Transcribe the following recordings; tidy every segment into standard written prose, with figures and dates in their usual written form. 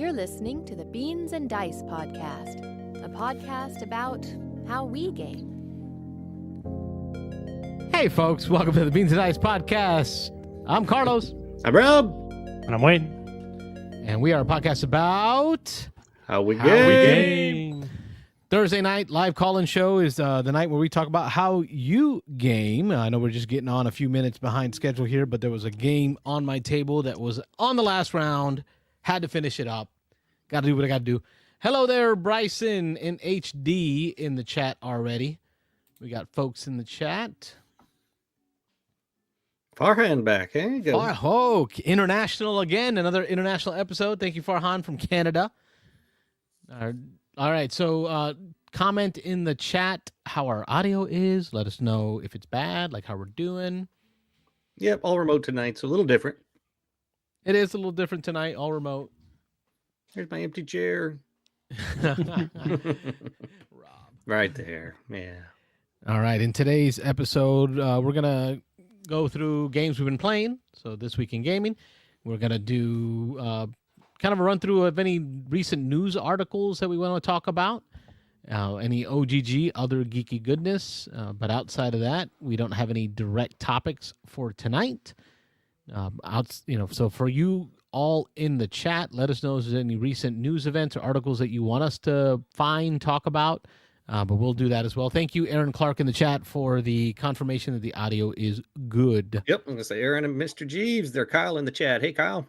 You're listening to the Beans and Dice podcast, a podcast about how we game. Hey, folks, welcome to the Beans and Dice podcast. I'm Carlos. I'm Rob. And I'm Wayne. And we are a podcast about How we game. Thursday night live call-in show is the night where we talk about how you game. I know we're just getting on a few minutes behind schedule here, but there was a game on my table that was on the last round. Had to finish it up. Got to do what I got to do. Hello there, Bryson in HD in the chat already. We got folks in the chat. Farhan back, eh? Oh, international again. Another international episode. Thank you, Farhan from Canada. All right, so comment in the chat how our audio is. Let us know if it's bad, like how we're doing. Yep, all remote tonight, so a little different. It is a little different tonight, all remote. There's my empty chair. Rob. Right there, yeah. All right, in today's episode, we're going to go through games we've been playing. So this week in gaming, we're going to do kind of a run through of any recent news articles that we want to talk about. Any OGG, other geeky goodness. But outside of that, we don't have any direct topics for tonight. So for you all in the chat, let us know if there's any recent news events or articles that you want us to find, talk about. But we'll do that as well. Thank you, Aaron Clark, in the chat for the confirmation that the audio is good. Yep, I'm going to say Aaron and Mr. Jeeves. They're Kyle in the chat. Hey, Kyle.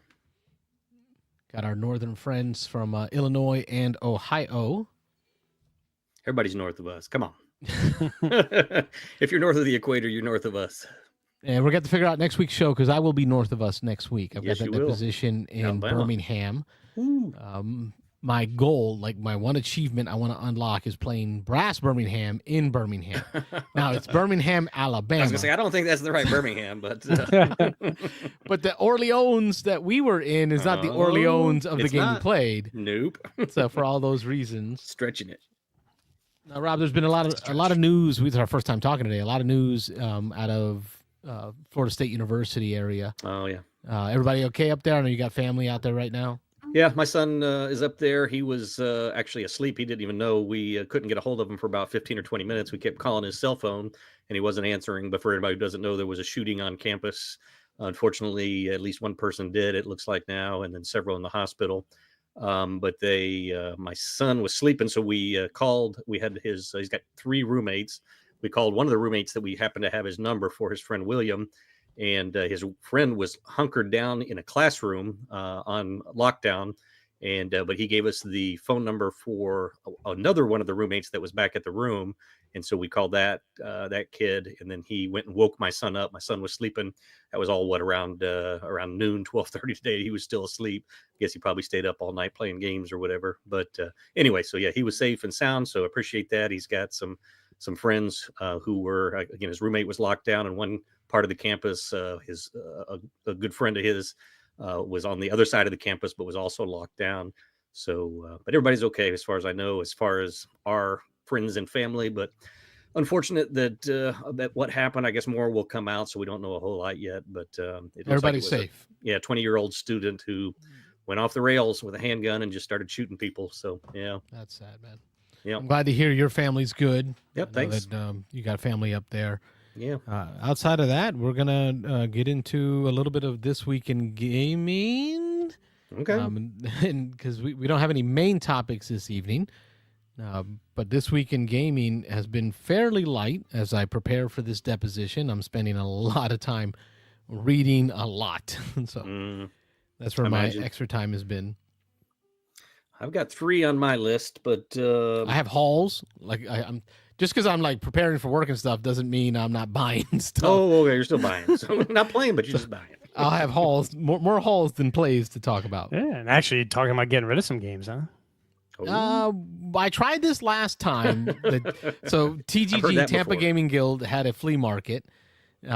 Got our northern friends from Illinois and Ohio. Everybody's north of us. Come on. If you're north of the equator, you're north of us. And we're going to figure out next week's show because I will be north of us next week. I've got that position in Alabama. Birmingham. My goal, like my one achievement I want to unlock is playing Brass Birmingham in Birmingham. Now, it's Birmingham, Alabama. I was going to say, I don't think that's the right Birmingham, but... But the Orleans that we were in is not the Orleans of the game we played. Nope. So for all those reasons... Stretching it. Now, Rob, there's been a lot of news. It's our first time talking today. A lot of news out of Florida State University area. Oh, yeah. Everybody okay up there? I know you got family out there right now. Yeah, my son is up there. He was actually asleep. He didn't even know. We couldn't get a hold of him for about 15 or 20 minutes. We kept calling his cell phone, and he wasn't answering. But for anybody who doesn't know, there was a shooting on campus. Unfortunately, at least one person did, it looks like now, and then several in the hospital. But my son was sleeping, so we called. We had he's got 3 roommates. We called one of the roommates that we happened to have his number for, his friend William. And his friend was hunkered down in a classroom on lockdown, but he gave us the phone number for another one of the roommates that was back at the room, and so we called that kid, and then he went and woke my son up. My son was sleeping. That was all around noon, 12:30 today. He was still asleep. I guess he probably stayed up all night playing games or whatever. But anyway, so yeah, he was safe and sound. So appreciate that. He's got some friends who were, again, his roommate was locked down in one part of the campus. A good friend of his was on the other side of the campus, but was also locked down. So, but everybody's okay as far as I know, as far as our friends and family. But unfortunate that what happened. I guess more will come out, so we don't know a whole lot yet. But everybody's safe. 20-year-old student who went off the rails with a handgun and just started shooting people. So yeah, that's sad, man. Yeah, I'm glad to hear your family's good. Yep, thanks. That, you got family up there. Yeah. Outside of that, we're gonna get into a little bit of this week in gaming. Okay. And because we don't have any main topics this evening, but this week in gaming has been fairly light as I prepare for this deposition. I'm spending a lot of time reading a lot, so that's where my extra time has been. I've got 3 on my list, but I have hauls. Like I'm just because I'm like preparing for work and stuff doesn't mean I'm not buying stuff. Oh, okay, you're still buying. So not playing, but you're just buying. I'll have hauls, more hauls than plays to talk about. Yeah, and actually talking about getting rid of some games, huh? I tried this last time. So TGG, Tampa Gaming Guild, had a flea market.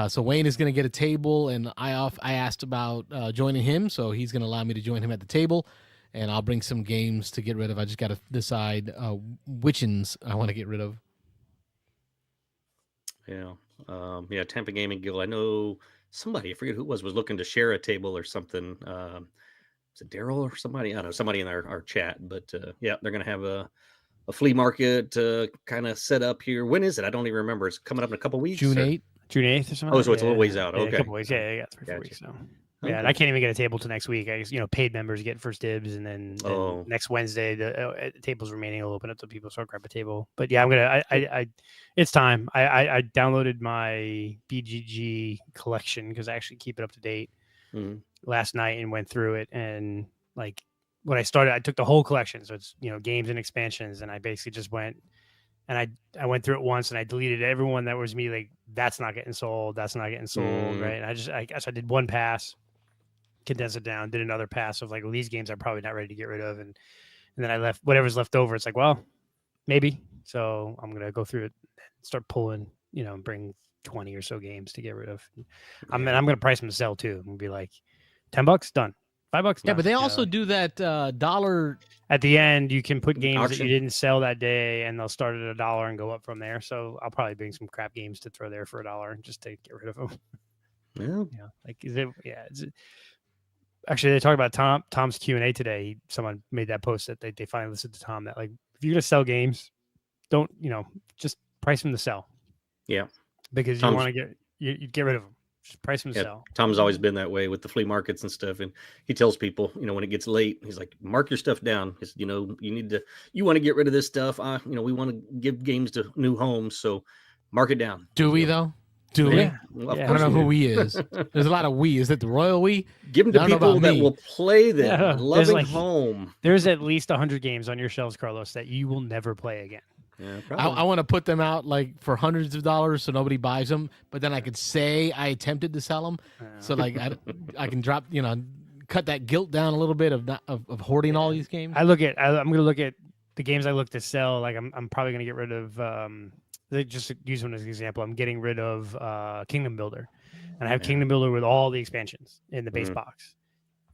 So Wayne is going to get a table, and I asked about joining him, so he's going to allow me to join him at the table. And I'll bring some games to get rid of. I just got to decide which ones I want to get rid of. Yeah. Tampa Gaming Guild. I know somebody, I forget who it was looking to share a table or something. is it Daryl or somebody? I don't know, somebody in our chat. But yeah, they're going to have a flea market kind of set up here. When is it? I don't even remember. It's coming up in a couple weeks. June 8th. June 8th or something. Oh, so it's a little ways out. Yeah, Okay. a couple weeks. Yeah, 3-4 weeks. So. Yeah, and I can't even get a table till next week. I guess, paid members get first dibs, and then next Wednesday the tables remaining will open up to people, so I'll grab a table. But yeah, I'm gonna. I it's time. I downloaded my BGG collection because I actually keep it up to date. Last night and went through it, and like when I started, I took the whole collection, so it's games and expansions, and I basically just went and I went through it once, and I deleted everyone that was me like that's not getting sold, right? And I guess I did one pass. Condense it down, did another pass of like, well, these games I'm probably not ready to get rid of, and then I left whatever's left over. It's like, well, maybe. So I'm gonna go through it, start pulling, bring 20 or so games to get rid of. I'm gonna price them to sell too. I'm gonna be like, $10 done, $5 done. Yeah, but they also do that dollar. At the end, you can put games auction that you didn't sell that day, and they'll start at $1 and go up from there. So I'll probably bring some crap games to throw there for $1 just to get rid of them. Well, like is it? Yeah. Actually, they talked about Tom's Q&A today. Someone made that post that they finally listened to Tom that like if you're gonna sell games, don't just price them to sell. Yeah, because you want to get rid of them. Just price them to sell. Tom's always been that way with the flea markets and stuff, and he tells people, when it gets late, he's like, mark your stuff down. You want to get rid of this stuff. We want to give games to new homes, so mark it down. Do we though? Do we? Yeah. Well, I don't know who we is. There's a lot of we. Is it the royal we? Give them to people that will play them. Yeah. Loving home. There's at least 100 games on your shelves, Carlos, that you will never play again. Yeah, I want to put them out like for hundreds of dollars so nobody buys them, but then I could say I attempted to sell them. So like I can drop, cut that guilt down a little bit of hoarding all these games. I'm going to look at the games I look to sell. Like I'm probably going to get rid of just to use one as an example. I'm getting rid of Kingdom Builder, and I have Kingdom Builder with all the expansions in the base box.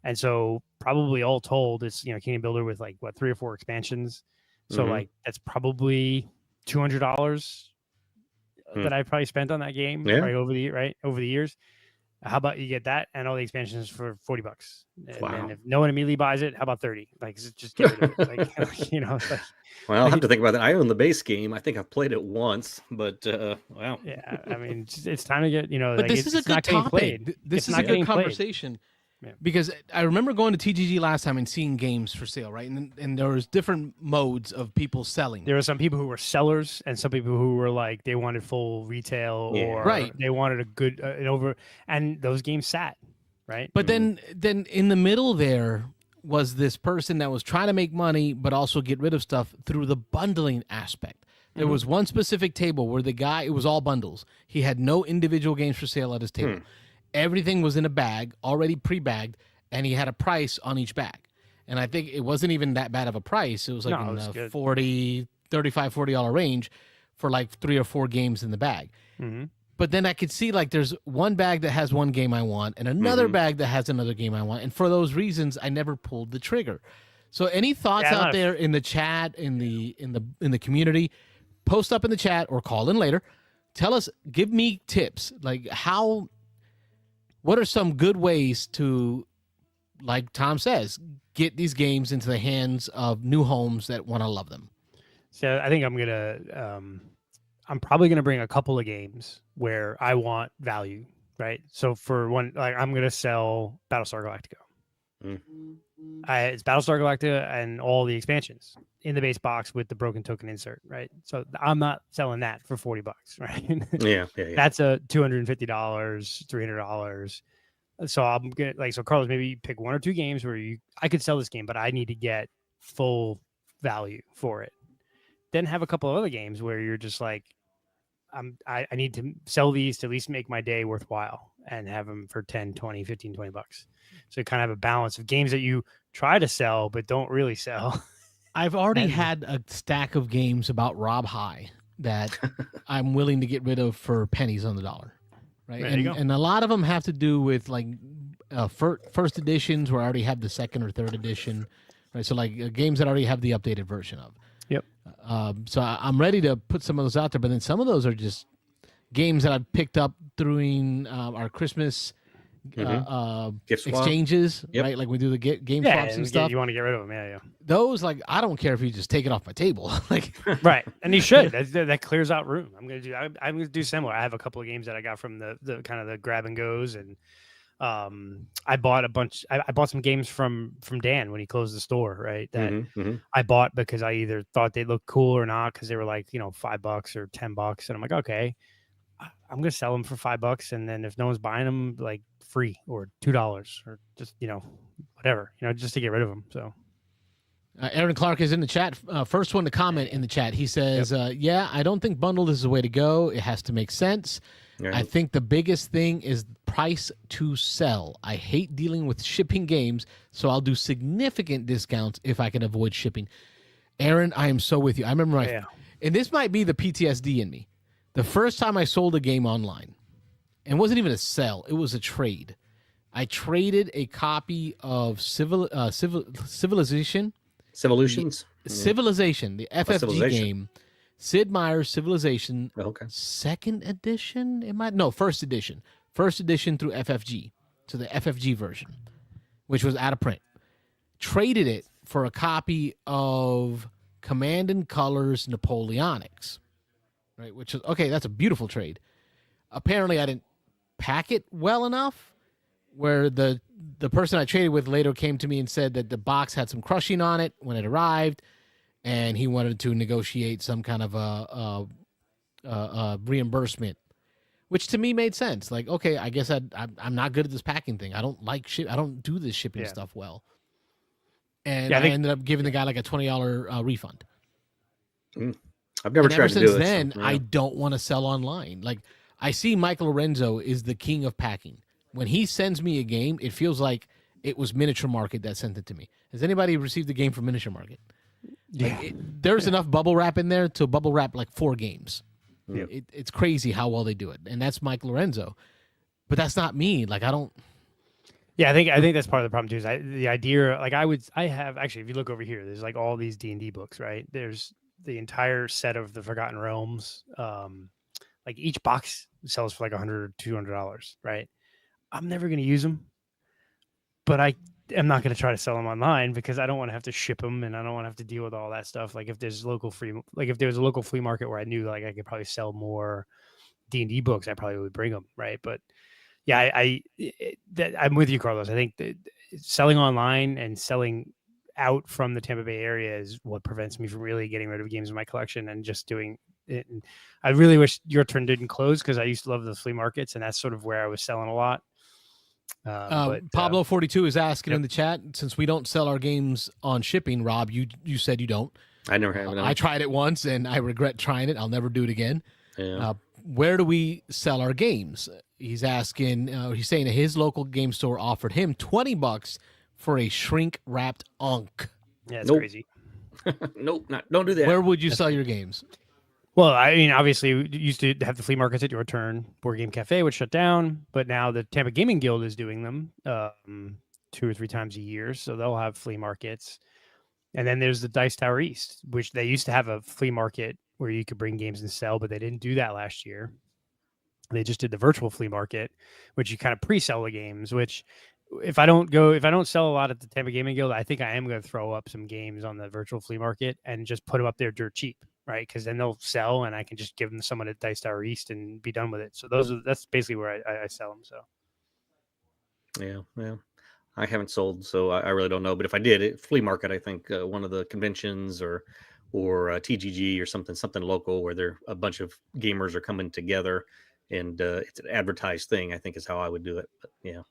And so probably all told, it's Kingdom Builder with like 3 or 4 expansions. So like that's probably $200 that I probably spent on that game over the years. How about you get that and all the expansions for $40? And then if no one immediately buys it, how about 30? Like just get rid of it. Like, well, I'll have to think about that. I own the base game. I think I've played it once, but wow. Yeah, I mean, it's time to get But this is a good topic. This is a good conversation. Yeah. Because I remember going to TGG last time and seeing games for sale, right? And there was different modes of people selling. There were some people who were sellers and some people who were like they wanted full retail or they wanted a good and those games sat, right? But then in the middle there was this person that was trying to make money but also get rid of stuff through the bundling aspect. There was one specific table where the guy, it was all bundles. He had no individual games for sale at his table. Everything was in a bag, already pre-bagged, and he had a price on each bag. And I think it wasn't even that bad of a price. It was like in the $35-$40 range for like 3 or 4 games in the bag. But then I could see like there's one bag that has one game I want and another bag that has another game I want. And for those reasons, I never pulled the trigger. So any thoughts out there in the chat, in the community, post up in the chat or call in later. Tell us, give me tips. Like what are some good ways to, like Tom says, get these games into the hands of new homes that want to love them? So I think I'm probably gonna bring a couple of games where I want value, right? So for one, like I'm gonna sell Battlestar Galactica. It's Battlestar Galactica and all the expansions in the base box with the broken token insert, right? So I'm not selling that for $40, right? Yeah. That's a $250, $300. So I'm gonna so Carlos, maybe you pick 1 or 2 games where I could sell this game, but I need to get full value for it. Then have a couple of other games where you're just like, I need to sell these to at least make my day worthwhile and have them for 10, 20, 15, $20. So you kind of have a balance of games that you try to sell, but don't really sell. I've already had a stack of games about Rob High that I'm willing to get rid of for pennies on the dollar. Right. And a lot of them have to do with like first editions where I already have the second or third edition. Right. So like games that I already have the updated version of. Yep. So I'm ready to put some of those out there, but then some of those are just games that I picked up during our Christmas Gift swap. exchanges, Yep. right? Like we do the game Yeah, swaps and stuff. you want to get rid of them. Yeah. Those, like, I don't care if you just take it off my table. Like, Right. And you should. That clears out room. I'm gonna do similar. I have a couple of games that I got from the kind of the grab and goes, and I bought a bunch. I bought some games from Dan when he closed the store, right? That I bought because I either thought they looked cool or not, because they were like, $5 or $10, and I'm like, okay, I'm gonna sell them for $5, and then if no one's buying them, like free or $2 or just whatever, just to get rid of them. So. Aaron Clark is in the chat. First one to comment in the chat. He says, yeah, I don't think bundled is the way to go. It has to make sense. Right. I think the biggest thing is price to sell. I hate dealing with shipping games, so I'll do significant discounts if I can avoid shipping. Aaron, I am so with you. I remember and this might be the PTSD in me. The first time I sold a game online, and it wasn't even a sell, it was a trade. I traded a copy of Civilization, the FFG game, Sid Meier's Civilization, second edition. First edition through FFG, so the FFG version, which was out of print. Traded it for a copy of Command and Colors Napoleonics, right? Which is that's a beautiful trade. Apparently, I didn't pack it well enough, where the person I traded with later came to me and said that the box had some crushing on it when it arrived, and he wanted to negotiate some kind of a reimbursement, which to me made sense. Like, okay, I guess I'm not good at this packing thing. I don't like I don't do this shipping stuff well. And I ended up giving the guy like a $20 refund. I've never tried to do it. Ever since then, I don't want to sell online. Like, I see Mike Lorenzo is the king of packing. When he sends me a game, it feels like it was Miniature Market that sent it to me. Has anybody received a game from Miniature Market? Yeah. Like, there's enough bubble wrap in there to bubble wrap like 4 games. Yeah. It's crazy how well they do it. And that's Mike Lorenzo. But that's not me. Like, I don't... Yeah, I think that's part of the problem too. Is the idea, like I have actually, if you look over here, there's like all these D&D books, right? There's the entire set of the Forgotten Realms. Like each box sells for like $100 or $200, right? I'm never going to use them, but I am not going to try to sell them online because I don't want to have to ship them, and I don't want to have to deal with all that stuff. Like if there's if there was a local flea market where I knew like I could probably sell more D&D books, I probably would bring them, right? But yeah, I'm with you, Carlos. I think that selling online and selling out from the Tampa Bay area is what prevents me from really getting rid of games in my collection and just doing it. And I really wish Your Turn didn't close, because I used to love the flea markets, and that's sort of where I was selling a lot. Pablo 42 is asking in the chat, since we don't sell our games on shipping, Rob, you said you don't. I never have. I tried it once and I regret trying it. I'll never do it again. Yeah. Where do we sell our games? He's asking. He's saying that his local game store offered him $20 for a shrink wrapped Unk. Yeah, that's crazy. Nope, don't do that. Where would you sell your games? Well, I mean, obviously, we used to have the flea markets at Your Turn. Board Game Cafe would shut down, but now the Tampa Gaming Guild is doing them 2 or 3 times a year, so they'll have flea markets. And then there's the Dice Tower East, which they used to have a flea market where you could bring games and sell, but they didn't do that last year. They just did the virtual flea market, which you kind of pre-sell the games, which if I don't sell a lot at the Tampa Gaming Guild, I think I am going to throw up some games on the virtual flea market and just put them up there dirt cheap, right? Because then they'll sell, and I can just give them to someone at Dice Tower East and be done with it. So that's basically where I sell them. So yeah, I haven't sold, so I really don't know. But if I did, flea market, I think one of the conventions or TGG or something local where there a bunch of gamers are coming together, and it's an advertised thing, I think is how I would do it. But yeah.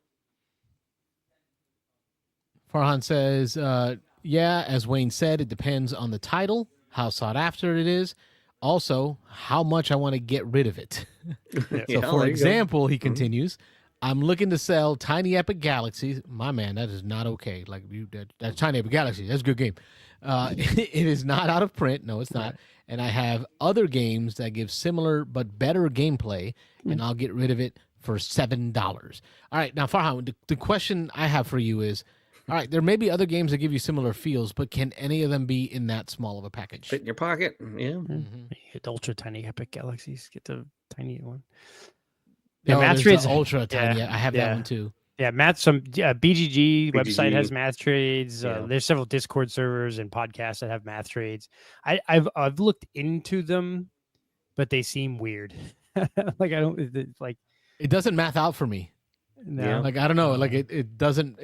Farhan says, yeah, as Wayne said, it depends on the title, how sought after it is, also how much I want to get rid of it. So, for example, he continues, I'm looking to sell Tiny Epic Galaxies. My man, that is not okay. Like, that's Tiny Epic Galaxies. That's a good game. It is not out of print. No, it's not. And I have other games that give similar but better gameplay, and I'll get rid of it for $7. All right, now, Farhan, the question I have for you is, all right, there may be other games that give you similar feels, but can any of them be in that small of a package? Fit in your pocket, yeah. Hit Ultra Tiny Epic Galaxies. Get the tiny one. Yeah, Masquerade's Ultra Tiny. Yeah, I have that one too. Yeah, math. Some BGG website has math trades. There's several Discord servers and podcasts that have math trades. I've looked into them, but they seem weird. Like I don't like. It doesn't math out for me. No. Yeah. Like I don't know. Like it doesn't.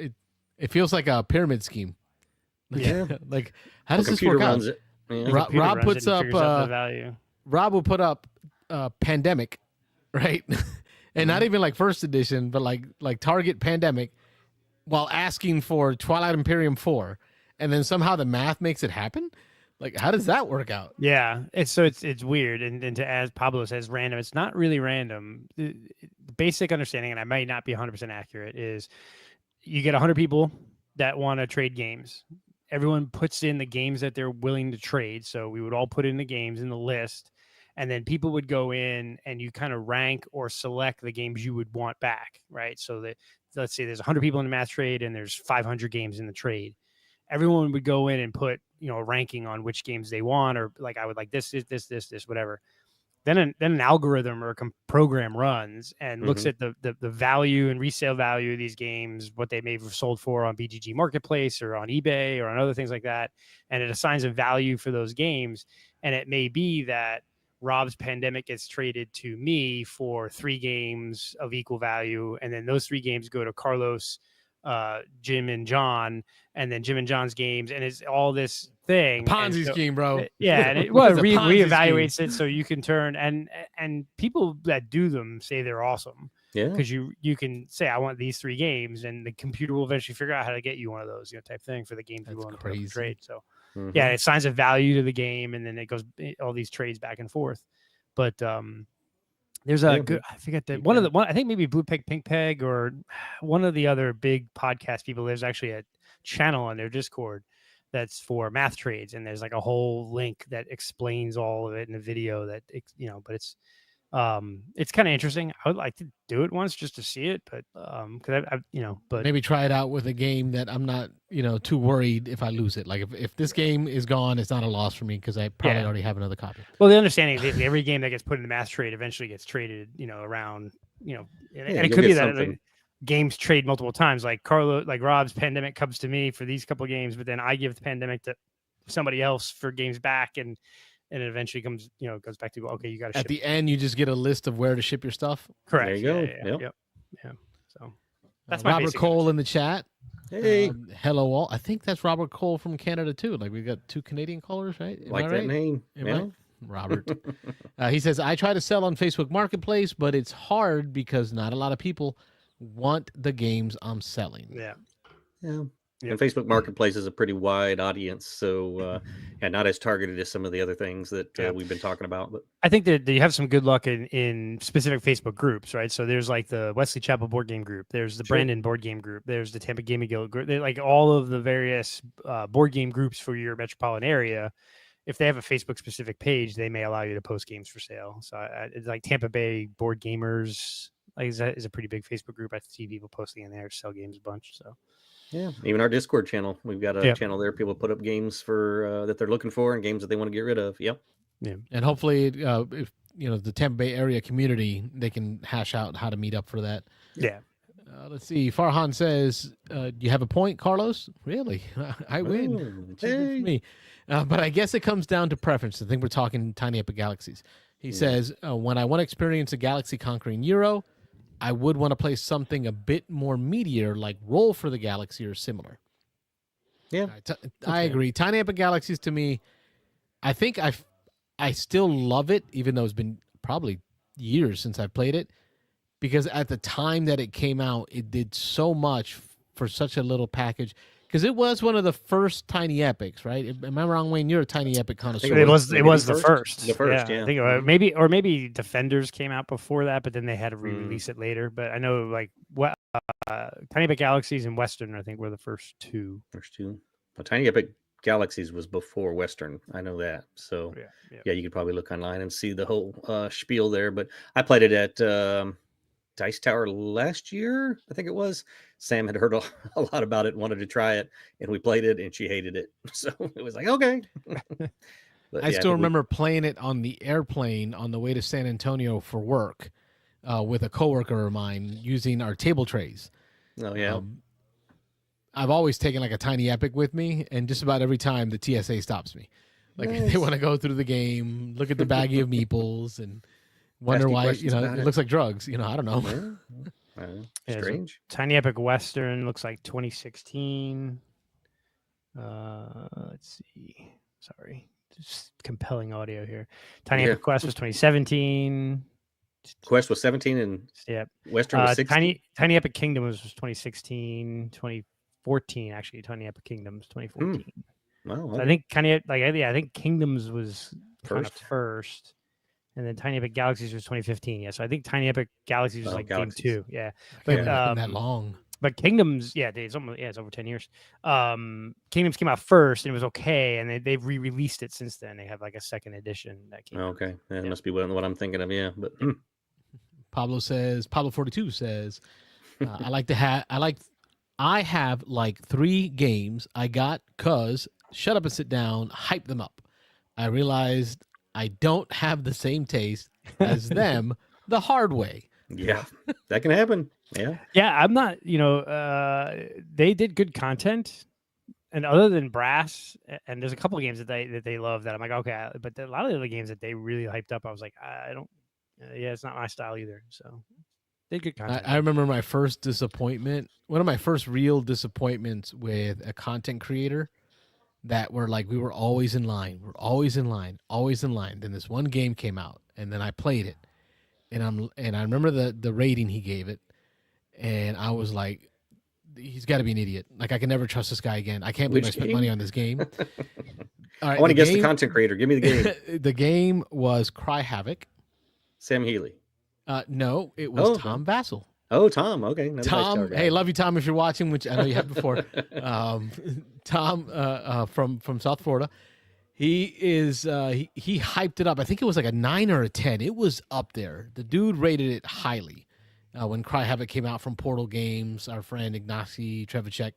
It feels like a pyramid scheme. Yeah. Like how does this work out? It. Yeah. Rob puts up the value. Rob will put up Pandemic, right? And not even like first edition, but like Target Pandemic, while asking for Twilight Imperium 4, and then somehow the math makes it happen. Like, how does that work out? Yeah, it's weird. And to as Pablo says, random. It's not really random. The basic understanding, and I might not be 100% accurate, is you get 100 people that want to trade games. Everyone puts in the games that they're willing to trade. So we would all put in the games in the list. And then people would go in and you kind of rank or select the games you would want back, right? So that let's say there's 100 people in the math trade and there's 500 games in the trade. Everyone would go in and put, a ranking on which games they want, or like I would like this, whatever. Then an algorithm or a program runs and looks at the value and resale value of these games, what they may have sold for on BGG Marketplace or on eBay or on other things like that, and it assigns a value for those games. And it may be that Rob's Pandemic gets traded to me for 3 games of equal value, and then those 3 games go to Carlos, Jim, and John, and then Jim and John's games, and it's all this thing. Ponzi scheme, bro. Yeah, and it reevaluates it so you can turn and people that do them say they're awesome. Yeah, because you can say I want these 3 games, and the computer will eventually figure out how to get you one of those, type thing for the games you want to put up for trade. So. Yeah, it assigns a value to the game, and then it goes all these trades back and forth. But there's a good, I forget that one. I think maybe Blue Peg, Pink Peg, or one of the other big podcast people. There's actually a channel on their Discord that's for math trades, and there's like a whole link that explains all of it in a video that but it's kind of interesting. I would like to do it once just to see it, but because but maybe try it out with a game that I'm not too worried if I lose it. Like if this game is gone, it's not a loss for me because I probably already have another copy. Well, the understanding is every game that gets put in the math trade eventually gets traded around and it could be that games trade multiple times. Like Rob's Pandemic comes to me for these couple of games, but then I give the Pandemic to somebody else for games back, and it eventually comes, goes back to, okay, you got to ship. At the end, you just get a list of where to ship your stuff. Correct. There you go. Yeah. So that's Robert Cole in the chat. Hey. Hello all. I think that's Robert Cole from Canada too. Like we got 2 Canadian callers, right? Am like I that right? name. Robert. He says, I try to sell on Facebook Marketplace, but it's hard because not a lot of people want the games I'm selling. Yeah. And Facebook Marketplace is a pretty wide audience, so not as targeted as some of the other things that we've been talking about. But I think that you have some good luck in specific Facebook groups, right? So there's like the Wesley Chapel board game group, there's the Brandon board game group, there's the Tampa Gaming Guild group. They're like all of the various board game groups for your metropolitan area. If they have a Facebook specific page, they may allow you to post games for sale. So it's like Tampa Bay Board Gamers is a pretty big Facebook group. I see people posting in there to sell games a bunch. So. Yeah, even our Discord channel, we've got a channel there. People put up games for that they're looking for and games that they want to get rid of. Yep. Yeah, and hopefully, if the Tampa Bay area community, they can hash out how to meet up for that. Yeah. Let's see. Farhan says, "You have a point, Carlos. Really, I win. It's good for me." But I guess it comes down to preference. I think we're talking Tiny Epic Galaxies. He says, "When I want to experience a galaxy conquering Euro, I would want to play something a bit more meatier, like Roll for the Galaxy or similar." Yeah, I agree. Tiny Epic Galaxies to me, I think I still love it, even though it's been probably years since I played it, because at the time that it came out, it did so much for such a little package. Because it was one of the first Tiny Epics, right? Am I wrong, Wayne? You're a Tiny Epic connoisseur. It was the first. The first, yeah. I think maybe Defenders came out before that, but then they had to re-release it later. But I know Tiny Epic Galaxies and Western, I think, were the first 2. Well, Tiny Epic Galaxies was before Western. I know that. So yeah, you could probably look online and see the whole spiel there. But I played it at Dice Tower last year, I think it was. Sam had heard a lot about it, wanted to try it, and we played it, and she hated it. So it was like, okay. But I still remember playing it on the airplane on the way to San Antonio for work with a coworker of mine using our table trays. Oh yeah. I've always taken like a tiny epic with me, and just about every time the TSA stops me. Like Nice. they want to go through the game, look at the baggie of meeples, and wonder Ask you why questions it about it. looks like drugs. I don't know. Yeah. Strange. Tiny Epic Western looks like 2016. Let's see. Sorry, just compelling audio here. Tiny Epic Quest was 2017. Quest was 17 and Western was 16. Tiny Epic Kingdom was 2016, 2014 actually. Tiny Epic Kingdoms 2014. Wow. So I think I think Kingdoms was first, and then Tiny Epic Galaxies was 2015. Yeah, so I think Tiny Epic Galaxies was like game 2. Yeah, but that long. But Kingdoms, it's over 10 years. Kingdoms came out first and it was okay, and they've re-released it since then. They have like a second edition that came out. Okay, that must be what I'm thinking of. Yeah, but Pablo 42 says, I have like 3 games I got cuz shut up and sit down, hype them up. I realized I don't have the same taste as them the hard way. Yeah, that can happen. Yeah. I'm not, they did good content, and other than Brass, and there's a couple of games that they love that I'm like, okay, but a lot of the other games that they really hyped up, I was like, I don't, it's not my style either. So they did good content. I remember my first disappointment, one of my first real disappointments with a content creator that were like, we were always in line. We're always in line. Then this one game came out, and then I played it. And I remember the rating he gave it, and I was like, he's got to be an idiot. Like, I can never trust this guy again. I can't believe I spent money on this game. All right, I want to guess the content creator. Give me the game. The game was Cry Havoc. Sam Healy. No, it was Tom Vassell. Oh, Tom. Okay. Tom. Hey, love you, Tom, if you're watching, which I know you have before. Tom from South Florida. He is he hyped it up. I think it was like a 9 or a 10. It was up there. The dude rated it highly. When Cry Havoc came out from Portal Games, our friend Ignacy Trevicek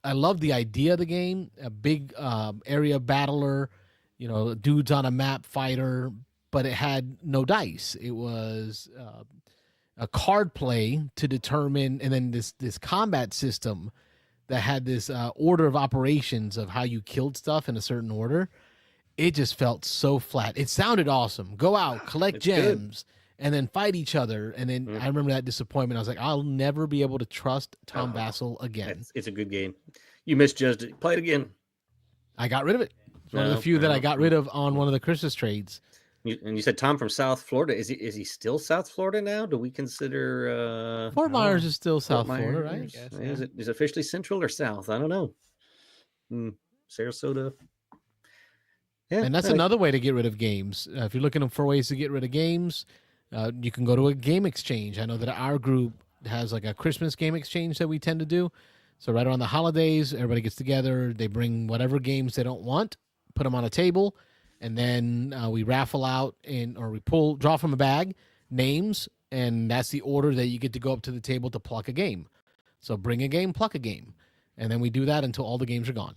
I loved the idea of the game. A big area battler, dudes on a map fighter, but it had no dice. It was a card play to determine, and then this combat system that had this order of operations of how you killed stuff in a certain order. It just felt so flat. It sounded awesome. Go out, collect gems, and then fight each other. And then I remember that disappointment. I was like, I'll never be able to trust Tom Vassell again. It's a good game. You misjudged it. Play it again. I got rid of it. It's one of the few that I got rid of on one of the Christmas trades. And you said Tom from South Florida. Is he still South Florida now? Do we consider Fort Myers is still South Florida, right? Guess, yeah. Is it officially Central or South? I don't know. Sarasota. Yeah, and that's another way to get rid of games. If you're looking for ways to get rid of games, you can go to a game exchange. I know that our group has like a Christmas game exchange that we tend to do. So right around the holidays, everybody gets together. They bring whatever games they don't want, put them on a table. And then we raffle out or we draw from a bag names, and that's the order that you get to go up to the table to pluck a game. So bring a game, pluck a game. And then we do that until all the games are gone.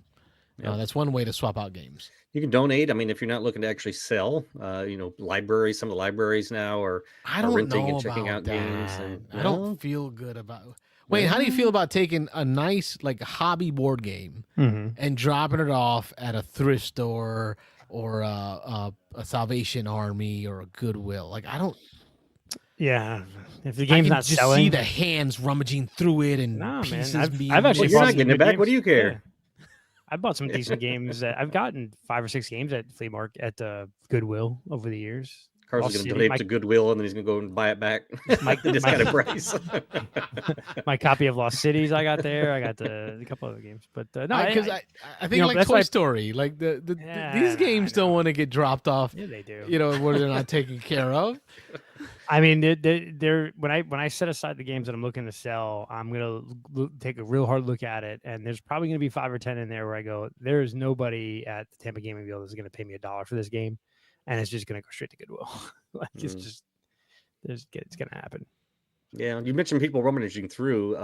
That's one way to swap out games. You can donate. I mean, if you're not looking to actually sell, libraries, some of the libraries now are renting and checking out games. And, I don't feel good about it. Wait, how do you feel about taking a nice like hobby board game and dropping it off at a thrift store or a Salvation Army or a Goodwill? Like, I don't. Yeah, if the game's not selling, see the hands rummaging through it and pieces. I've actually you're not getting it back. What do you care? Yeah. I bought some decent games. I've gotten 5 or 6 games at flea market at Goodwill over the years. Carl's going to donate to Goodwill, and then he's going to go and buy it back. This kind of price. My copy of Lost Cities I got there. I got a couple other games, but no, because I think like Toy Story, like these games don't want to get dropped off. Yeah, they do. Where they're not taken care of. I mean, they're when I set aside the games that I'm looking to sell, I'm gonna take a real hard look at it, and there's probably gonna be 5 or 10 in there where I go, there is nobody at the Tampa Gaming Guild that's gonna pay me $1 for this game, and it's just gonna go straight to Goodwill. It's gonna happen. Yeah, you mentioned people rummaging through.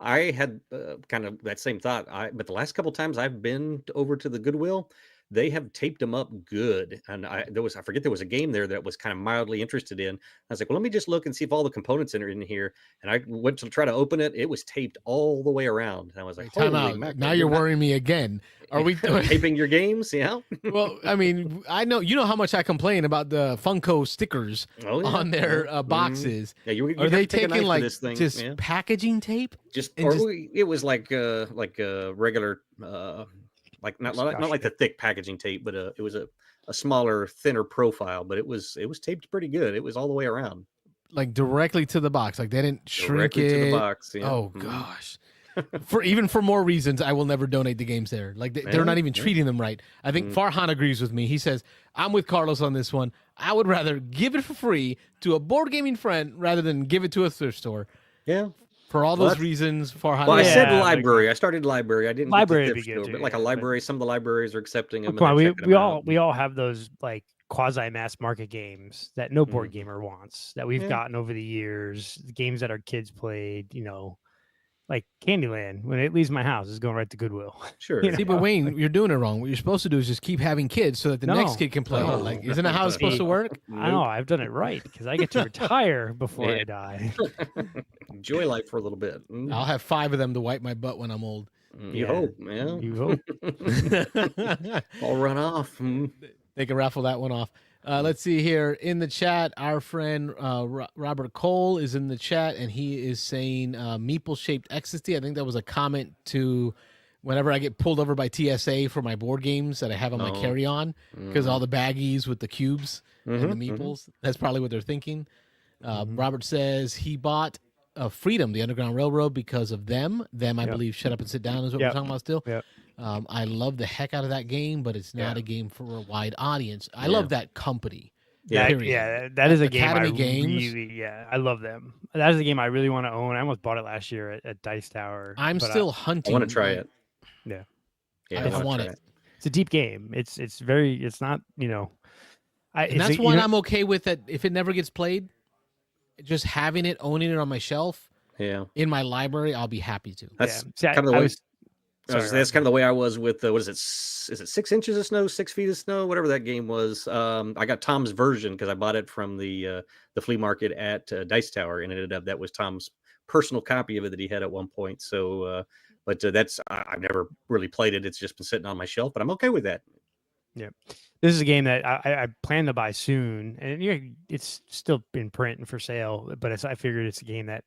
I had kind of that same thought. But the last couple times I've been over to the Goodwill, they have taped them up good. And I forget there was a game there that was kind of mildly interested in. I was like, well, let me just look and see if all the components are in here. And I went to try to open it. It was taped all the way around. And I was like, time out. Now you're worrying me again. Are we taping your games? Yeah. Well, I mean, I know you know how much I complain about the Funko stickers on their boxes. Yeah, are they taking like just packaging tape? It was like regular, like not like the thick packaging tape, but it was a smaller, thinner profile. But it was taped pretty good. It was all the way around, like directly to the box. Like they didn't shrink it to the box. Yeah. Oh gosh. For more reasons, I will never donate the games there. Like they're not even treating them right. I think Farhan agrees with me. He says, I'm with Carlos on this one. I would rather give it for free to a board gaming friend rather than give it to a thrift store. Yeah. For all those reasons, Farhan. Well, I said library. I started library. I didn't library get the thrift store, but like a library. Some of the libraries are accepting them. We all have those like quasi mass market games that no board gamer wants that we've gotten over the years. The games that our kids played, like Candyland, when it leaves my house, is going right to Goodwill. Sure. See, but Wayne, you're doing it wrong. What you're supposed to do is just keep having kids so that the next kid can play it. Like, isn't that how it's supposed to work? I know. I've done it right because I get to retire before I die. Enjoy life for a little bit. I'll have 5 of them to wipe my butt when I'm old. You hope, man. You hope. I'll run off. They can raffle that one off. Let's see here in the chat. Our friend Robert Cole is in the chat, and he is saying meeple-shaped ecstasy. I think that was a comment to whenever I get pulled over by TSA for my board games that I have on my carry-on because all the baggies with the cubes and the meeples. That's probably what they're thinking. Robert says he bought Freedom, the Underground Railroad, because of them. I believe Shut Up and Sit Down is what we're talking about still. Yep. I love the heck out of that game, but it's not a game for a wide audience. I love that company. That is a game I love them. That is a game I really want to own. I almost bought it last year at Dice Tower. I'm still hunting. I want to try it. Yeah. I want it. It's a deep game. It's not, and that's one I'm okay with that if it never gets played. Just having it, owning it on my shelf, in my librry, I'll be happy to. That's kind of the way. That's kind of the way I was with what is it? Is it 6 inches of snow, 6 feet of snow, whatever that game was? I got Tom's version because I bought it from the flea market at Dice Tower, and it ended up that was Tom's personal copy of it that he had at one point. So, but I've never really played it. It's just been sitting on my shelf, but I'm okay with that. Yeah, this is a game that I plan to buy soon, and it's still in print and for sale. But I figured it's a game that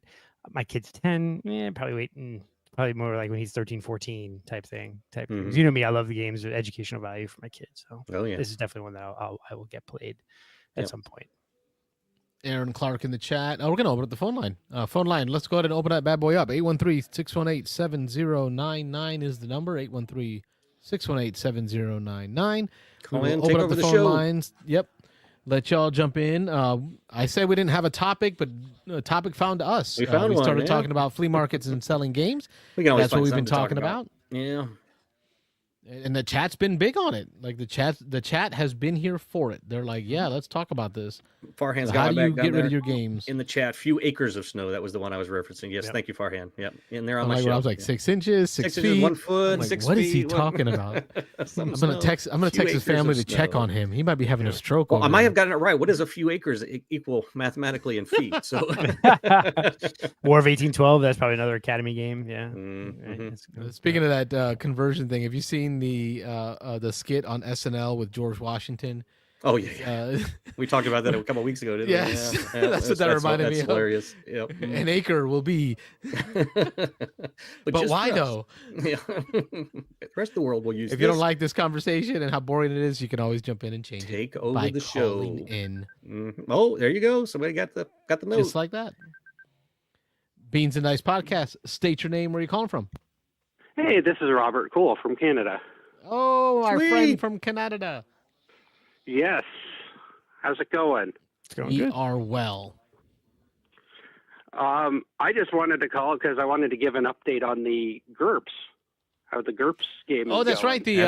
my kid's 10, probably waiting. Probably more like when he's 13, 14 type thing. Games. You know me, I love the games with educational value for my kids. So this is definitely one that I will get played at some point. Aaron Clark in the chat. We're going to open up the phone line. Let's go ahead and open that bad boy up. 813-618-7099 is the number. 813-618-7099. Call in, open take up over the the phone show. Lines. Yep. Let y'all jump in. I said we didn't have a topic, but a topic found us. We found we one. started talking about flea markets and selling games. That's what we've been talking about. Yeah. And the chat's been big on it. Like the chat has been here for it. They're like, yeah, let's talk about this. Farhan's so got how do back you down get there rid of your games? In the chat, few acres of snow. That was the one I was referencing. Yes, thank you, Farhan. Yep, in there on my shelf. I was like 6 inches, 6 feet, inches, 1 foot, like, 6 what feet. What is he talking about? I'm gonna text his family to check on him. He might be having a stroke. Well, I might have gotten it right. What does a few acres equal mathematically in feet? So, War of 1812. That's probably another Academy game. Yeah. Right. Speaking of that conversion thing, have you seen the skit on SNL with George Washington? Oh yeah. We talked about that a couple of weeks ago, didn't we? Yes, yeah. That's what that reminded me of. Hilarious. Yep. An acre will be. but why though? Yeah. The rest of the world will use. If you don't like this conversation and how boring it is, you can always jump in and change Take it. over by the show. In. Oh, there you go. Somebody got the note. Just like that. Beans and Dice Podcast. State your name. Where you calling from? Hey, this is Robert Cole from Canada. Oh, our friend from Canada. Yes. How's it going? It's going we good. Are well. I just wanted to call because I wanted to give an update on the GURPS. How the GURPS game is that's going. right. The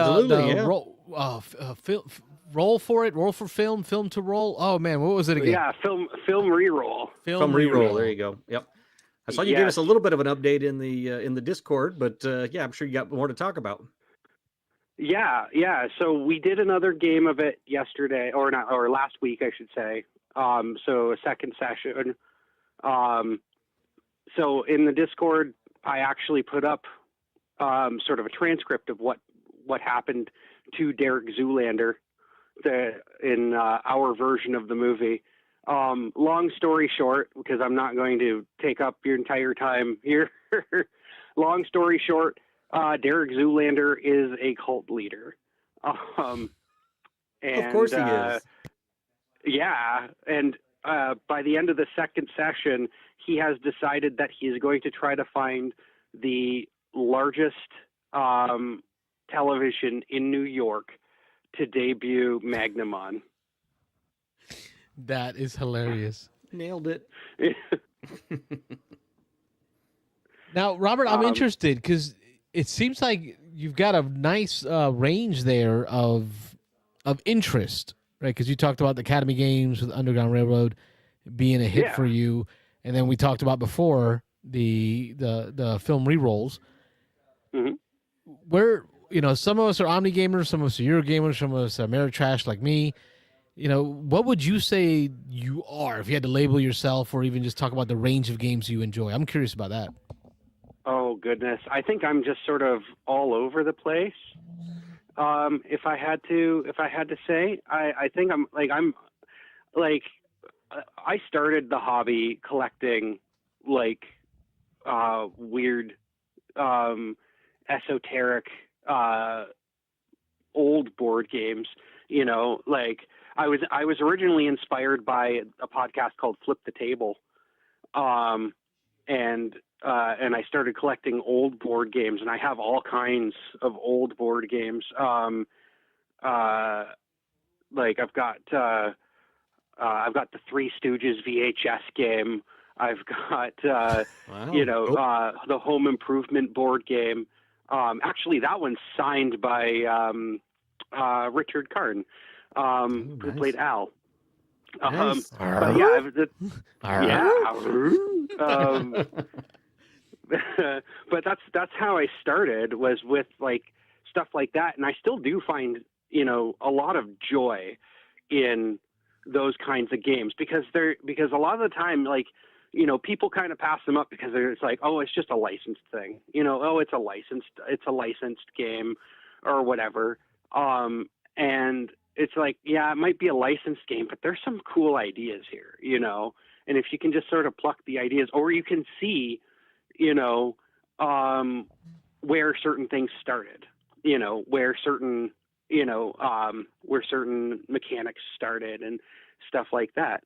roll for it, roll for film to roll. Oh man, what was it again? Yeah, film reroll. Film reroll. There you go. Yep. I saw you gave us a little bit of an update in the Discord, but yeah, I'm sure you got more to talk about. Yeah. So we did another game of it yesterday, or last week, I should say. So a second session. So in the Discord, I actually put up sort of a transcript of what happened to Derek Zoolander in our version of the movie. Long story short, because I'm not going to take up your entire time here. Long story short, Derek Zoolander is a cult leader. And, of course he is. Yeah, and by the end of the second session, he has decided that he is going to try to find the largest television in New York to debut Magnum on. That is hilarious. Nailed it. Now, Robert, I'm interested because it seems like you've got a nice range there of interest, right? Because you talked about the Academy games with Underground Railroad being a hit for you, and then we talked about before the film rerolls. Mm-hmm. Where some of us are Omni gamers, some of us are Euro gamers, some of us are Ameritrash like me. What would you say you are if you had to label yourself, or even just talk about the range of games you enjoy? I'm curious about that. Oh goodness, I think I'm just sort of all over the place. If I had to say, I think I started the hobby collecting weird, esoteric, old board games. I was originally inspired by a podcast called Flip the Table, and I started collecting old board games, and I have all kinds of old board games. I've got the Three Stooges VHS game. I've got the Home Improvement board game. Actually, that one's signed by Richard Karn, who played Al. Nice. But yeah, but that's how I started, was with stuff like that, and I still do find a lot of joy in those kinds of games because a lot of the time people kind of pass them up because it's like, oh, it's just a licensed thing, it's a licensed game or whatever, and it's like, yeah, it might be a licensed game, but there's some cool ideas here, and if you can just sort of pluck the ideas, or you can see where certain things started, where certain mechanics started and stuff like that.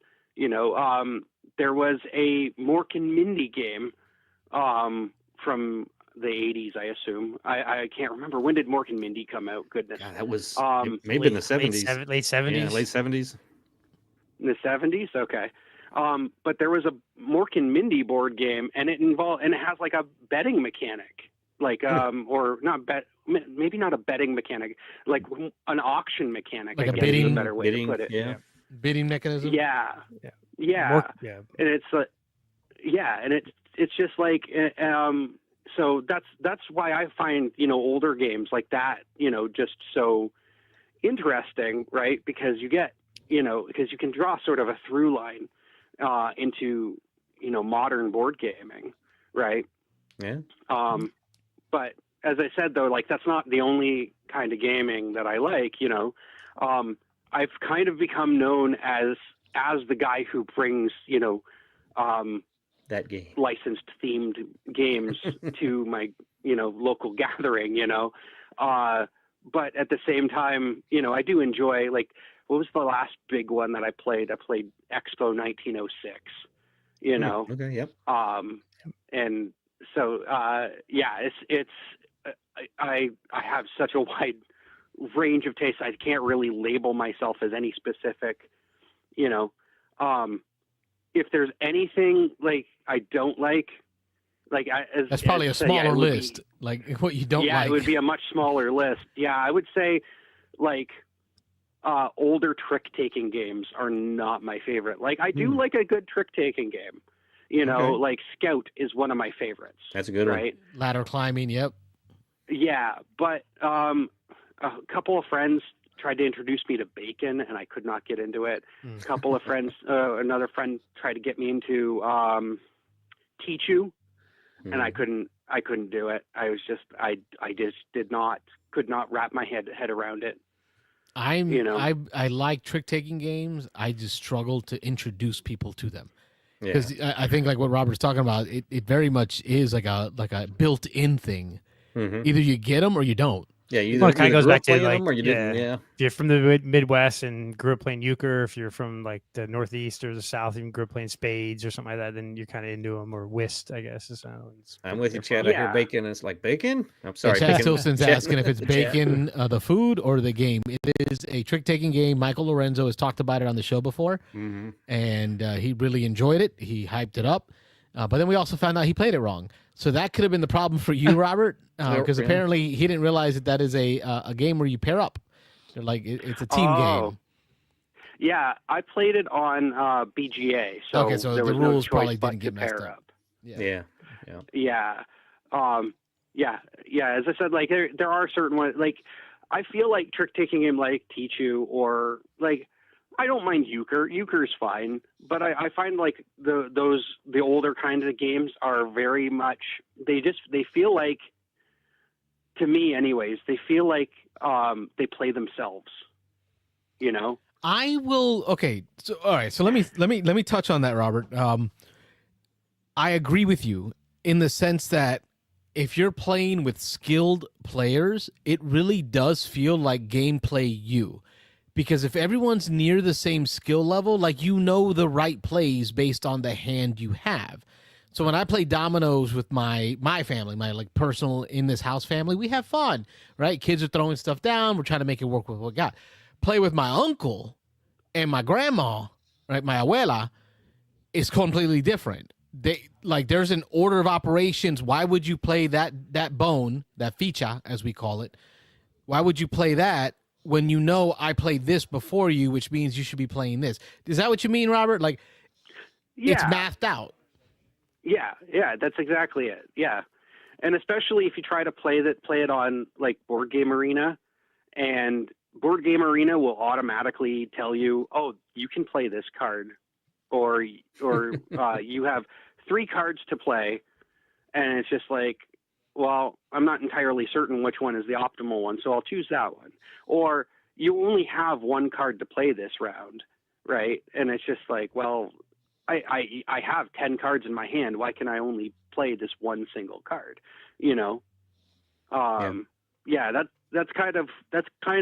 There was a Mork and Mindy game from the 80s, I assume. I can't remember. When did Mork and Mindy come out? Goodness. God, that was maybe in the 70s. Late 70s. Yeah, late 70s. In the 70s? Okay. But there was a Mork and Mindy board game, and it has a betting mechanic, or not maybe not a betting mechanic, like an auction mechanic. Like I a guess bidding, is a better way to put it. Yeah. Bidding mechanism. Yeah. Yeah. And it's and it's just so that's why I find older games like that just so interesting, right? Because you get because you can draw sort of a through line into modern board gaming, right? Yeah. But as I said though, that's not the only kind of gaming that I like. I've kind of become known as the guy who brings that game licensed themed games to my local gathering. But at the same time, I do enjoy what was the last big one that I played? I played Expo 1906. Okay. Yep. And so it's I have such a wide range of tastes. I can't really label myself as any specific. If there's anything I don't like, that's probably a smaller list. What you don't like. Yeah, it would be a much smaller list. Yeah, I would say older trick-taking games are not my favorite. I do like a good trick-taking game. Okay. Scout is one of my favorites. That's a good one. Right? Ladder climbing. Yep. Yeah, but a couple of friends tried to introduce me to bacon, and I could not get into it. A couple of friends, another friend tried to get me into Tichu, and I couldn't do it. I was just, I just could not wrap my head around it. I like trick-taking games. I just struggle to introduce people to them. Because I think like what Robert's talking about, it very much is like a built-in thing. Either you get them or you don't. Yeah, you kind of goes back to like, them or you didn't. Yeah, if you're from the Midwest and grew up playing euchre, if you're from like the Northeast or the South and grew up playing spades or something like that, then you're kind of into them, or whist, I guess. I'm with you, Chad. I hear bacon, and it's like bacon. I'm sorry, Chad Tilson's asking if it's bacon, the food, or the game. It is a trick-taking game. Michael Lorenzo has talked about it on the show before, and he really enjoyed it. He hyped it up, but then we also found out he played it wrong. So that could have been the problem for you, Robert, because apparently he didn't realize that is a game where you pair up. Like it's a team game. Yeah, I played it on BGA, so so there the was rules no probably choice but didn't to get messed pair up. up. Yeah. As I said, like there are certain ones. Like I feel like trick-taking game like Tichu, or like I don't mind euchre. Euchre's fine, but I find like the older kinds of games are very much they feel like, to me anyways, they feel like they play themselves. You know? I will. Okay. So all right. So let me touch on that, Robert. I agree with you in the sense that if you're playing with skilled players, it really does feel like gameplay you. Because if everyone's near the same skill level, like you know the right plays based on the hand you have. So when I play dominoes with my family, my like personal in this house family, we have fun, right? Kids are throwing stuff down. We're trying to make it work with what we got. Play with my uncle and my grandma, right? My abuela is completely different. There's an order of operations. Why would you play that bone, that ficha, as we call it? Why would you play that when you know I played this before you, which means you should be playing this? Is that what you mean, Robert? Like, it's mathed out. Yeah, that's exactly it. Yeah, and especially if you try to play it on like Board Game Arena, and Board Game Arena will automatically tell you, oh, you can play this card, or you have 3 cards to play, and it's just like, well, I'm not entirely certain which one is the optimal one, so I'll choose that one. Or you only have 1 card to play this round, right? And it's just like, well, I have 10 cards in my hand. Why can I only play this one single card? You know? That's kind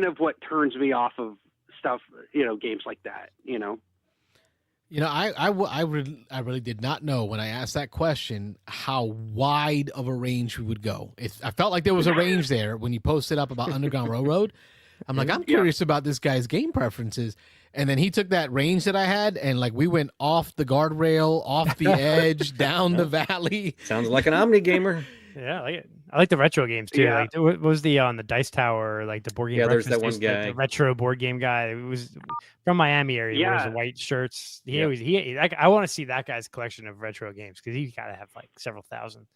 of what turns me off of stuff, games like that, I really did not know when I asked that question how wide of a range we would go. I felt like there was a range there when you posted up about Underground Railroad. I'm like, I'm curious about this guy's game preferences. And then he took that range that I had, and like we went off the guardrail, off the edge, down the valley. Sounds like an Omni gamer. Yeah, I like it. I like the retro games too. Yeah. Like what was the on the Dice Tower, like the board game? Yeah, there's that one guy, the retro board game guy. It was from Miami area. He wears the white shirts. I want to see that guy's collection of retro games because he's got to have like several thousand.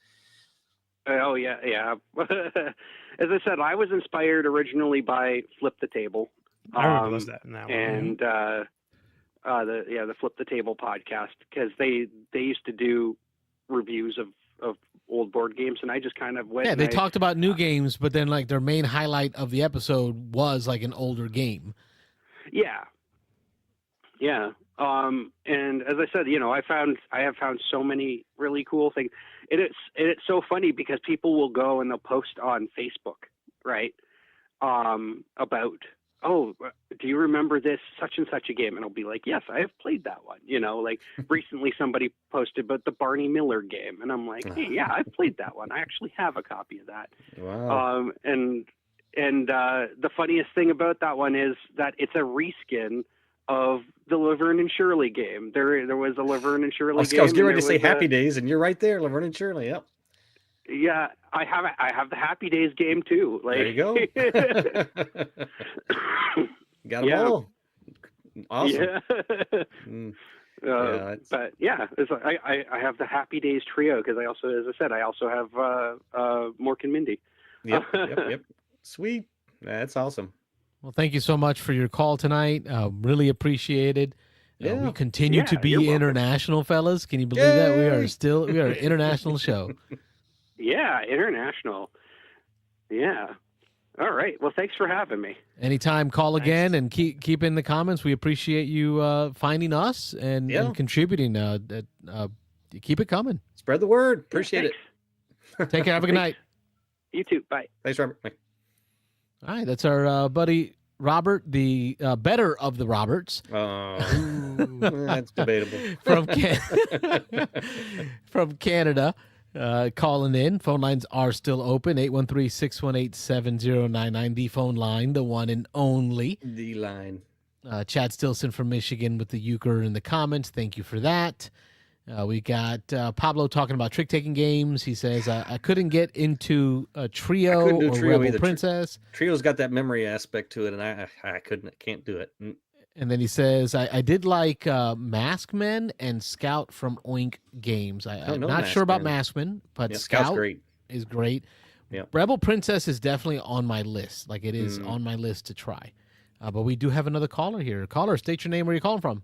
Oh yeah. As I said, I was inspired originally by Flip the Table. I remember that now. And the Flip the Table podcast, because they used to do reviews of old board games, and I just kind of went. Yeah, they talked about new games, but then like their main highlight of the episode was like an older game. Yeah. And as I said, I have found so many really cool things. It's so funny because people will go and they'll post on Facebook, right? About, oh, do you remember this such and such a game? And I'll be like, yes, I have played that one. Like recently somebody posted about the Barney Miller game, and I'm like, hey, yeah, I've played that one. I actually have a copy of that. Wow. And the funniest thing about that one is that it's a reskin of the Laverne and Shirley game. There was a Laverne and Shirley game. I was getting ready to say Happy Days, and you're right there, Laverne and Shirley. Yep. Yeah, I have the Happy Days game too. Like, there you go. Got them all. Awesome. Yeah. But yeah, I have the Happy Days trio because I also, as I said, I also have Mork and Mindy. Yep. Sweet. That's awesome. Well, thank you so much for your call tonight. Really appreciate it. We continue to be international, fellas. Can you believe that? We are an international show. Yeah, international. Yeah. All right. Well, thanks for having me. Anytime, call again and keep in the comments. We appreciate you finding us and contributing. Keep it coming. Spread the word. Appreciate it. Take care. Have a good night. You too. Bye. Thanks, Robert. Bye. All right. That's our buddy Robert, the better of the Roberts. Oh, that's debatable. From Canada. Calling in. Phone lines are still open. 813-618-7099. The phone line, the one and only. The line. Chad Stilson from Michigan with the euchre in the comments. Thank you for that. We got Pablo talking about trick-taking games. He says, I couldn't get into a Trio or Rebel either. Princess. Trio's got that memory aspect to it, and I can't do it. And then he says, I did like Maskmen and Scout from Oink Games. I'm not sure about Maskmen, but Scout is great. Yeah. Rebel Princess is definitely on my list. Like, it is on my list to try. But we do have another caller here. Caller, state your name. Where are you calling from?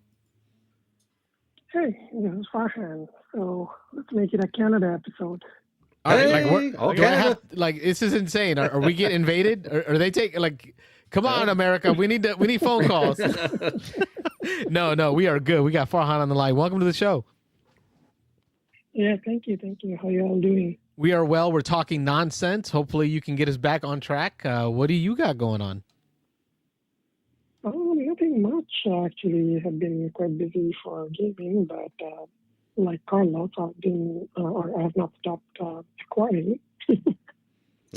Hey, this is Farhan. So let's make it a Canada episode. Like, this is insane. Are we getting invaded? Are they taking, like... Come on, America. We need phone calls. No, we are good. We got Farhan on the line. Welcome to the show. Yeah, thank you. How you all doing? We are well. We're talking nonsense. Hopefully you can get us back on track. What do you got going on? Nothing much, actually. I've been quite busy for gaming, but like Carlos, I've not stopped acquiring.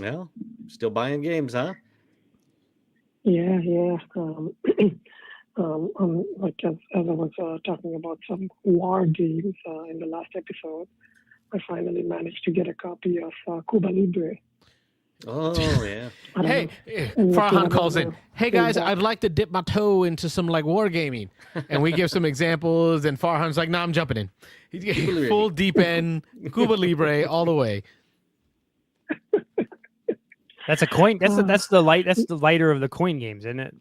Well, still buying games, huh? Yeah. Like as I was talking about some war games in the last episode, I finally managed to get a copy of Cuba Libre. Oh, yeah. Hey, Farhan calls in. Hey, guys, I'd like to dip my toe into some, like, wargaming. And we give some examples, and Farhan's like, I'm jumping in. He's full deep end, Cuba Libre, all the way. That's a coin. That's the lighter of the coin games, isn't it?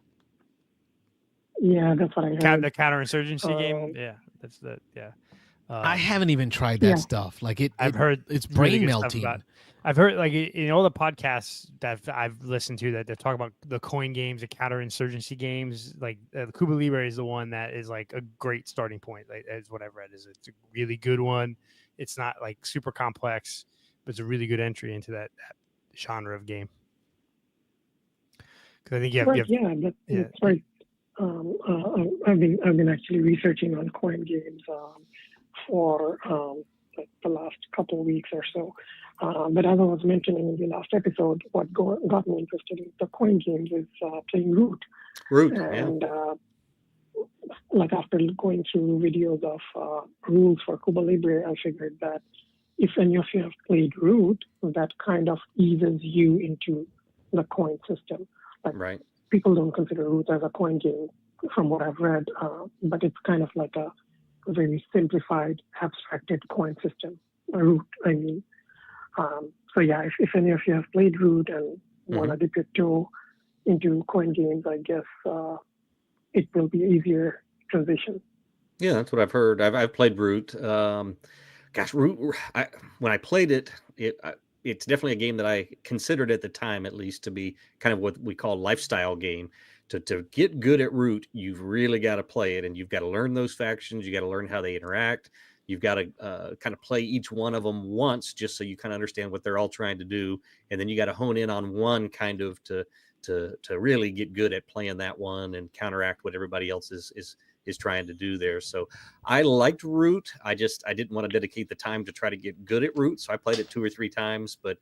Yeah, that's what I heard. The counterinsurgency game. Yeah, that's the I haven't even tried that stuff. Like I've heard it's brain melting. I've heard, like, in all the podcasts that I've listened to, that they talk about the coin games, the counterinsurgency games. Like the Cuba Libre is the one that is like a great starting point. Like, as what I've read, it's a really good one. It's not like super complex, but it's a really good entry into that genre of game. Because I think that's right. I've been actually researching on coin games for like the last couple of weeks or so. But as I was mentioning in the last episode, what got me interested in the coin games is playing Root. And like after going through videos of rules for Cuba Libre, I figured that if any of you have played Root, that kind of eases you into the coin system. Like, people don't consider Root as a coin game from what I've read, but it's kind of like a very simplified, abstracted coin system. Root, I mean. So yeah, if any of you have played Root and want to dip your toe into coin games, I guess it will be easier transition. Yeah, that's what I've heard. I've played Root. Root. When I played it, it's definitely a game that I considered at the time, at least, to be kind of what we call lifestyle game. To get good at Root, you've really got to play it, and you've got to learn those factions. You got to learn how they interact. You've got to kind of play each one of them once, just so you kind of understand what they're all trying to do, and then you got to hone in on one kind of to really get good at playing that one and counteract what everybody else is trying to do there. So I liked Root. I didn't want to dedicate the time to try to get good at Root, so I played it 2 or 3 times. But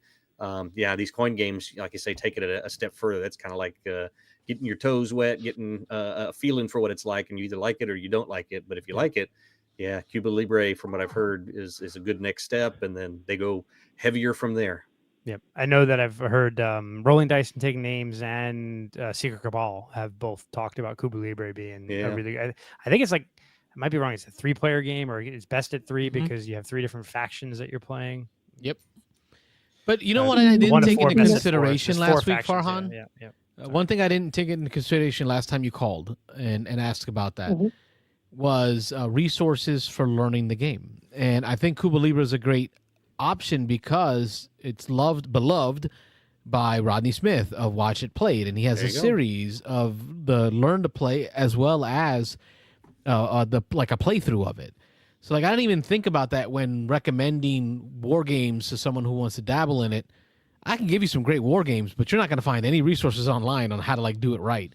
these coin games, like you say, take it a step further. That's kind of like getting your toes wet, getting a feeling for what it's like, and you either like it or you don't like it. But if you like it, yeah, Cuba Libre, from what I've heard, is a good next step, and then they go heavier from there. Yep, I know that I've heard Rolling Dice and Taking Names and Secret Cabal have both talked about Cuba Libre being a really. I think it's like, I might be wrong. It's a 3-player game, or it's best at 3 because you have 3 different factions that you're playing. Yep. But you know what I didn't take into consideration last week, Farhan? Yeah. One thing I didn't take into consideration last time you called and asked about that was resources for learning the game. And I think Cuba Libre is a great option because it's beloved by Rodney Smith of Watch It Played, and he has a series of the Learn to Play as well as a playthrough of it. So like I didn't even think about that when recommending war games to someone who wants to dabble in it. I can give you some great war games, but you're not going to find any resources online on how to like do it right.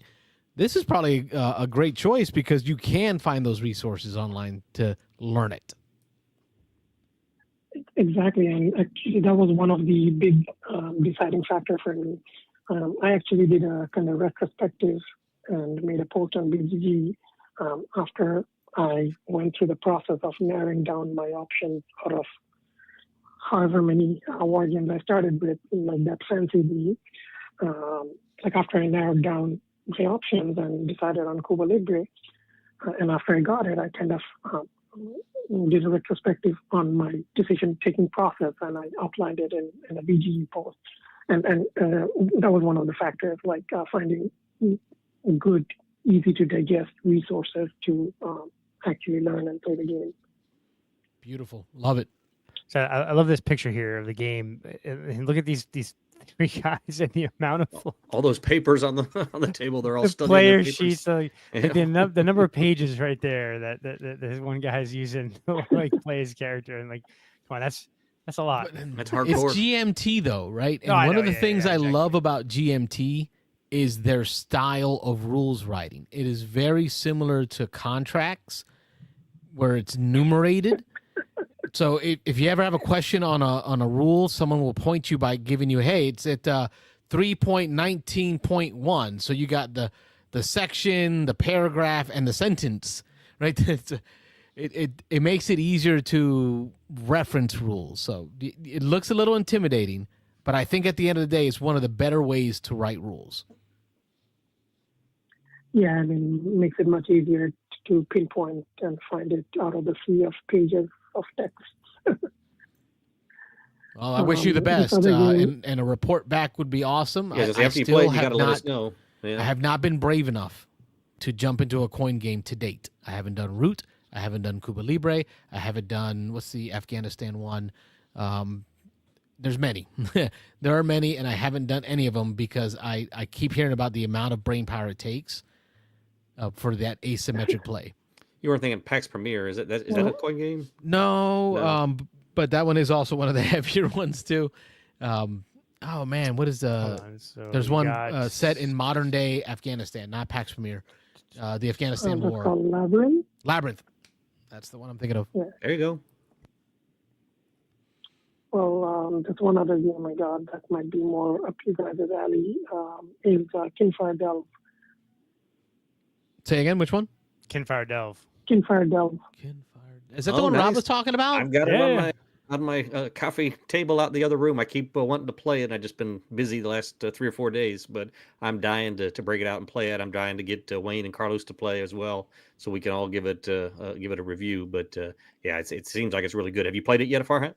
This is probably a great choice because you can find those resources online to learn it. Exactly, and actually that was one of the big deciding factor for me. I actually did a kind of retrospective and made a post on BGG after I went through the process of narrowing down my options out of however many war games I started with, like that fancy D. Like after I narrowed down my options and decided on Cuba Libre, and after I got it, I kind of did a retrospective on my decision-taking process, and I outlined it in a BGE post. And that was one of the factors, like finding good, easy-to-digest resources to actually learn and play the game. Beautiful. Love it. So I love this picture here of the game. And look at these three guys and the amount of all those papers on the table. They're all the player sheets. Like the number of pages right there that this one guy's using to like play his character, and like, come on, that's a lot. That's hardcore. It's GMT though, right? And one of the things I love about GMT is their style of rules writing. It is very similar to contracts, where it's numerated. So if you ever have a question on a rule, someone will point you by giving you, hey, it's at 3.19.1. So you got the section, the paragraph, and the sentence, right? It makes it easier to reference rules. So it looks a little intimidating, but I think at the end of the day, it's one of the better ways to write rules. Yeah, I mean, it makes it much easier to pinpoint and find it out of the sea of pages of text. Well, I wish you the best, and a report back would be awesome. Yeah, after you play, you got to let us know. Yeah. I have not been brave enough to jump into a coin game to date. I haven't done Root. I haven't done Cuba Libre. I haven't done, what's the Afghanistan one? There's many. There are many, and I haven't done any of them because I keep hearing about the amount of brain power it takes for that asymmetric play. You weren't thinking PAX Premier. Is that a coin game? No. But that one is also one of the heavier ones too. Oh man, what is there's one set in modern day Afghanistan, not PAX Premier. The Afghanistan War. Called Labyrinth. That's the one I'm thinking of. Yeah. There you go. Well, there's one other game I got that might be more up your guys' alley. Is Kinfire Delve. Say again, which one? Kinfire Delve. Kinfire Delve. Is that the one Rob was talking about? I've got it on my coffee table out in the other room. I keep wanting to play it. I've just been busy the last 3 or 4 days, but I'm dying to break it out and play it. I'm dying to get Wayne and Carlos to play as well, so we can all give it a review. But yeah, it seems like it's really good. Have you played it yet, Farhat?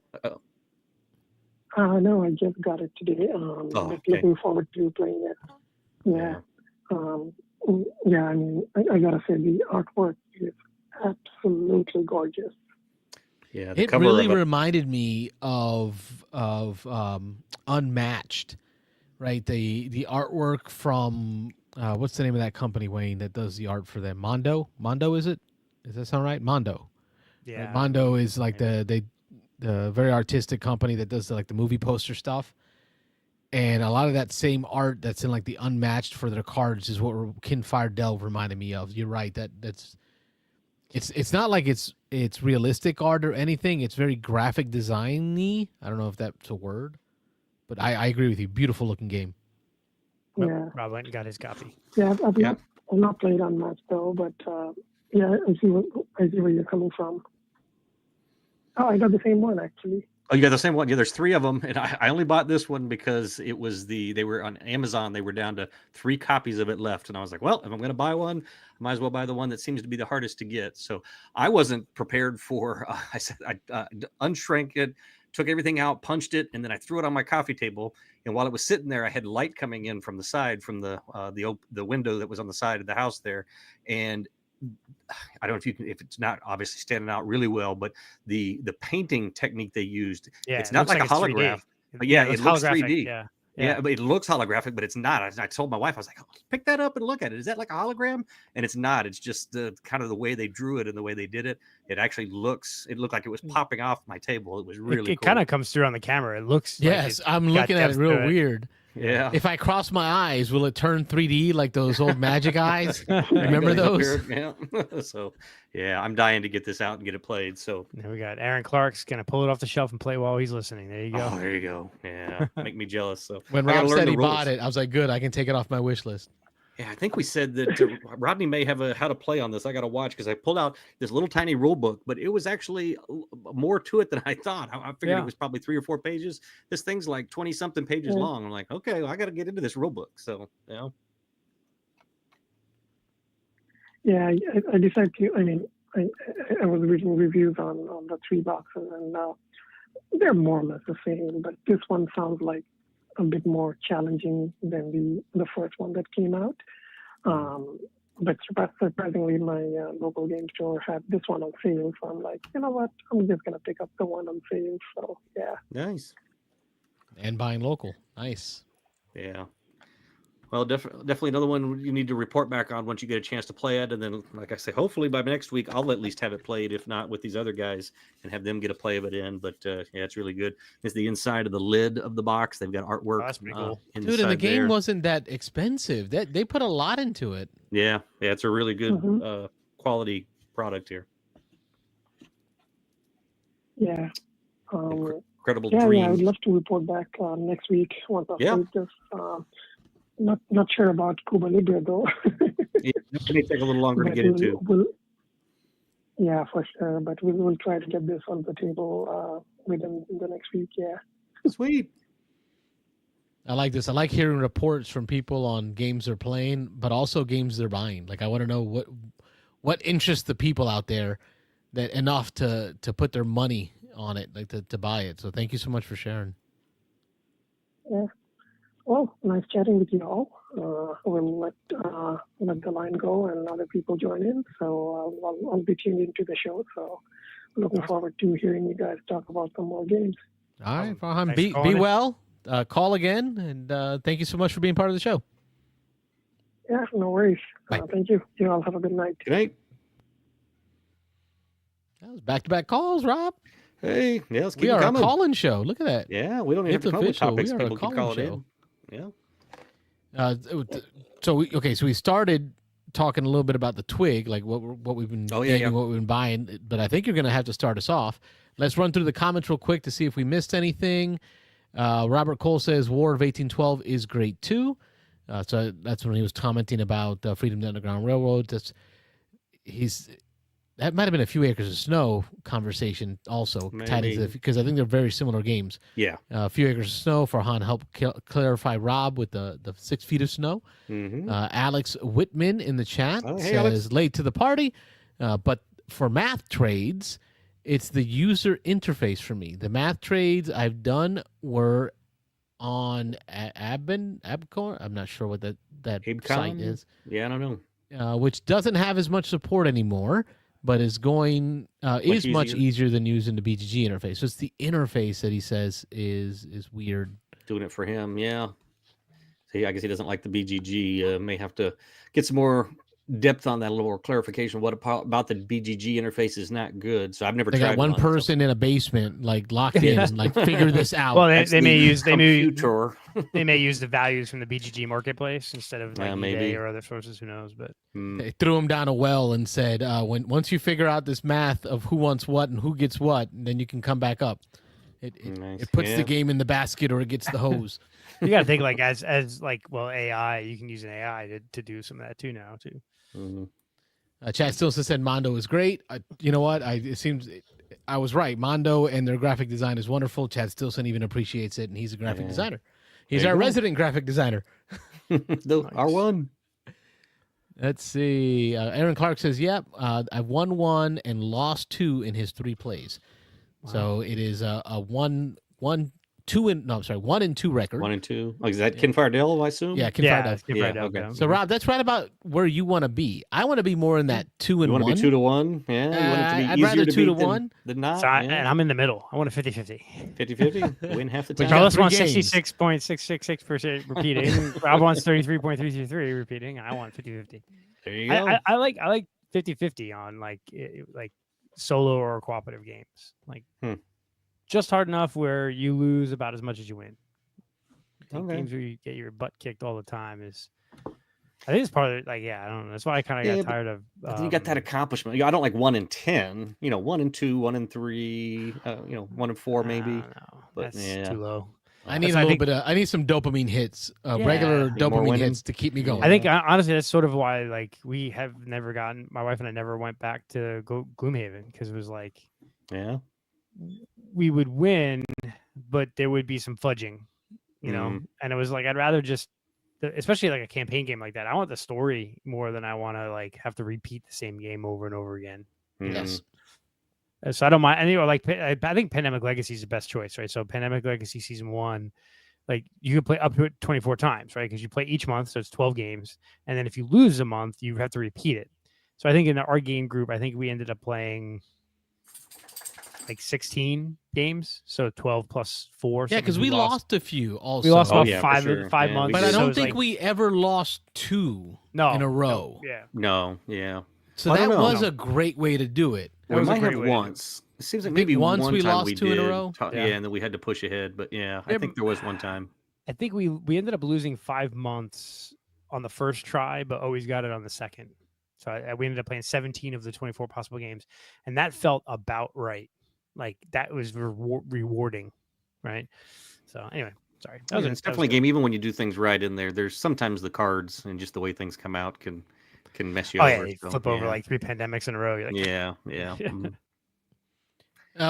No, I just got it today. Looking forward to playing it. Yeah. Yeah, I mean, I gotta say the artwork is absolutely gorgeous. Yeah, it really reminded me of Unmatched, right? The artwork from what's the name of that company, Wayne, that does the art for them? Mondo is it? Does that sound right? Mondo. Yeah. Right? Mondo is like the very artistic company that does the movie poster stuff. And a lot of that same art that's in like the Unmatched for their cards is what Kinfire Delve reminded me of. You're right. It's not like it's realistic art or anything. It's very graphic design-y. I don't know if that's a word, but I agree with you. Beautiful looking game. Yeah. Rob went and got his copy. Yeah, I've not played Unmatched though, but yeah, I see where you're coming from. Oh, I got the same one actually. Oh, you got the same one? Yeah, there's 3 of them, and I only bought this one because it was they were on Amazon. They were down to 3 copies of it left, and I was like, well, if I'm going to buy one, I might as well buy the one that seems to be the hardest to get. So I wasn't prepared for. I said I unshrank it, took everything out, punched it, and then I threw it on my coffee table. And while it was sitting there, I had light coming in from the side, from the window that was on the side of the house there. And I don't know if it's not obviously standing out really well, but the painting technique they used, it's not like a holograph. But yeah, it looks 3D. Yeah, but it looks holographic, but it's not. I told my wife, I was like, pick that up and look at it. Is that like a hologram? And it's not. It's just the kind of the way they drew it and the way they did it. It actually looked like it was popping off my table. It was really It cool. kind of comes through on the camera. It looks yes, like I'm looking at it real weird. Yeah. If I cross my eyes, will it turn 3D like those old magic eyes? Remember those? Yeah. So, yeah, I'm dying to get this out and get it played. So now we got Aaron Clark's gonna pull it off the shelf and play while he's listening. There you go. Oh, there you go. Yeah, make me jealous. So when Rob said he bought it, I was like, good, I can take it off my wish list. Yeah, I think we said that Rodney may have how to play on this. I got to watch because I pulled out this little tiny rule book, but it was actually more to it than I thought. I figured it was probably 3 or 4 pages. This thing's like 20 something pages long. I'm like, okay, well, I got to get into this rule book. So, Yeah, I decided to. I mean, I was reading reviews on the 3 boxes, and they're more or less the same. But this one sounds like a bit more challenging than the first one that came out. But surprisingly, my local game store had this one on sale. So I'm like, you know what? I'm just going to pick up the one on sale. So, yeah. Nice. And buying local. Nice. Yeah. Well, definitely another one you need to report back on once you get a chance to play it. And then, like I say, hopefully by next week, I'll at least have it played, if not with these other guys, and have them get a play of it in. But yeah, it's really good. It's the inside of the lid of the box. They've got artwork. Oh, that's pretty cool. Dude, and the game wasn't that expensive. They put a lot into it. Yeah, it's a really good quality product here. Yeah. Incredible Dreams. Dreams. Yeah, I would love to report back next week once I've played this. Not sure about Cuba Libre though. Yeah, it may take a little longer to get into. Yeah, for sure. But we'll try to get this on the table within the next week. Yeah. Sweet. I like this. I like hearing reports from people on games they're playing, but also games they're buying. Like I want to know what interests the people out there that enough to put their money on it, like to buy it. So thank you so much for sharing. Yeah. Well, nice chatting with you all. We'll let the line go and other people join in. So I'll be tuned into the show. So looking forward to hearing you guys talk about some more games. All right, Farhan, be well. Call again, and thank you so much for being part of the show. Yeah, no worries. Thank you. You all have a good night. Good night. That was back-to-back calls, Rob. Hey, yeah, let's keep we are coming. a call-in show. Look at that. Yeah, we don't even have to come up with topics. People keep calling in. Yeah. So we started talking a little bit about the Twig, like what we've been what we've been buying. But I think you're going to have to start us off. Let's run through the comments real quick to see if we missed anything. Robert Cole says War of 1812 is great too. So that's when he was commenting about Freedom to Underground Railroad. That might have been a Few Acres of Snow conversation also, tied into because I think they're very similar games. Yeah. Few Acres of Snow, Farhan helped clarify Rob with the 6 feet of snow. Mm-hmm. Alex Whitman in the chat says Alex. late to the party, but for math trades, it's the user interface for me. The math trades I've done were on Abcor. I'm not sure what that site is. Yeah, I don't know. Which doesn't have as much support anymore, but is much easier than using the BGG interface. So it's the interface that he says is weird. Doing it for him, yeah. See, I guess he doesn't like the BGG. May have to get some more depth on that, a little more clarification. What about the BGG interface is not good? So I've never tried. They got one person in a basement, like locked in, like figure this out. Well, they may use they may use the values from the BGG marketplace instead of like eBay or other sources. Who knows? But they threw him down a well and said, once you figure out this math of who wants what and who gets what, then you can come back up. It puts the game in the basket or it gets the hose. You got to think like as AI. You can use an AI to do some of that too now too. Mm-hmm. Chad Stilson said Mondo is great. You know what? It seems I was right. Mondo and their graphic design is wonderful. Chad Stilson even appreciates it, and he's a graphic designer. He's our resident graphic designer. Nice. R1. Let's see. Aaron Clark says, "Yep, I've won 1 and lost 2 in his 3 plays." So it is a 1-2 record. 1 and 2. Oh, is that Ken Fardell, I assume? Yeah, Ken Fardell. Okay. So Rob, that's right about where you want to be. I want to be more in that 2 and 1. You want to be 2-1? Yeah. You want it to be I'd easier rather to 2 to beat 1 than not. So and I'm in the middle. I want a 50-50. 50-50. Win half the time. Carlos wants games. 66.666% repeating. Rob wants 33.333 repeating. I want 50-50. There you go. I like 50-50 on like solo or cooperative games. Like just hard enough where you lose about as much as you win. Games where you get your butt kicked all the time is, I think it's part of it. Like, I don't know. That's why I kind of got tired of. But then you got that accomplishment. I don't like 1 and 10. 1 and 2, 1 and 3. 1 and 4 maybe. No, But that's too low. I need I need some dopamine hits, regular dopamine hits to keep me going. I think honestly that's sort of why we have never gotten. My wife and I never went back to Gloomhaven because it was like, we would win, but there would be some fudging. And it was like, I'd rather just, especially like a campaign game like that, I want the story more than I want to like have to repeat the same game over and over again. Yes. So I don't mind. I think Pandemic Legacy is the best choice, right? So Pandemic Legacy Season 1, like you can play up to it 24 times, right? Because you play each month, so it's 12 games. And then if you lose a month, you have to repeat it. So I think in our game group, I think we ended up playing like 16 games, so 12 plus 4. Yeah, because we lost a few also. We lost about five months. But I don't think we ever lost 2 in a row. No. So that was a great way to do it. We might have once. It seems like maybe once one we time lost 2 in a row. And then we had to push ahead. But I think there was one time. I think we ended up losing 5 months on the first try, but always got it on the second. So we ended up playing 17 of the 24 possible games, and that felt about right. Like that was rewarding, right? So anyway, sorry. It's definitely a game. Even when you do things right in there, there's sometimes the cards and just the way things come out can mess you over. You flip over like 3 pandemics in a row. You're like, yeah.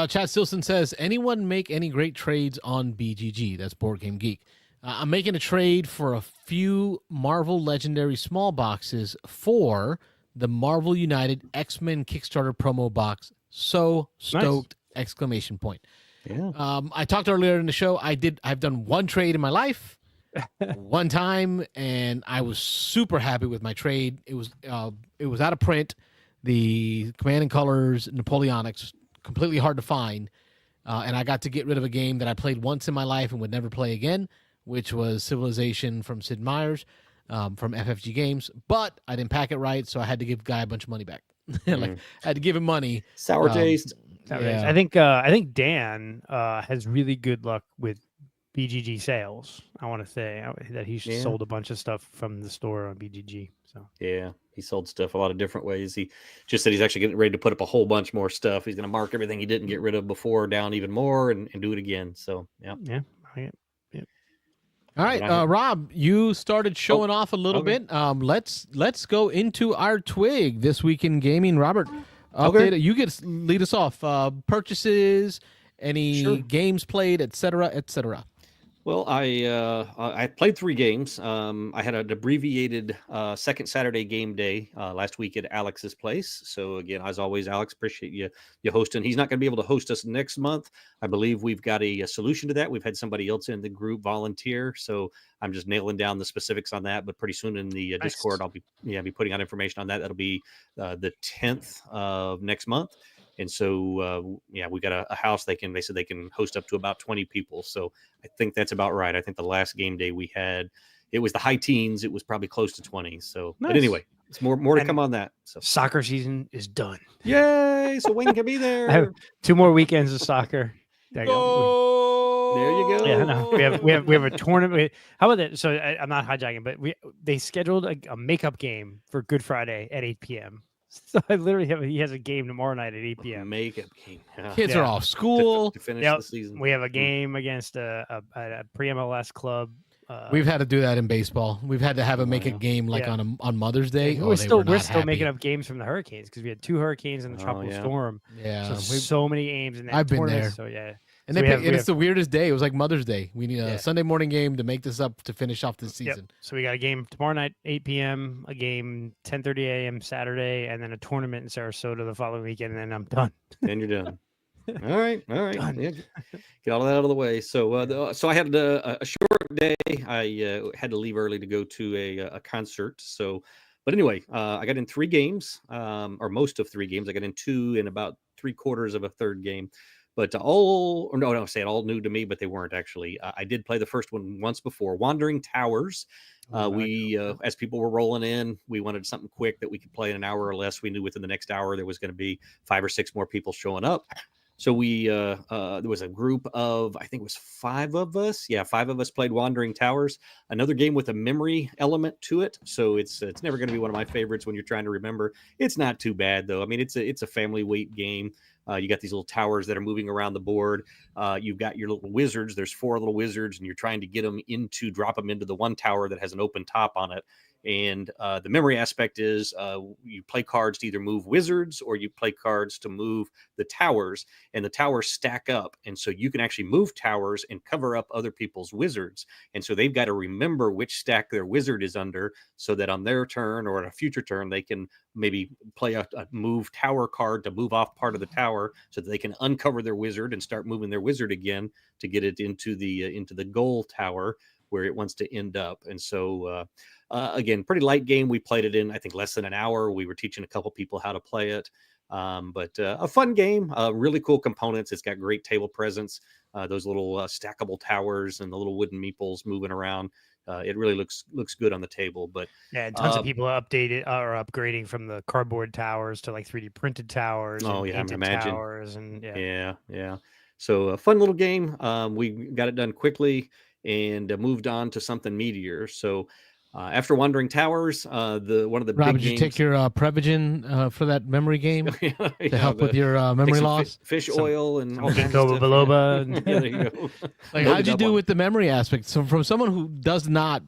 Chad Stilson says, anyone make any great trades on BGG? That's Board Game Geek. I'm making a trade for a few Marvel Legendary small boxes for the Marvel United X-Men Kickstarter promo box. So stoked! Nice. Exclamation point. Yeah. I talked earlier in the show. I've done one trade in my life, one time, and I was super happy with my trade. It was out of print. The Command and Colors Napoleonics, completely hard to find, and I got to get rid of a game that I played once in my life and would never play again, which was Civilization from Sid Meier's from FFG Games. But I didn't pack it right, so I had to give the guy a bunch of money back. I had to give him money. Sour taste. Yeah. I think Dan has really good luck with BGG sales. I want to say that he's sold a bunch of stuff from the store on BGG. So he sold stuff a lot of different ways. He just said he's actually getting ready to put up a whole bunch more stuff. He's going to mark everything he didn't get rid of before down even more and do it again. So All right, Rob, you started showing off a little bit. Let's go into our twig this week in gaming. Robert, update. You lead us off. Purchases, any games played, etc., etc. Well, I played 3 games. I had an abbreviated second Saturday game day last week at Alex's place. So again, as always, Alex, appreciate you hosting. He's not going to be able to host us next month. I believe we've got a solution to that. We've had somebody else in the group volunteer, so I'm just nailing down the specifics on that. But pretty soon in the Discord, I'll be putting out information on that. That'll be the 10th of next month. And so, we got a house they said they can host up to about 20 people. So I think that's about right. I think the last game day we had, it was the high teens. It was probably close to 20. So, But anyway, it's more to come on that. So soccer season is done. Yay. So Wayne can be there. I have 2 more weekends of soccer. There you go. There you go. Yeah, no, we have a tournament. How about that? So I'm not hijacking, but they scheduled a makeup game for Good Friday at 8 p.m. So I literally he has a game tomorrow night at 8 p.m. Makeup game. Kids are off school to finish the season. We have a game against a pre-MLS club. We've had to do that in baseball. We've had to have a game like on Mother's Day. Yeah, we're still making up games from the hurricanes because we had 2 hurricanes and the tropical storm. Yeah, so many games in that. I've been there. So And it's the weirdest day. It was like Mother's Day. We need a Sunday morning game to make this up to finish off this season. So we got a game tomorrow night, 8 p.m., a game 10:30 a.m. Saturday, and then a tournament in Sarasota the following weekend, and then I'm done. Then you're done. All right. Done. Yeah, get all that out of the way. So, so I had a short day. I had to leave early to go to a concert. So, but anyway, I got in 3 games, or most of 3 games. I got in 2 and about 3/4 of a third game. But no, say it all new to me, but they weren't actually. I did play the first one once before, Wandering Towers. As people were rolling in, we wanted something quick that we could play in an hour or less. We knew within the next hour there was going to be 5 or 6 more people showing up. So there was a group of, I think it was 5 of us. Yeah, 5 of us played Wandering Towers, another game with a memory element to it. So it's never going to be one of my favorites when you're trying to remember. It's not too bad though. I mean, it's a family weight game. You got these little towers that are moving around the board. You've got your little wizards. There's 4 little wizards, and you're trying to drop them into the one tower that has an open top on it. And the memory aspect is you play cards to either move wizards or you play cards to move the towers, and the towers stack up. And so you can actually move towers and cover up other people's wizards. And so they've got to remember which stack their wizard is under so that on their turn or on a future turn, they can maybe play a move tower card to move off part of the tower so that they can uncover their wizard and start moving their wizard again to get it into the goal tower where it wants to end up. And so again, pretty light game. We played it in, I think, less than an hour. We were teaching a couple people how to play it. But a fun game, really cool components. It's got great table presence, those little stackable towers and the little wooden meeples moving around. It really looks good on the table. But yeah, and tons of people updated or upgrading from the cardboard towers to like 3D printed towers. Oh, and yeah, I painted imagine. towers, and Yeah. So a fun little game. We got it done quickly and moved on to something meatier. So after Wandering Towers, one of the Rob, big did you take your Prevagen for that memory game to help with your memory loss? Fish oil and all kinds Ginkgo of stuff. biloba. Yeah, there you go. Like, how'd you do with the memory aspect? So, from someone who does not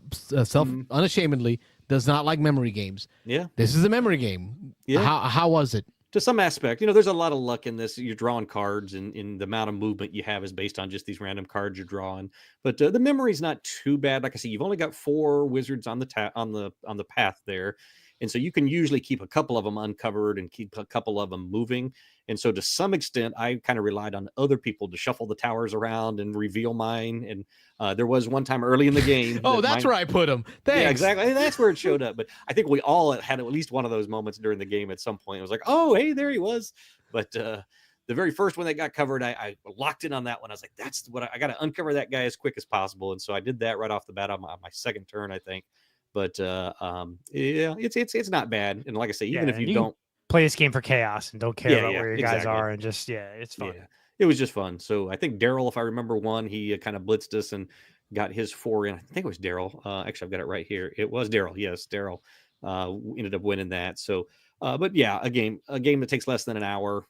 unashamedly does not like memory games, Yeah, this is a memory game. Yeah. How was it? to some aspect, there's a lot of luck in this. You're drawing cards, and in the amount of movement you have is based on just these random cards you're drawing. But the memory's not too bad. Like I said, you've only got 4 wizards on the path there, and so you can usually keep a couple of them uncovered and keep a couple of them moving. And so to some extent, I kind of relied on other people to shuffle the towers around and reveal mine. And there was one time early in the game. Oh, that's where I put them. Thanks. Yeah, exactly. That's where it showed up. But I think we all had at least one of those moments during the game at some point. It was like, oh, hey, there he was. But the very first one that got covered, I locked in on that one. I was like, that's what I got to uncover that guy as quick as possible. And so I did that right off the bat on my second turn, I think. But yeah, it's not bad. And like I say, even if you don't play this game for chaos and don't care about where your guys are, and just it's fun. Yeah, it was just fun. So I think Daryl, if I remember one, he kind of blitzed us and got his 4 in. I think it was Daryl. Actually, I've got it right here. It was Daryl. Yes, Daryl ended up winning that. So, but yeah, a game that takes less than an hour.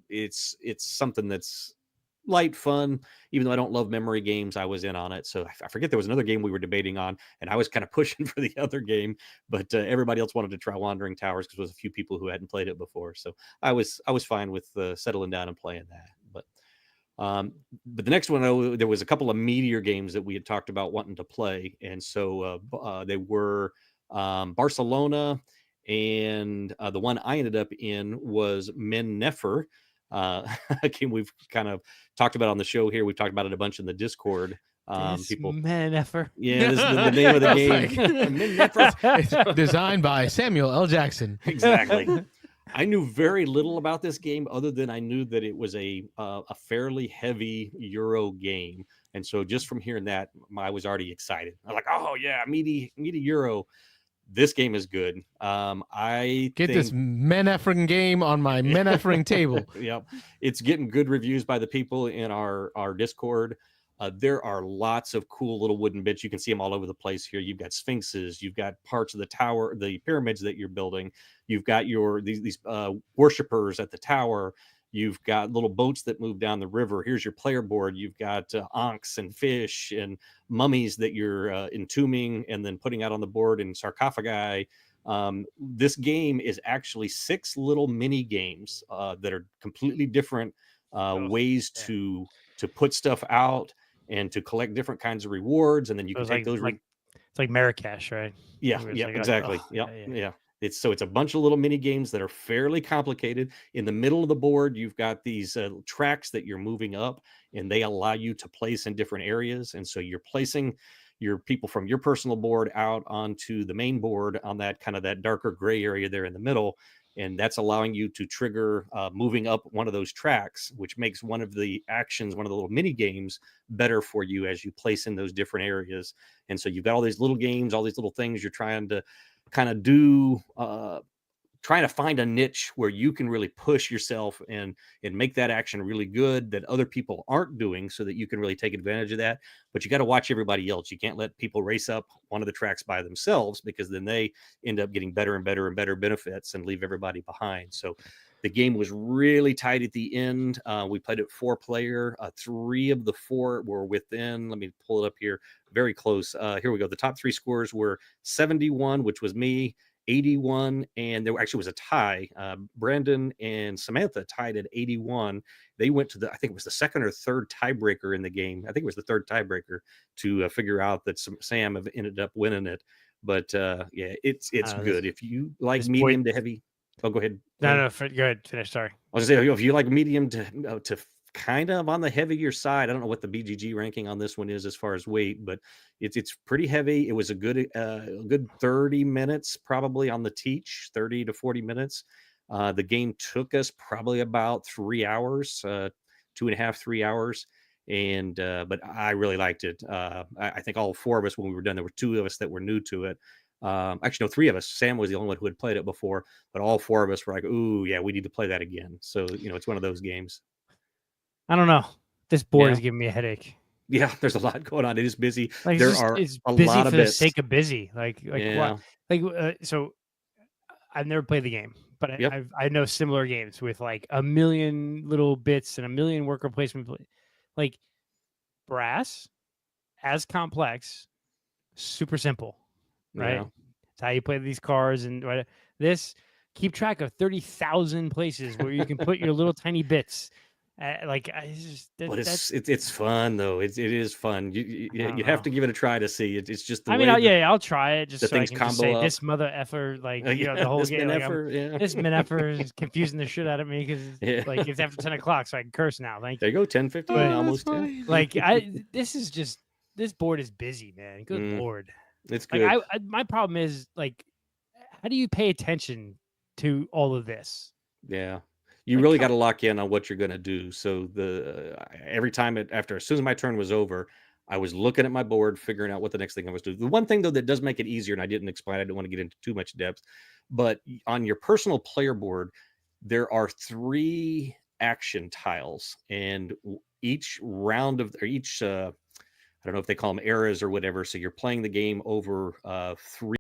It's something that's light fun. Even though I don't love memory games, I was in on it. So I forget there was another game we were debating on, and I was kind of pushing for the other game, but everybody else wanted to try Wandering Towers because there was a few people who hadn't played it before. So I was fine with settling down and playing that. But the next one, there was a couple of meteor games that we had talked about wanting to play, and so they were Barcelona, and the one I ended up in was Men Nefer. A game we've kind of talked about on the show here. We've talked about it a bunch in the Discord. People, Men Nefer. Yeah, this is the name of the game. Men Nefer. It's designed by Samuel L. Jackson. Exactly. I knew very little about this game other than I knew that it was a fairly heavy Euro game, and so just from hearing that, I was already excited. I was like, "Oh yeah, meaty Euro." This game is good. I get this Men-effering game on my Men-effering table. Yep, it's getting good reviews by the people in our Discord. There are lots of cool little wooden bits. You can see them all over the place here. You've got sphinxes. You've got parts of the tower, the pyramids that you're building. You've got these worshipers at the tower. You've got little boats that move down the river. Here's your player board. You've got ankhs and fish and mummies that you're entombing and then putting out on the board in sarcophagi. This game is actually 6 little mini games that are completely different ways to put stuff out and to collect different kinds of rewards. And then you can take those. It's like Marrakesh, right? Yeah, exactly. Yeah. It's a bunch of little mini games that are fairly complicated. In the middle of the board, you've got these tracks that you're moving up, and they allow you to place in different areas. And so you're placing your people from your personal board out onto the main board on that kind of that darker gray area there in the middle. And that's allowing you to trigger moving up one of those tracks, which makes one of the actions, one of the little mini games, better for you as you place in those different areas. And so you've got all these little games, all these little things you're trying to kind of do, trying to find a niche where you can really push yourself and make that action really good that other people aren't doing, so that you can really take advantage of that. But you got to watch everybody else. You can't let people race up one of the tracks by themselves, because then they end up getting better and better and better benefits and leave everybody behind. So the game was really tight at the end. We played it 4-player. 3 of the 4 were within, let me pull it up here, very close. Here we go. The top 3 scores were 71, which was me, 81, and there actually was a tie. Brandon and Samantha tied at 81. They went to I think it was the second or third tiebreaker in the game. I think it was the third tiebreaker to figure out that Sam ended up winning it. But yeah, it's good. If you like medium to heavy. Oh, go ahead. No, go ahead. Finish. Sorry. I was gonna say, if you like medium to kind of on the heavier side, I don't know what the BGG ranking on this one is as far as weight, but it's pretty heavy. It was a good 30 minutes probably on the teach, 30 to 40 minutes. The game took us probably about 3 hours, 2.5, 3 hours. And but I really liked it. I think all 4 of us, when we were done, there were 2 of us that were new to it. Actually, no, 3 of us. Sam was the only one who had played it before, but all 4 of us were like, "Ooh, yeah, we need to play that again." So it's one of those games. I don't know. This board is giving me a headache. Yeah, there's a lot going on. It is busy. Like, there are it's a busy lot for of the bits. sake of busy. Like Yeah. what? So I've never played the game, but I know similar games with like a million little bits and a million worker placement. Like brass, as complex, super simple, right? Yeah. It's how you play these cards, and this keep track of 30,000 places where you can put your little tiny bits. It's fun though. It is fun. You have to give it a try to see it. It's just the way. I'll try it just the so I things can just say combo up. this mother effer, the whole this game. This min effer is confusing the shit out of me because it's after 10 o'clock, so I can curse now. Thank you. There you go, 10:15, almost 10. This board is busy, man. Good Lord, it's good. My problem is how do you pay attention to all of this? Yeah. You really got to lock in on what you're going to do. So every time as soon as my turn was over, I was looking at my board, figuring out what the next thing I was doing. The one thing though that does make it easier, and I didn't explain, I didn't want to get into too much depth, but on your personal player board, there are 3 action tiles, and each round of each I don't know if they call them eras or whatever. So you're playing the game over 3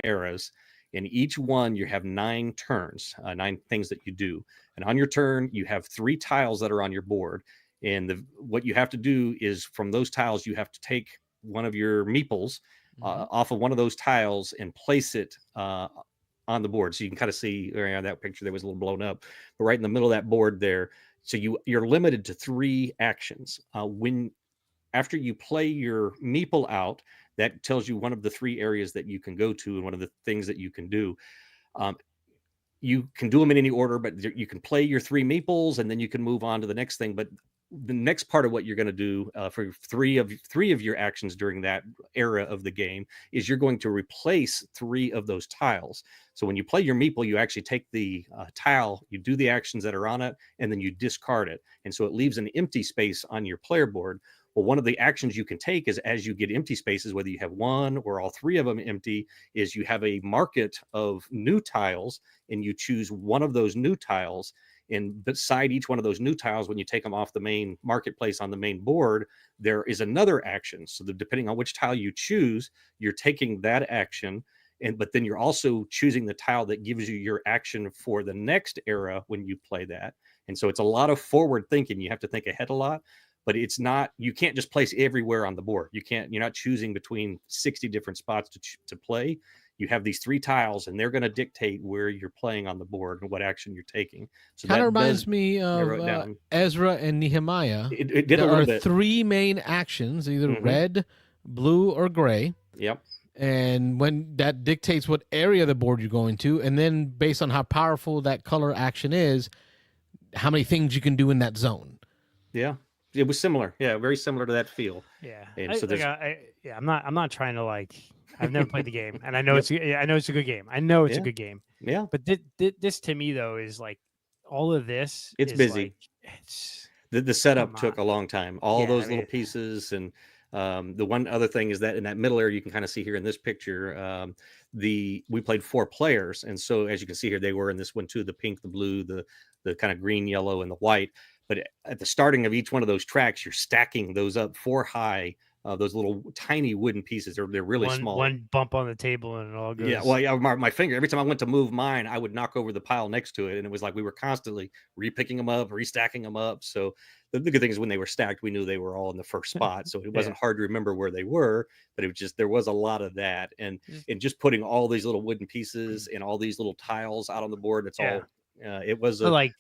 eras. In each one, you have 9 turns, 9 things that you do. And on your turn, you have 3 tiles that are on your board. And what you have to do is from those tiles, you have to take one of your meeples off of one of those tiles and place it on the board. So you can kind of see on that picture that was a little blown up, but right in the middle of that board there. So you're limited to 3 actions. After you play your meeple out, that tells you one of the 3 areas that you can go to and one of the things that you can do. You can do them in any order, but you can play your 3 meeples and then you can move on to the next thing. But the next part of what you're going to do for three of your actions during that era of the game is you're going to replace 3 of those tiles. So when you play your meeple, you actually take the tile, you do the actions that are on it, and then you discard it. And so it leaves an empty space on your player board. Well, one of the actions you can take is as you get empty spaces, whether you have 1 or all 3 of them empty, is you have a market of new tiles and you choose one of those new tiles. And beside each one of those new tiles, when you take them off the main marketplace on the main board, there is another action. So depending on which tile you choose, you're taking that action. But then you're also choosing the tile that gives you your action for the next era when you play that. And so it's a lot of forward thinking. You have to think ahead a lot. But it's not, you can't just place everywhere on the board. You're not choosing between 60 different spots to play. You have these 3 tiles and they're going to dictate where you're playing on the board and what action you're taking. So kind of reminds me of Ezra and Nehemiah. There are 3 main actions, either red, blue, or gray. Yep. and when that dictates what area of the board you're going to, and then based on how powerful that color action is, how many things you can do in that zone. Yeah, it was similar. Yeah, very similar to that feel. Yeah. And so there's I'm not trying to like. I've never played the game, and I know it's a good game. I know it's a good game. Yeah. But this to me though is like all of this. It's is busy. Like, it's the setup took a long time. All those little mean, pieces, and the one other thing is that in that middle area, you can kind of see here in this picture, we played 4 players, and so as you can see here, they were in this one too: the pink, the blue, the kind of green, yellow, and the white. But at the starting of each one of those tracks, you're stacking those up 4 high. Those little tiny wooden pieces, they're really small. One bump on the table and it all goes. Yeah, well, yeah, my finger, every time I went to move mine, I would knock over the pile next to it, and it was like we were constantly repicking them up, restacking them up. So the good thing is when they were stacked, we knew they were all in the first spot, so it wasn't hard to remember where they were. But it was just, there was a lot of that, and just putting all these little wooden pieces and all these little tiles out on the board. It's all it was like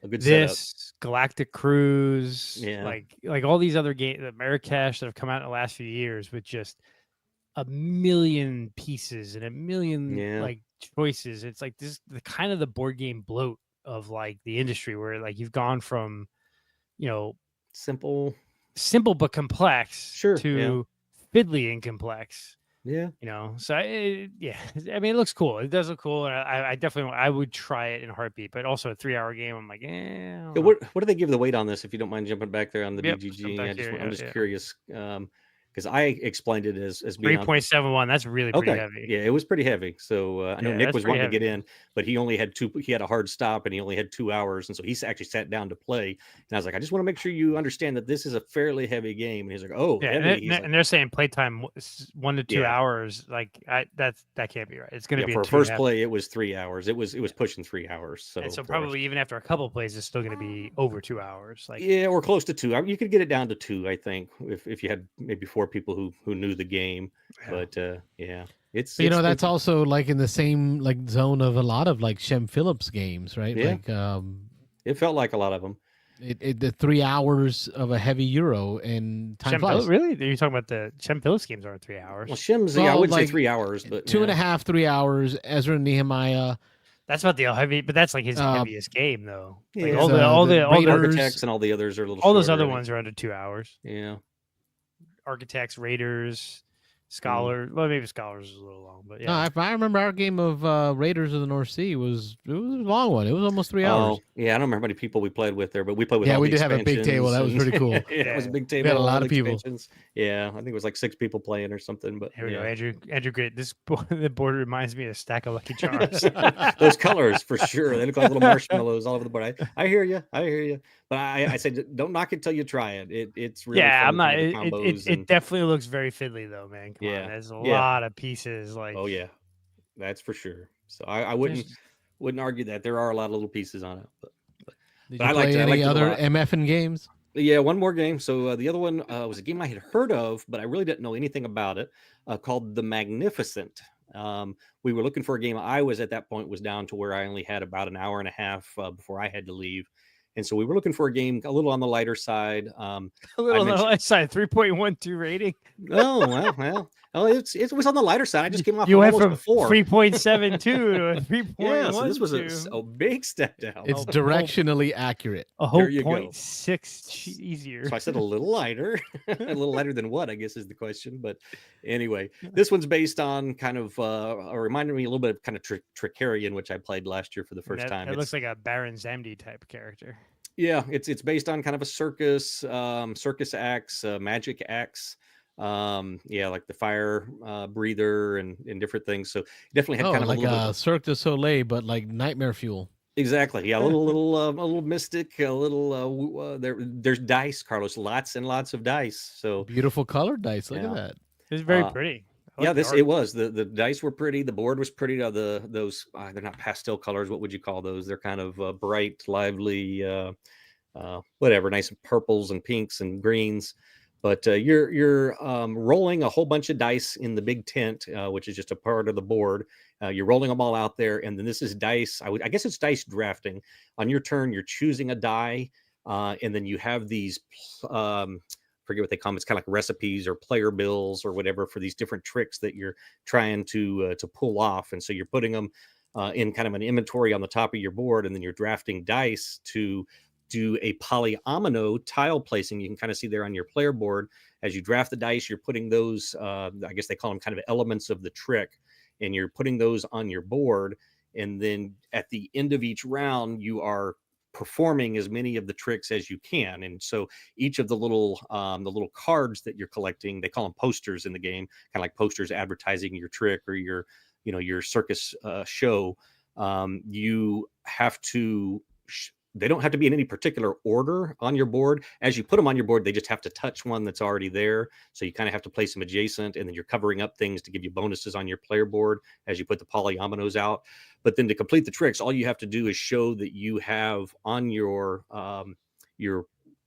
a good this setup. Galactic Cruise, Yeah, like all these other games, the Marrakesh that have come out in the last few years with just a million pieces and a million like choices. It's like this the kind of the board game bloat of like the industry where like you've gone from, you know, simple but complex to fiddly and complex. Yeah, you know, so I mean, it looks cool. It does look cool, and I definitely I would try it in a heartbeat. But also a 3-hour game, I'm like, what do they give the weight on this? If you don't mind jumping back there on the BGG, I'm just curious. Because I explained it as being 3.71. That's really pretty heavy. Yeah, it was pretty heavy. So I know Nick was wanting to get in, but he only had he had a hard stop, and he only had 2 hours, and so he actually sat down to play. And I was like, I just want to make sure you understand that this is a fairly heavy game. And he's like, oh, heavy. And they're saying playtime 1 to 2 hours. Like that can't be right. It's going to be for first play. It was 3 hours. It was pushing 3 hours. So probably even after a couple of plays, it's still going to be over 2 hours. Like or close to 2. You could get it down to 2, I think, if you had maybe 4 people who knew the game. But it's that's also like in the same like zone of a lot of like Shem Phillips games, right? Like it felt like a lot of them. The 3 hours of a heavy Euro and time flies. Really? Are you talking about the Shem Phillips games? Aren't 3 hours? Well, Shem's I would say 3 hours, but 2.5, 3 hours. Ezra and Nehemiah. That's about the heavy, but that's like his heaviest game, though. Like all the Architects and all the others are a little. All those other ones are under 2 hours. Yeah. Architects, Raiders, Scholars. Well, maybe Scholars is a little long, but No, I remember our game of Raiders of the North Sea was a long one. It was almost 3 hours. Yeah, I don't remember how many people we played with there, but we played with. Yeah, we did have a big table. That was pretty cool. It was a big table. We had a lot of people. Yeah, I think it was like 6 people playing or something. But here we go, Andrew. Great. The board reminds me of a stack of Lucky Charms. Those colors for sure. They look like little marshmallows all over the board. I hear you. But I said, don't knock it till you try it. It's really fun. I'm not. It definitely looks very fiddly though, man. Come on, there's a lot of pieces. Like, oh yeah, that's for sure. So I wouldn't argue that there are a lot of little pieces on it. But I like any other MFing games. Yeah, one more game. So the other one was a game I had heard of, but I really didn't know anything about it. Called The Magnificent. We were looking for a game. I was at that point was down to where I only had about an hour and a half before I had to leave. And so we were looking for a game a little on the lighter side. A little on the lighter side, 3.12 rating. Oh, well. Oh, it was on the lighter side. I just came off. You went from 3.72 to a 3.12. Yeah, so this was a big step down. It's directionally accurate. A whole 0.6 easier. So I said a little lighter. A little lighter than what, I guess, is the question. But anyway, this one's based on kind of reminded me a little bit of kind of Tricarian, which I played last year for the first time. It looks like a Baron Zamdi type character. Yeah, it's based on kind of a circus acts, magic acts. Like the fire breather and different things. So definitely had kind of like a Cirque du Soleil, but like nightmare fuel. Exactly. Yeah, a little mystic, a little there's dice, Carlos, lots and lots of dice. So beautiful colored dice. Look at that. It's very pretty. It was. The dice were pretty, the board was pretty. Those they're not pastel colors. What would you call those? They're kind of bright, lively, whatever, nice purples and pinks and greens. But you're rolling a whole bunch of dice in the big tent, which is just a part of the board. You're rolling them all out there, and then this is dice. I guess it's dice drafting. On your turn, you're choosing a die, and then you have these forget what they call them. It's kind of like recipes or player bills or whatever for these different tricks that you're trying to pull off. And so you're putting them in kind of an inventory on the top of your board, and then you're drafting dice to do a polyomino tile placing. You can kind of see there on your player board as you draft the dice, you're putting those, I guess they call them kind of elements of the trick, and you're putting those on your board. And then at the end of each round, you are performing as many of the tricks as you can. And so each of the little cards that you're collecting, they call them posters in the game, kind of like posters advertising your trick or your circus show. You have to they don't have to be in any particular order on your board. As you put them on your board, they just have to touch one that's already there. So you kind of have to place them adjacent, and then you're covering up things to give you bonuses on your player board as you put the polyominoes out. But then to complete the tricks, all you have to do is show that you have on your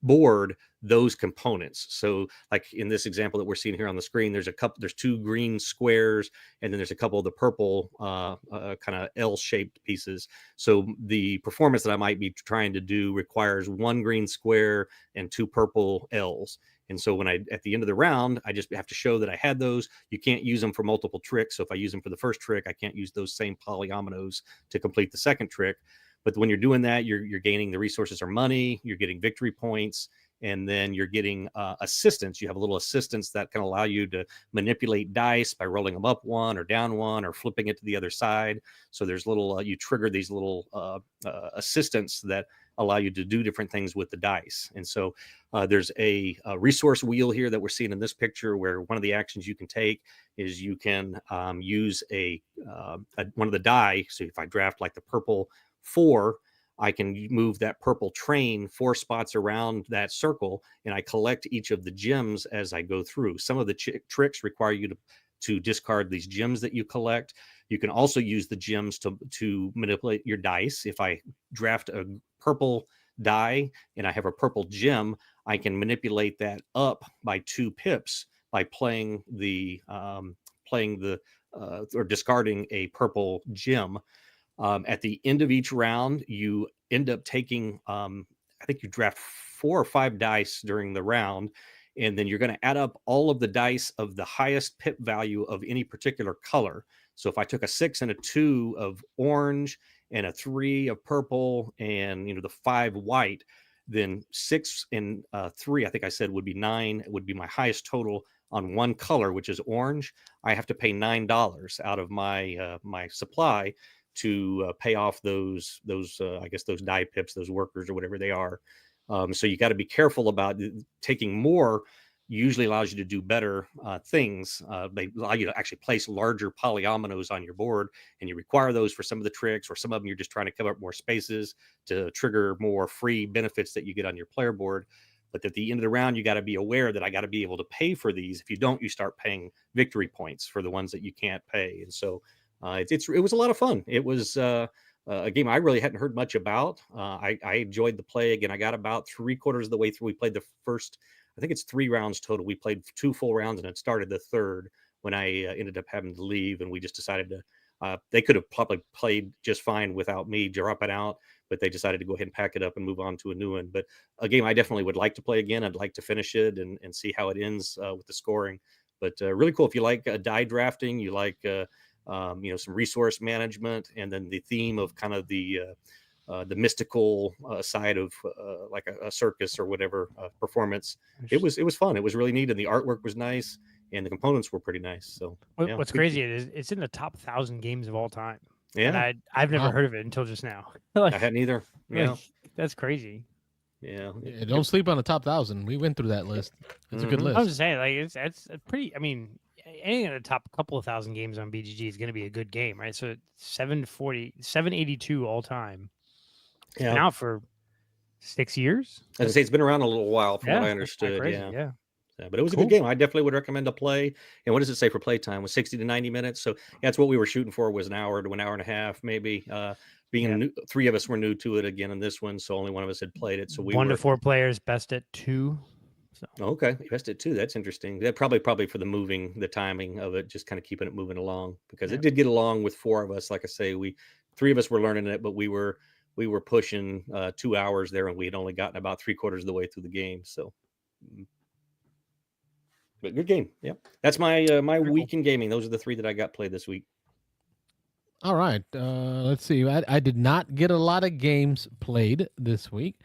board those components. So like in this example that we're seeing here on the screen, there's two green squares, and then there's a couple of the purple kind of L-shaped pieces. So the performance that I might be trying to do requires one green square and two purple L's. And so at the end of the round, I just have to show that I had those. You can't use them for multiple tricks. So if I use them for the first trick, I can't use those same polyominoes to complete the second trick. But when you're doing that, you're gaining the resources or money, you're getting victory points, and then you're getting assistance. You have a little assistance that can allow you to manipulate dice by rolling them up one or down one or flipping it to the other side. So there's you trigger these little assistants that allow you to do different things with the dice. And so there's a resource wheel here that we're seeing in this picture, where one of the actions you can take is you can use one of the die. So if I draft like the purple 4, I can move that purple train 4 spots around that circle, and I collect each of the gems as I go through. Some of the tricks require you to discard these gems that you collect. You can also use the gems to manipulate your dice. If I draft a purple die and I have a purple gem, I can manipulate that up by 2 pips by playing or discarding a purple gem. At the end of each round, you end up taking, I think you draft 4 or 5 dice during the round, and then you're going to add up all of the dice of the highest pip value of any particular color. So if I took a 6 and a 2 of orange and a 3 of purple and the 5 white, then 6 and 3, I think I said, would be 9. It would be my highest total on one color, which is orange. I have to pay $9 out of my supply to pay off those I guess those die pips, those workers or whatever they are. So you got to be careful about taking more. Usually allows you to do better things. They allow you to actually place larger polyominoes on your board, and you require those for some of the tricks, or some of them you're just trying to cover up more spaces to trigger more free benefits that you get on your player board. But at the end of the round, you got to be aware that I got to be able to pay for these. If you don't, you start paying victory points for the ones that you can't pay. And so it was a lot of fun. It was a game I really hadn't heard much about. I enjoyed the play. Again, I got about 3/4 of the way through. We played the first, I think it's 3 rounds total. We played 2 full rounds, and it started the third when I ended up having to leave, and we just decided to, they could have probably played just fine without me dropping out, but they decided to go ahead and pack it up and move on to a new one. But a game I definitely would like to play again. I'd like to finish it and see how it ends with the scoring. But really cool. If you like die drafting, you like some resource management, and then the theme of kind of the mystical side of like a circus or whatever performance. It was fun. It was really neat, and the artwork was nice, and the components were pretty nice. So what's crazy is it's in the top 1,000 games of all time. Yeah, and I've never heard of it until just now. I hadn't either. Yeah, that's crazy. Yeah, don't sleep on the top 1,000. We went through that list. It's a good list. I'm just saying, like it's a pretty. I mean, anything in the top couple of 1,000 games on BGG is going to be a good game, right? So 782 all time. It's been out for 6 years. As I say, it's been around a little while from what I understood. Crazy, yeah. But it was a good game. I definitely would recommend to play. And what does it say for playtime? Was 60 to 90 minutes. So that's what we were shooting for, was an hour to an hour and a half, maybe. Being new, 3 of us were new to it again in this one, so only one of us had played it. So 1 to 4 players, best at 2. So. Okay, best at 2. That's interesting. That probably for the timing of it, just kind of keeping it moving along, because it did get along with 4 of us. Like I say, 3 of us were learning it, but we were pushing 2 hours there, and we had only gotten about 3/4 of the way through the game. So But good game. Yep. That's my my week in gaming. Those are the 3 that I got played this week. All right. Let's see. I did not get a lot of games played this week.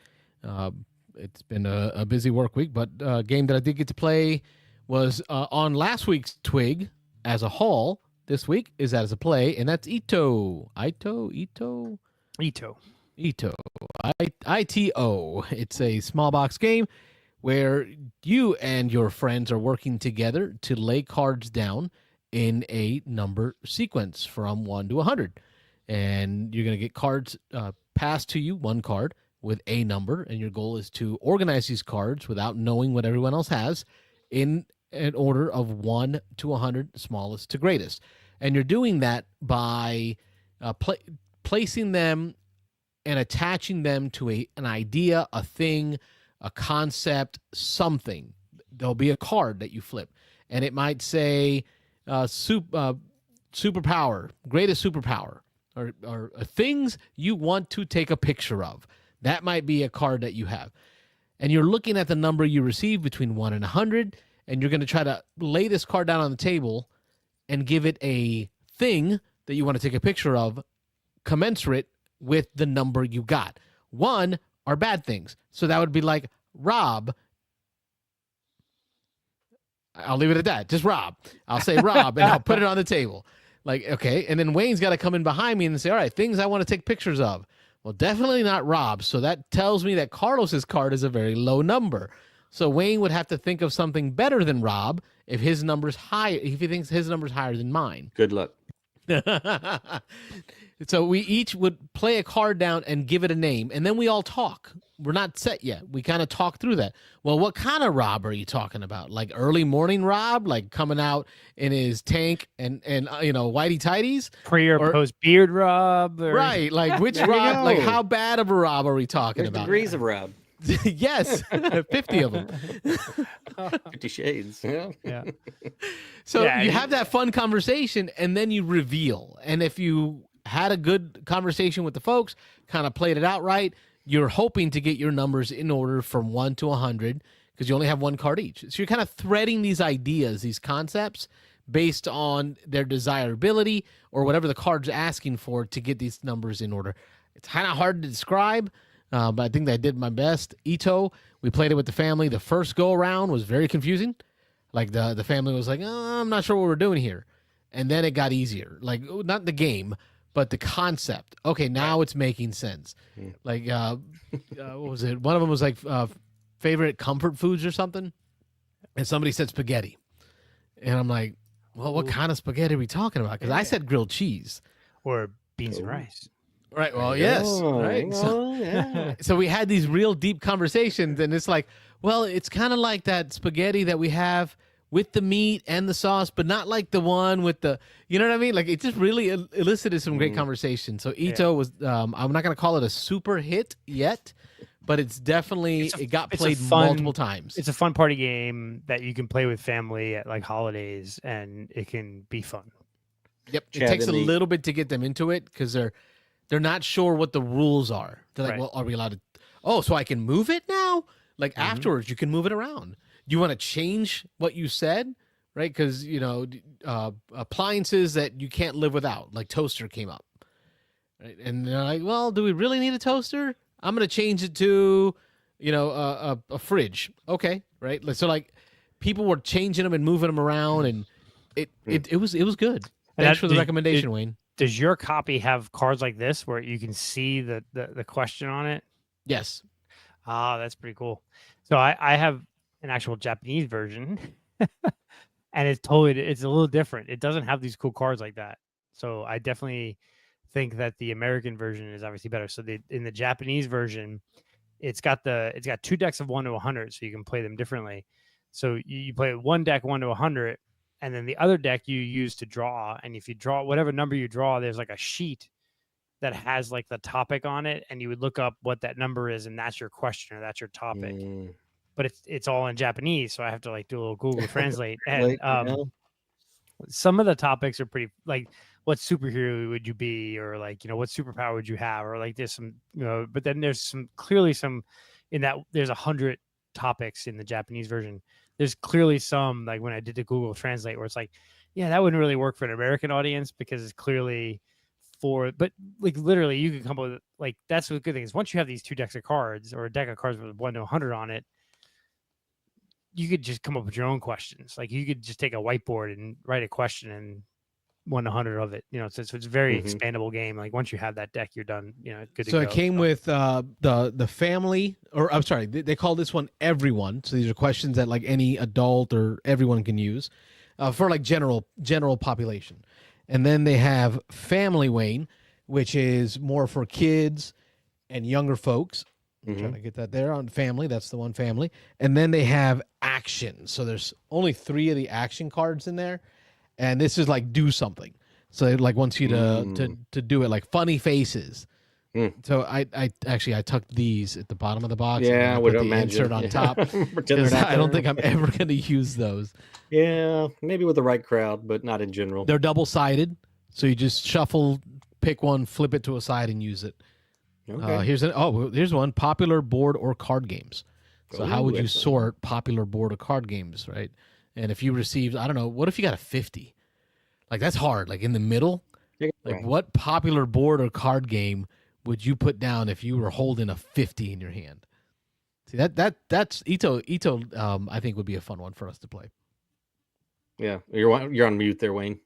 It's been a busy work week, but a game that I did get to play was on last week's Twig as a haul. This week is as a play, and that's Ito. Ito. ITO. It's a small box game where you and your friends are working together to lay cards down in a number sequence from 1 to 100. And you're going to get cards passed to you, 1 card with a number, and your goal is to organize these cards without knowing what everyone else has in an order of 1 to 100, smallest to greatest. And you're doing that by placing them and attaching them to an idea, a thing, a concept, something. There'll be a card that you flip, and it might say superpower, greatest superpower, or things you want to take a picture of. That might be a card that you have. And you're looking at the number you receive between 1 and 100, and you're going to try to lay this card down on the table and give it a thing that you want to take a picture of commensurate with the number you got. 1 are bad things. So that would be like Rob. I'll leave it at that. Just Rob. I'll say Rob, and I'll put it on the table. Like, okay. And then Wayne's got to come in behind me and say, all right, things I want to take pictures of. Well, definitely not Rob. So that tells me that Carlos's card is a very low number. So Wayne would have to think of something better than Rob if his number's higher, if he thinks his number's higher than mine. Good luck. So we each would play a card down and give it a name, and then we all talk. We're not set yet. We kind of talk through that. Well, what kind of Rob are you talking about? Like early morning Rob, like coming out in his tank and whitey tighties, pre or post beard Rob, or... right? Like which Rob? Like how bad of a Rob are we talking about? Degrees of Rob. Yes, 50 of them. 50 Shades. Yeah. So you have that fun conversation, and then you reveal. And if you had a good conversation with the folks, kind of played it out right, you're hoping to get your numbers in order from 1 to 100 because you only have 1 card each. So you're kind of threading these ideas, these concepts, based on their desirability or whatever the card's asking for to get these numbers in order. It's kind of hard to describe, but I think that I did my best. Ito, we played it with the family. The first go-around was very confusing. Like the family was like, oh, I'm not sure what we're doing here. And then it got easier. Like, not the game, but the concept. Okay, now it's making sense. Like, what was it? One of them was like favorite comfort foods or something. And somebody said spaghetti. And I'm like, well, what kind of spaghetti are we talking about? Because I said grilled cheese. Or beans and rice. Right. Well, yes. Right. So we had these real deep conversations, and it's like, well, it's kind of like that spaghetti that we have with the meat and the sauce, but not like the one with the, you know what I mean? Like it just really elicited some great conversation. So Ito was, I'm not going to call it a super hit yet, but it's definitely, it got played multiple times. It's a fun party game that you can play with family at like holidays, and it can be fun. Yep. It takes a little bit to get them into it because they're not sure what the rules are. They're like, well, are we allowed to? Oh, so I can move it now? Like afterwards, you can move it around. You want to change what you said, right? Because, appliances that you can't live without, like toaster came up. Right? And they're like, well, do we really need a toaster? I'm going to change it to, a fridge. Okay, right? So like people were changing them and moving them around, and it was good. Thanks for the recommendation, Wayne. Does your copy have cards like this where you can see the question on it? Yes. Ah, that's pretty cool. So I have an actual Japanese version, and it's a little different. It doesn't have these cool cards like that. So I definitely think that the American version is obviously better. So in the Japanese version, it's got 2 decks of 1 to 100, so you can play them differently. So you play one deck 1 to 100, and then the other deck you use to draw. And if you draw whatever number you draw, there's like a sheet that has like the topic on it, and you would look up what that number is, and that's your question or that's your topic. But it's all in Japanese, so I have to like do a little Google Translate. And some of the topics are pretty, like, what superhero would you be, or like, what superpower would you have, or like there's some, but then there's some in that there's 100 topics in the Japanese version. there's clearly some, like when I did the Google Translate, where it's like, yeah, that wouldn't really work for an American audience because it's clearly but like literally you can come up with, like, that's the good thing is once you have these 2 decks of cards or a deck of cards with 1 to 100 on it, you could just come up with your own questions. Like you could just take a whiteboard and write a question and 1 to 100 of it. So it's a very expandable game. Like once you have that deck, you're done. Good to go. So it came with the family, or I'm sorry, they call this one everyone. So these are questions that like any adult or everyone can use for like general population. And then they have Family Wayne, which is more for kids and younger folks. I'm trying to get that there on family. That's the one, family. And then they have action. So there's only 3 of the action cards in there. And this is like do something. So it like wants you to do it, like funny faces. So I tucked these at the bottom of the box. Yeah, I would imagine. Insert on top. Because I don't think I'm ever going to use those. Yeah, maybe with the right crowd, but not in general. They're double-sided. So you just shuffle, pick one, flip it to a side, and use it. Okay. Here's one, popular board or card games. So how would you excellent. sort popular board or card games, right? And if you received, I don't know, what if you got a 50? Like that's hard. Like in the middle, like what popular board or card game would you put down if you were holding a 50 in your hand? See that's Ito. I think would be a fun one for us to play. Yeah, you're on mute there, Wayne.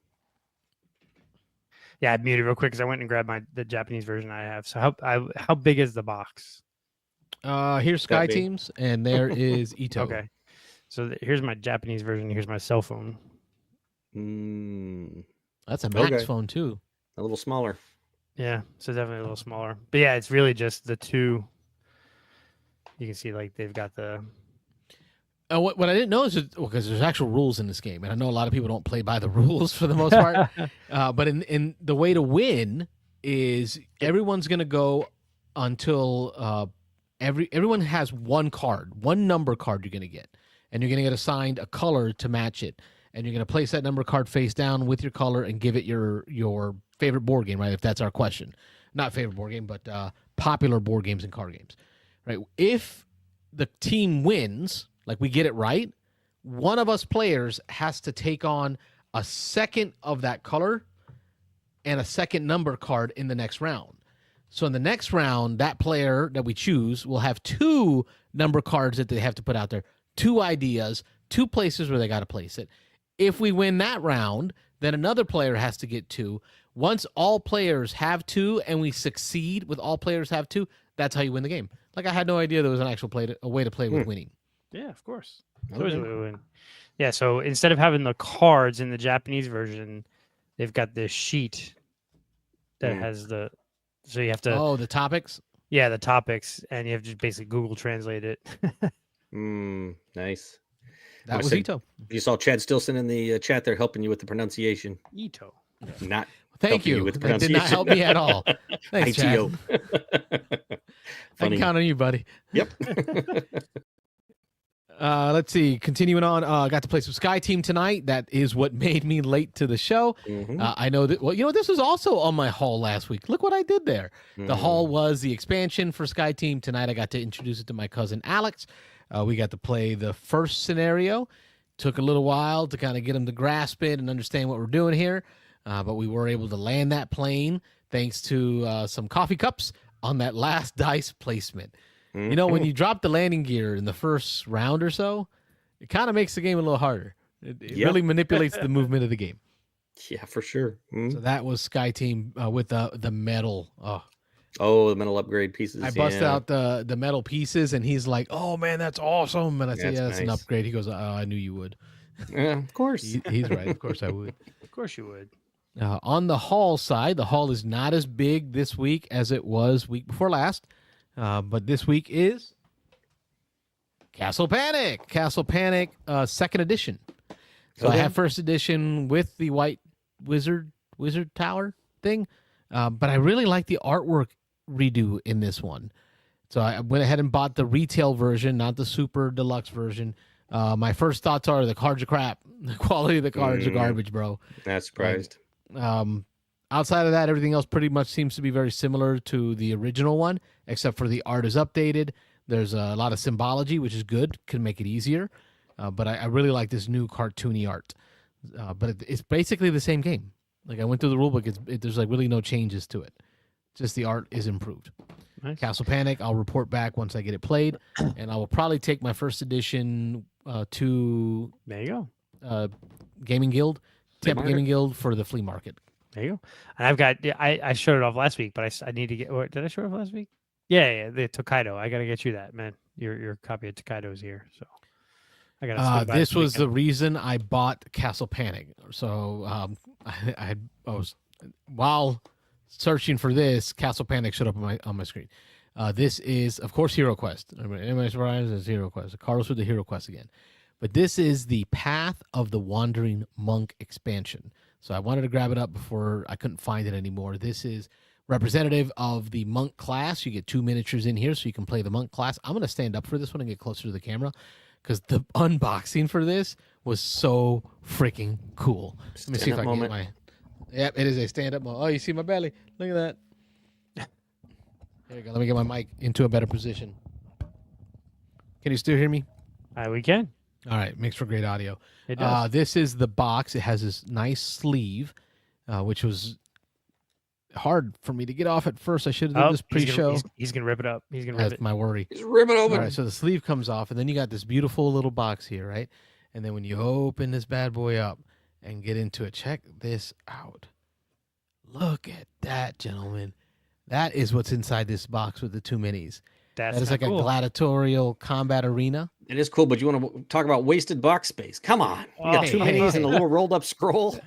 Yeah, I muted real quick because I went and grabbed the Japanese version I have. So how big is the box? Here's Sky Teams, and there is Ito. Okay, so here's my Japanese version. Here's my cell phone. That's a Max phone too. A little smaller. Yeah, so definitely a little smaller. But yeah, it's really just the 2. You can see like they've got the. What I didn't know is because there's actual rules in this game, and I know a lot of people don't play by the rules for the most part. But in the way to win is everyone's going to go until everyone has 1 card, 1 number card you're going to get, and you're going to get assigned a color to match it, and you're going to place that number card face down with your color and give it your favorite board game, right? If that's our question, not favorite board game, but popular board games and card games, right? If the team wins. Like we get it right, one of us players has to take on a second of that color and a second number card in the next round. So in the next round, that player that we choose will have 2 number cards that they have to put out there, 2 ideas, 2 places where they got to place it. If we win that round, then another player has to get 2. Once all players have 2 and we succeed with all players have 2, that's how you win the game. Like I had no idea there was an actual a way to play with winning. Yeah, of course. Yeah, so instead of having the cards in the Japanese version, they've got this sheet that has so you have to... the topics? Yeah, the topics, and you have to just basically Google Translate it. Nice. That was Ito. You saw Chad Stilson in the chat there helping you with the pronunciation. Ito. Not Thank you. with the That did not help me at all. Thanks, Chad. ITO. I can count on you, buddy. Yep. Let's see. Continuing on, got to play some Sky Team tonight. That is what made me late to the show. I know that. Well, this was also on my haul last week. Look what I did there. The haul was the expansion for Sky Team. Tonight I got to introduce it to my cousin Alex. We got to play the first scenario. Took a little while to kind of get him to grasp it and understand what we're doing here, but we were able to land that plane thanks to some coffee cups on that last dice placement. When you drop the landing gear in the first round or so, it kind of makes the game a little harder. It really manipulates the movement of the game. Yeah, for sure. So that was Sky Team with the metal. Oh, the metal upgrade pieces. I bust out the metal pieces, and he's like, "Oh man, that's awesome!" And I say, "Yeah, that's an upgrade." He goes, "Oh, I knew you would." Yeah, of course. He's right. Of course I would. Of course you would. On the haul side, the haul is not as big this week as it was week before last. But this week is Castle Panic. Castle Panic, second edition. So I have first edition with the white wizard tower thing. But I really like the artwork redo in this one. So I went ahead and bought the retail version, not the super deluxe version. My first thoughts are the cards are crap. The quality of the cards are garbage, bro. Not surprised. Outside of that, everything else pretty much seems to be very similar to the original one, except for the art is updated. There's a lot of symbology, which is good, can make it easier. but I really like this new cartoony art. But it's basically the same game. Like I went through the rulebook, there's like really no changes to it. Just the art is improved. Nice. Castle Panic, I'll report back once I get it played, and I will probably take my first edition to There you go. Gaming Guild, Tampa Gaming Guild for the flea market. There you go. And I've got I showed it off last week, but I need to get. Or did I show it off last week? Yeah, the Tokaido. I got to get you that, man. Your copy of Tokaido is here, so I got. This was the reason I bought Castle Panic. So I was while searching for this, Castle Panic showed up on my screen. This is, of course, Hero Quest. Anybody surprised? It's Hero Quest. Carlos with the Hero Quest again. But this is the Path of the Wandering Monk expansion. So I wanted to grab it up before I couldn't find it anymore. This is representative of the monk class. You get 2 miniatures in here so you can play the monk class. I'm going to stand up for this one and get closer to the camera because the unboxing for this was so freaking cool. Let me see if I can get my... Yep, it is a stand-up moment. Oh, you see my belly? Look at that. There you go. Let me get my mic into a better position. Can you still hear me? We can. All right, makes for great audio. It does. This is the box. It has this nice sleeve, which was hard for me to get off at first. I should have done this pre-show. He's gonna rip it up. He's gonna rip it. That's my worry. Just rip it open. All right, so the sleeve comes off, and then you got this beautiful little box here, right? And then when you open this bad boy up and get into it, check this out. Look at that, gentlemen. That is what's inside this box with the 2 minis. That is like cool. A gladiatorial combat arena. It is cool, but you want to talk about wasted box space? Come on, you got 2 minis and a little rolled up scroll.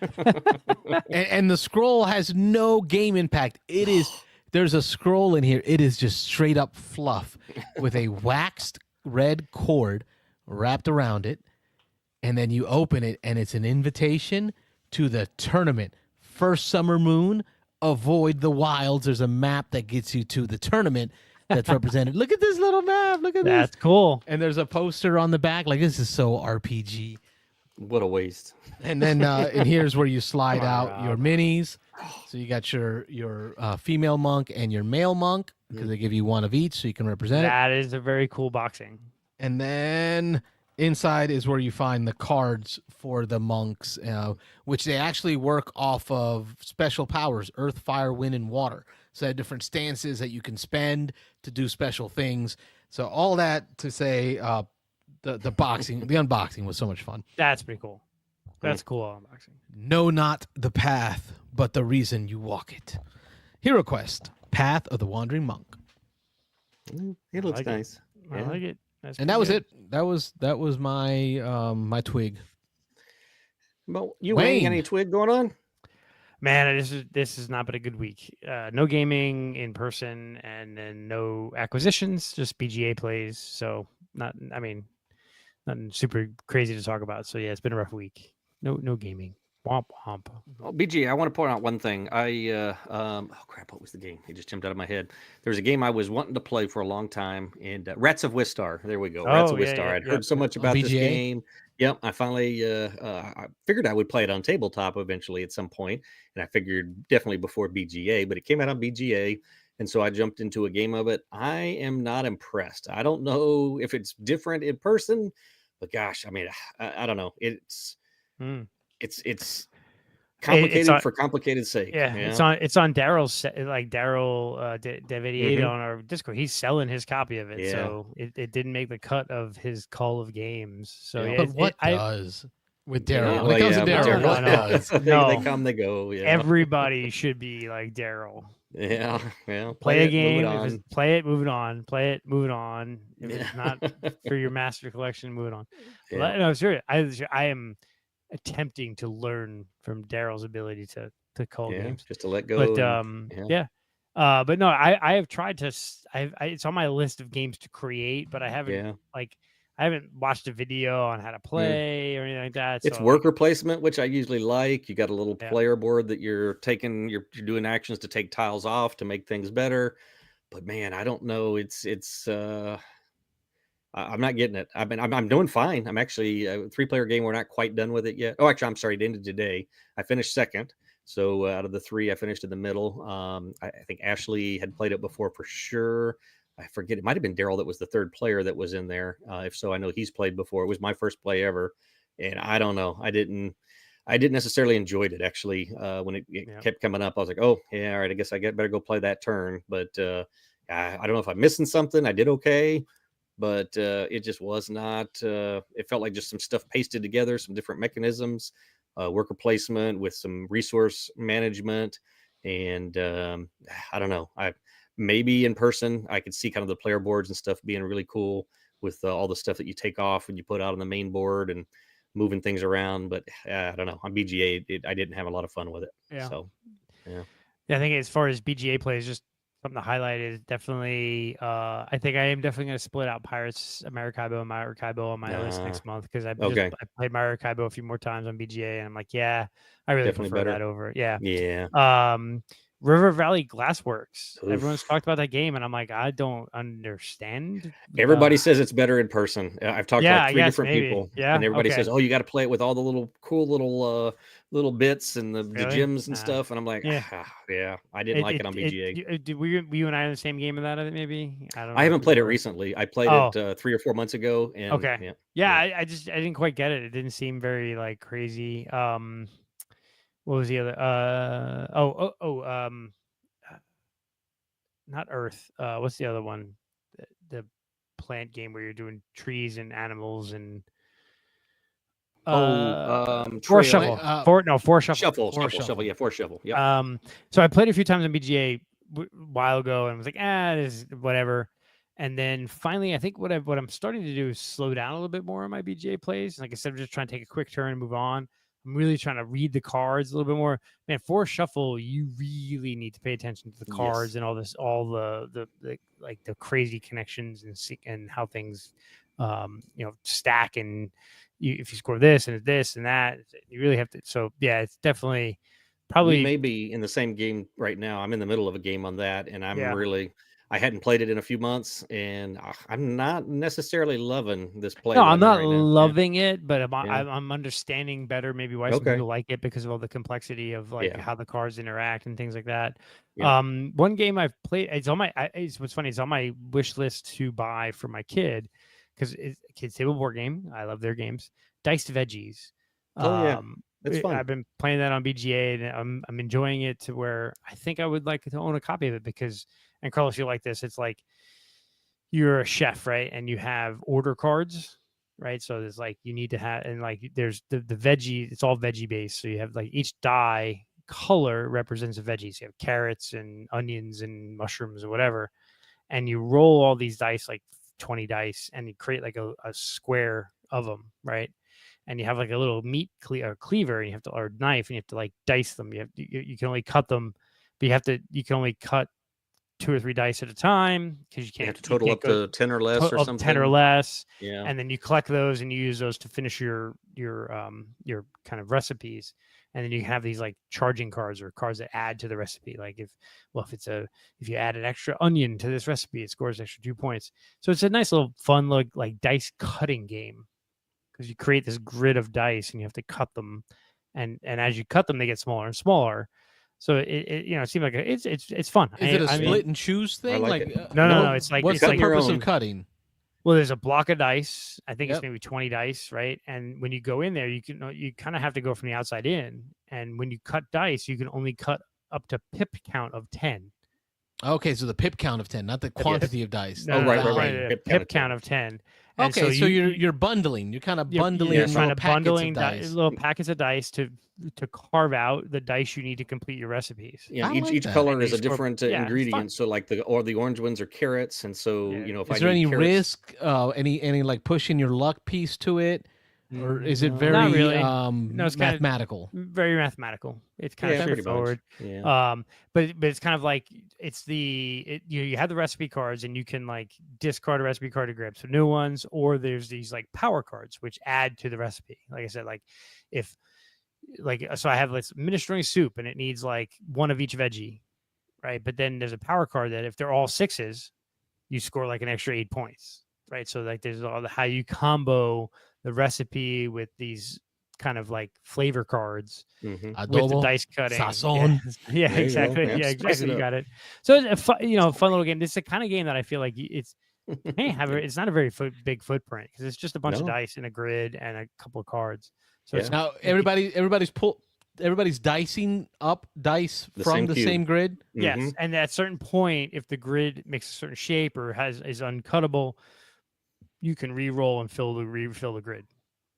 and the scroll has no game impact. It is there's a scroll in here. It is just straight up fluff with a waxed red cord wrapped around it, and then you open it, and it's an invitation to the tournament. First summer moon. Avoid the wilds. There's a map that gets you to the tournament. That's represented. Look at this little map. Look at this. That's cool. And there's a poster on the back. Like, this is so RPG. What a waste. And then and here's where you slide out your minis. So you got your female monk and your male monk because they give you one of each so you can represent it. That is a very cool boxing. And then inside is where you find the cards for the monks, which they actually work off of special powers, earth, fire, wind, and water. So they have different stances that you can spend to do special things. So all that to say, the boxing, the unboxing was so much fun. That's pretty cool. That's cool unboxing. Know not the path, but the reason you walk it. Hero Quest, Path of the Wandering Monk. It looks nice. I like it. And that was it. That was my my twig. Well, you ain't any twig going on? Man, this has not been a good week. No gaming in person, and then no acquisitions, just BGA plays. So nothing super crazy to talk about. So yeah, it's been a rough week. No gaming. Womp womp. Oh, BGA, I want to point out one thing. Oh crap, what was the game? It just jumped out of my head. There was a game I was wanting to play for a long time, and Rats of Wistar. There we go. Rats of Wistar. I'd heard so much about this game. Yep, I finally I figured I would play it on tabletop eventually at some point, and I figured definitely before BGA, but it came out on BGA, and so I jumped into a game of it. I am not impressed. I don't know if it's different in person, but gosh, I mean, I don't know. It's complicated for complicated sake. Yeah, it's on Daryl's Daryl David on our Discord. He's selling his copy of it, so it didn't make the cut of his call of games. So but what does with Daryl? When it comes to Daryl, what does? They come, they go. Yeah. Everybody should be like Daryl. Yeah, play a game. If it's, play it, move it on. Play it, move it on. If it's not for your master collection, move it on. Yeah. No, seriously, I am attempting to learn from Daryl's ability to call games, just to let go. But but no, I have tried to. It's on my list of games to create, but I haven't I haven't watched a video on how to play or anything like that. It's worker placement, which I usually like. You got a little player board that you're doing actions to take tiles off to make things better. But man, I don't know. I'm not getting it. I'm doing fine. I'm actually a 3-player game. We're not quite done with it yet. Oh, actually, I'm sorry. It ended today. I finished second. So out of the 3, I finished in the middle. I think Ashley had played it before for sure. I forget, it might have been Daryl that was the third player that was in there. If so, I know he's played before. It was my first play ever, and I don't know, I didn't necessarily enjoyed it actually. When it kept coming up, I was like, oh yeah, all right, I guess I better go play that turn. But I don't know if I'm missing something. I did okay, but it just was not. It felt like just some stuff pasted together, some different mechanisms, worker placement with some resource management, and I don't know. Maybe in person, I could see kind of the player boards and stuff being really cool with all the stuff that you take off and you put out on the main board and moving things around. But I don't know. On BGA, I didn't have a lot of fun with it. Yeah. So, yeah. I think as far as BGA plays, just something to highlight is definitely. I think I am definitely going to split out Pirates, Maracaibo, and Maracaibo on my list next month because I played Maracaibo a few more times on BGA, and I'm like, yeah, I really definitely prefer that over. Yeah. Yeah. River Valley Glassworks. Oof. Everyone's talked about that game, and I'm like, I don't understand. Everybody says it's better in person. I've talked to like 3 different people, and everybody says, "Oh, you got to play it with all the little cool little bits and the gems and stuff." And I'm like, yeah, I didn't like it on BGA. Were you and I in the same game of that? Maybe I don't know. I haven't played it recently. I played it 3 or 4 months ago. And I didn't quite get it. It didn't seem very like crazy. What was the other? Not Earth. What's the other one? The plant game where you're doing trees and animals and. Forest Shuffle. Forest Shuffle. Shuffle. Yeah, Forest Shuffle. Yeah. So I played a few times on BGA a while ago and was like, this is whatever. And then finally, I think what I'm starting to do is slow down a little bit more on my BGA plays. Like instead of just trying to take a quick turn and move on, I'm really trying to read the cards a little bit more. Man, Forest Shuffle, you really need to pay attention to the cards and all the like the crazy connections and how things, stack and if you score this and this and that, you really have to. So yeah, it's definitely probably. We may be in the same game right now. I'm in the middle of a game on that, and I hadn't played it in a few months, and I'm not necessarily loving this play. No, I'm not loving it, but I'm understanding better maybe why some people like it because of all the complexity of like how the cards interact and things like that. Yeah. One game I've played, what's funny, it's on my wish list to buy for my kid because it's a kids table board game. I love their games. Diced Veggies. It's fun. I've been playing that on BGA, and I'm enjoying it to where I think I would like to own a copy of it because. And Carlos, you like this? It's like you're a chef, right? And you have order cards, right? So there's like you need to have, and like there's the veggie. It's all veggie based. So you have like each die color represents a veggie. So you have carrots and onions and mushrooms or whatever, and you roll all these dice, like 20 dice, and you create like a square of them, right? And you have like a little meat cleaver, and you have to or knife, and you have to like dice them. You can only cut them, but you can only cut 2 or 3 dice at a time because you can't have to total up to 10 or less or something. 10 or less. Yeah. And then you collect those and you use those to finish your kind of recipes. And then you have these like charging cards or cards that add to the recipe. Like if you add an extra onion to this recipe, it scores extra 2 points. So it's a nice little fun like dice cutting game because you create this grid of dice and you have to cut them. And as you cut them, they get smaller and smaller. So it seemed like it's fun. Is it a split and choose thing? No. It's like what's the purpose of cutting? Well, there's a block of dice. I think it's maybe 20 dice, right? And when you go in there, you kind of have to go from the outside in. And when you cut dice, you can only cut up to pip count of 10. Okay, so the pip count of 10, not the quantity of dice. No, right. Pip count of 10. And okay, so you're bundling. You're kind of bundling. You're trying to bundling little packets of dice to carve out the dice you need to complete your recipes. Yeah, each color is a different ingredient. So like the orange ones are carrots, and so if is there any risk, any like pushing your luck piece to it, or is it very not really. No, it's mathematical? Kind of, very mathematical. It's kind of straightforward. Yeah. But it's kind of like it's you have the recipe cards and you can like discard a recipe card to grab some new ones, or there's these like power cards which add to the recipe. Like I said, so I have this minestrone soup and it needs like one of each veggie, right? But then there's a power card that if they're all 6s, you score like an extra 8 points, right? So like there's all the how you combo the recipe with these kind of like flavor cards with the Adobo, dice cutting. sazon. Yeah, There you go. exactly. Yeah, Yeah, spice exactly. it You up. got it. So it's a fun little game. This is the kind of game that I feel like it's it's not a very big footprint because it's just a bunch of No. dice and a grid and a couple of cards. So Yeah. it's Now everybody's dicing up dice The from same the cube. same grid. yes, Mhm. and at a certain point, if the grid makes a certain shape or is uncuttable, you can re-roll and refill the grid.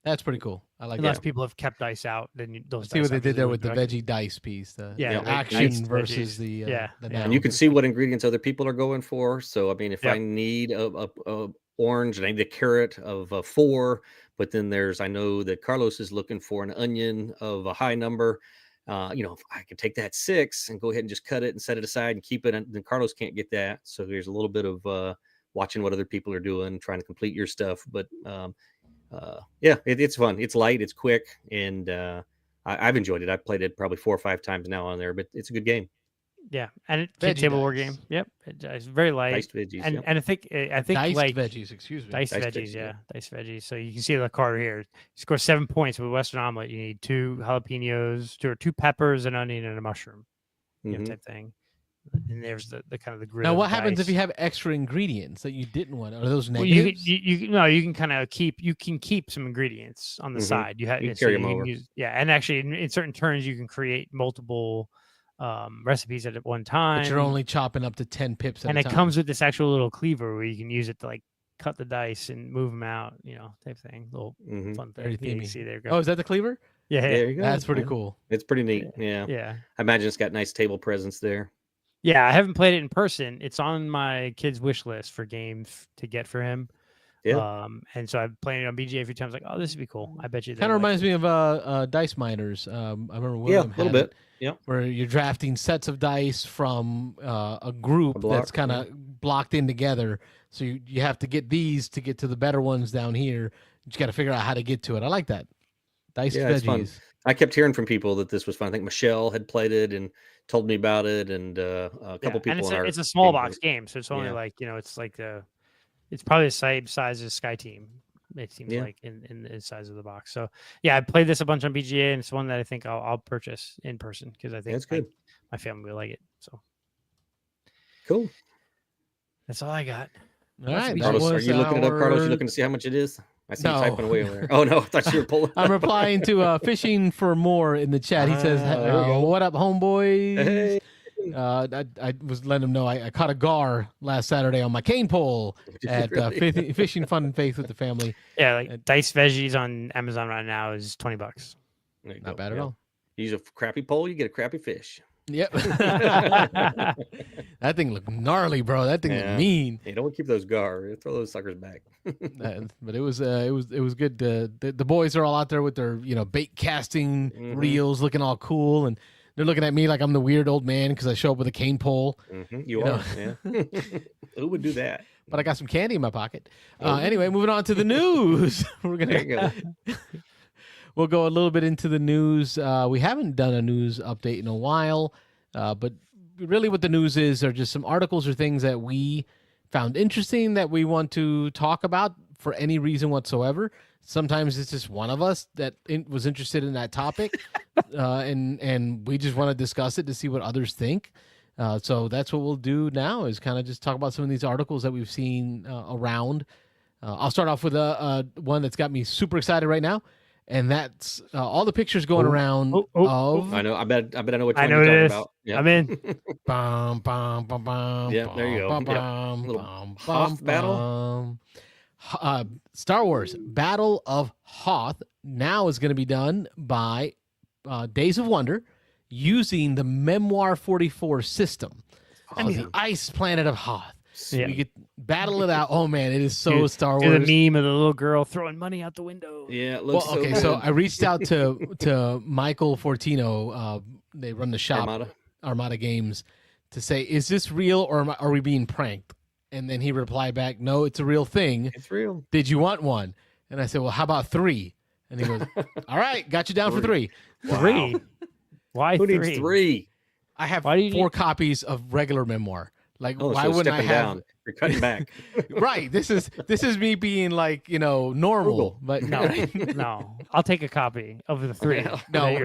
That's pretty cool. I like Unless that. people have kept dice out, then those. See what they dice did there obviously with the would be veggie dice piece. The Yeah, the the action diced versus veggies. the Yeah, the yeah. noun. And you can see what ingredients other people are going for. So I mean, if Yep. I need a orange and I need a carrot of 4, but then I know that Carlos is looking for an onion of a high number. If I can take that 6 and go ahead and just cut it and set it aside and keep it, and then Carlos can't get that. So there's a little bit of watching what other people are doing, trying to complete your stuff. But it's fun. It's light, it's quick, and I've enjoyed it. I've played it probably 4 or 5 times now on there, but it's a good game. Yeah, and it's Veggie table dice. game. Yep, it's very light. Diced veggies. and Yep. and I think Diced like veggies, excuse me. diced Diced veggies, veggies, yeah, yeah. diced veggies. So you can see the card here. You score 7 points with Western omelet. You need 2 jalapenos, 2 peppers, an onion, and a mushroom. Mhm. Type thing. And there's the kind of the grid. Now, of what the happens if dice. you have extra ingredients that you didn't want? Are those Well, negatives? you can kind of keep some ingredients on the Mhm. side. You have You can carry 'em over. and actually in certain turns you can create multiple recipes at one time. But you're only chopping up to 10 pips at and a it time. comes with this actual little cleaver where you can use it to like cut the dice and move them out, type thing. Little Mhm. fun thing. Very Yeah, you themey. see there you go. Oh, is that the cleaver? yeah, There you go. That's pretty Yeah. cool. It's pretty neat. Yeah. yeah. I imagine it's got nice table presence there. Yeah, I haven't played it in person. It's on my kid's wish list for games to get for him. Yeah. And so I've played it on BGA a few times. Like, oh, this would be cool. I bet you. Kind of reminds me of Dice Miners. I remember Yeah, William a little had bit. it, Yeah. where you're drafting sets of dice from a group block, that's kind of blocked in together. So you have to get these to get to the better ones down here. You got to figure out how to get to it. I like that. Diced Yeah, it's fun. veggies. I kept hearing from people that this was fun. I think Michelle had played it and told me about it, and a couple And people in our it's a small game box group. game, so it's only Yeah. like it's like it's probably the same size as Sky Team. It seems Yeah. like in the size of the box. So yeah, I played this a bunch on BGA, and it's one that I think I'll purchase in person because I think That's good. my family will like it. So Cool. that's all I got. All right. That Carlos, are was you looking it up, Carlos? You our- looking to see how much it is? I see No. you typing away over there. Oh no, I thought you were pulling. I'm replying to Fishing for More in the chat. He says, there you go. "What up, homeboys?" Hey. I was letting him know I caught a gar last Saturday on my cane pole Did you at really? Fishing Fun and Faith with the family. Yeah, like diced veggies on Amazon right now is $20. There you Not go. bad at Yeah. all. You use a crappy pole, you get a crappy fish. Yep. That thing looked gnarly, bro. That thing Yeah. looked mean. Hey, don't keep those gar. Throw those suckers back. But it was good. The boys are all out there with their bait casting Mhm. reels, looking all cool, and they're looking at me like I'm the weird old man because I show up with a cane pole. You You are. know. Yeah. Who would do that? But I got some candy in my pocket. Oh. Anyway, moving on to the news. We're There you gonna go. we'll go a little bit into the news. We haven't done a news update in a while, but really, what the news is are just some articles or things that we found interesting that we want to talk about for any reason whatsoever. Sometimes it's just one of us that was interested in that topic, and we just want to discuss it to see what others think. So that's what we'll do now is kind of just talk about some of these articles that we've seen around. I'll start off with one that's got me super excited right now, and that's all the pictures going around of. I know. I bet I know which I one know you're it talking is. about. Yeah. I'm in. Bum, bum, bum, bum, Yeah, there you go. bum, Yep. bum, Little bum, Hoth bum, battle? bum. Star Wars Battle of Hoth now is going to be done by Days of Wonder using the Memoir 44 system on the ice planet of Hoth. Yeah. We could battle it out. Oh man, it is so Do- Star Do Wars. the meme of the little girl throwing money out the window. Yeah. It Well, looks okay, so so good. I reached out to Michael Fortino. They run the shop Armada. Armada Games to say, is this real or are we being pranked? And then he replied back, no, it's a real thing. It's real. Did you want one? And I said, well, how about 3? And he goes, all right, got you down for 3. Three. Why Who three? needs 3? I have Why do you 4 copies of regular Memoir. Like, Oh, why so wouldn't I stepping have? down. You're cutting back. Right. This is me being like, normal, Frugal. but No, no. I'll take a copy of the 3. no.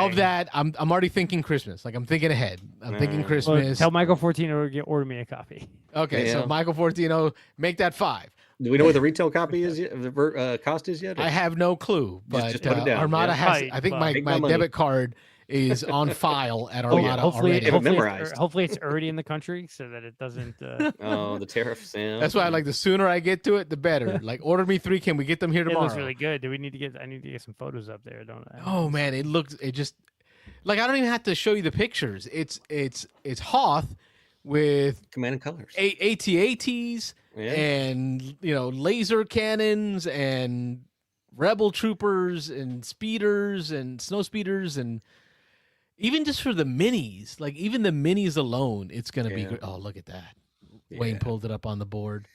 Of that, I'm already thinking Christmas. Like I'm thinking ahead. I'm thinking Well, Christmas. tell Michael Fortino to order me a copy. Okay, so Yeah. Michael Fortino, make that 5. Do we know what the retail copy is yet? The cost is yet? I have no clue, but just put it down, Armada yeah. has. Right, I think but- Take my my money. debit card is on file at Oh, yeah. Armada Hopefully, already. Have it hopefully, memorized. hopefully it's already in the country so that it doesn't. Oh, the tariffs. Yeah. That's why, like, the sooner I get to it, the better. Like, order me 3. Can we get them here It tomorrow? looks really good. Do we need to get? I need to get some photos up there, don't I? Oh man, it just like I don't even have to show you the pictures. It's Hoth with Command and colors. AT-ATs Yeah. and laser cannons and rebel troopers and speeders and snow speeders, and even just for the minis, like even the minis alone, it's gonna be Yeah. great. Oh, look at that. Wayne Yeah. pulled it up on the board.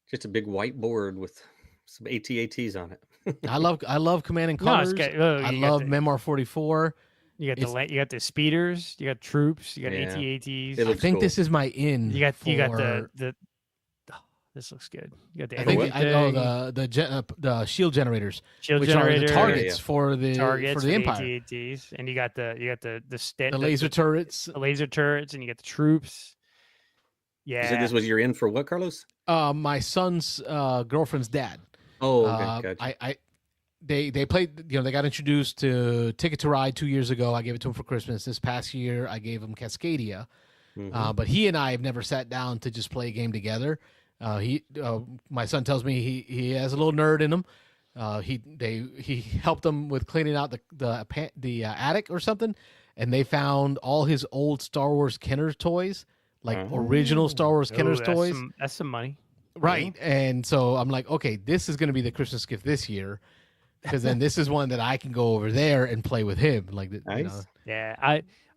Just a big white board with some AT-ATs on it. I love Command and No, it's Colors. got- oh, I you got love the- Memoir 44. You got It's- you got the speeders, you got troops, you got Yeah. AT-ATs. It I looks think cool. this is my in. You got for- the oh, this looks good. You got the I think energy thing, the shield generators, shield which generator, are the targets for the targets for the Empire, AT-ATs, and you got the the laser turrets. the laser turrets, and you got the troops. Yeah, You said this was your in for what, Carlos? My son's girlfriend's dad. Oh, okay. Gotcha. They played. They got introduced to Ticket to Ride 2 years ago. I gave it to him for Christmas. This past year, I gave him Cascadia. Mhm. But he and I have never sat down to just play a game together. My son tells me he has a little nerd in him. He helped them with cleaning out the attic or something, and they found all his old Star Wars Kenner toys, like original Star Wars Kenner's toys. That's some money. Right. And so I'm like, okay, this is going to be the Christmas gift this year, because then this is one that I can go over there and play with him. Like, Nice. Yeah,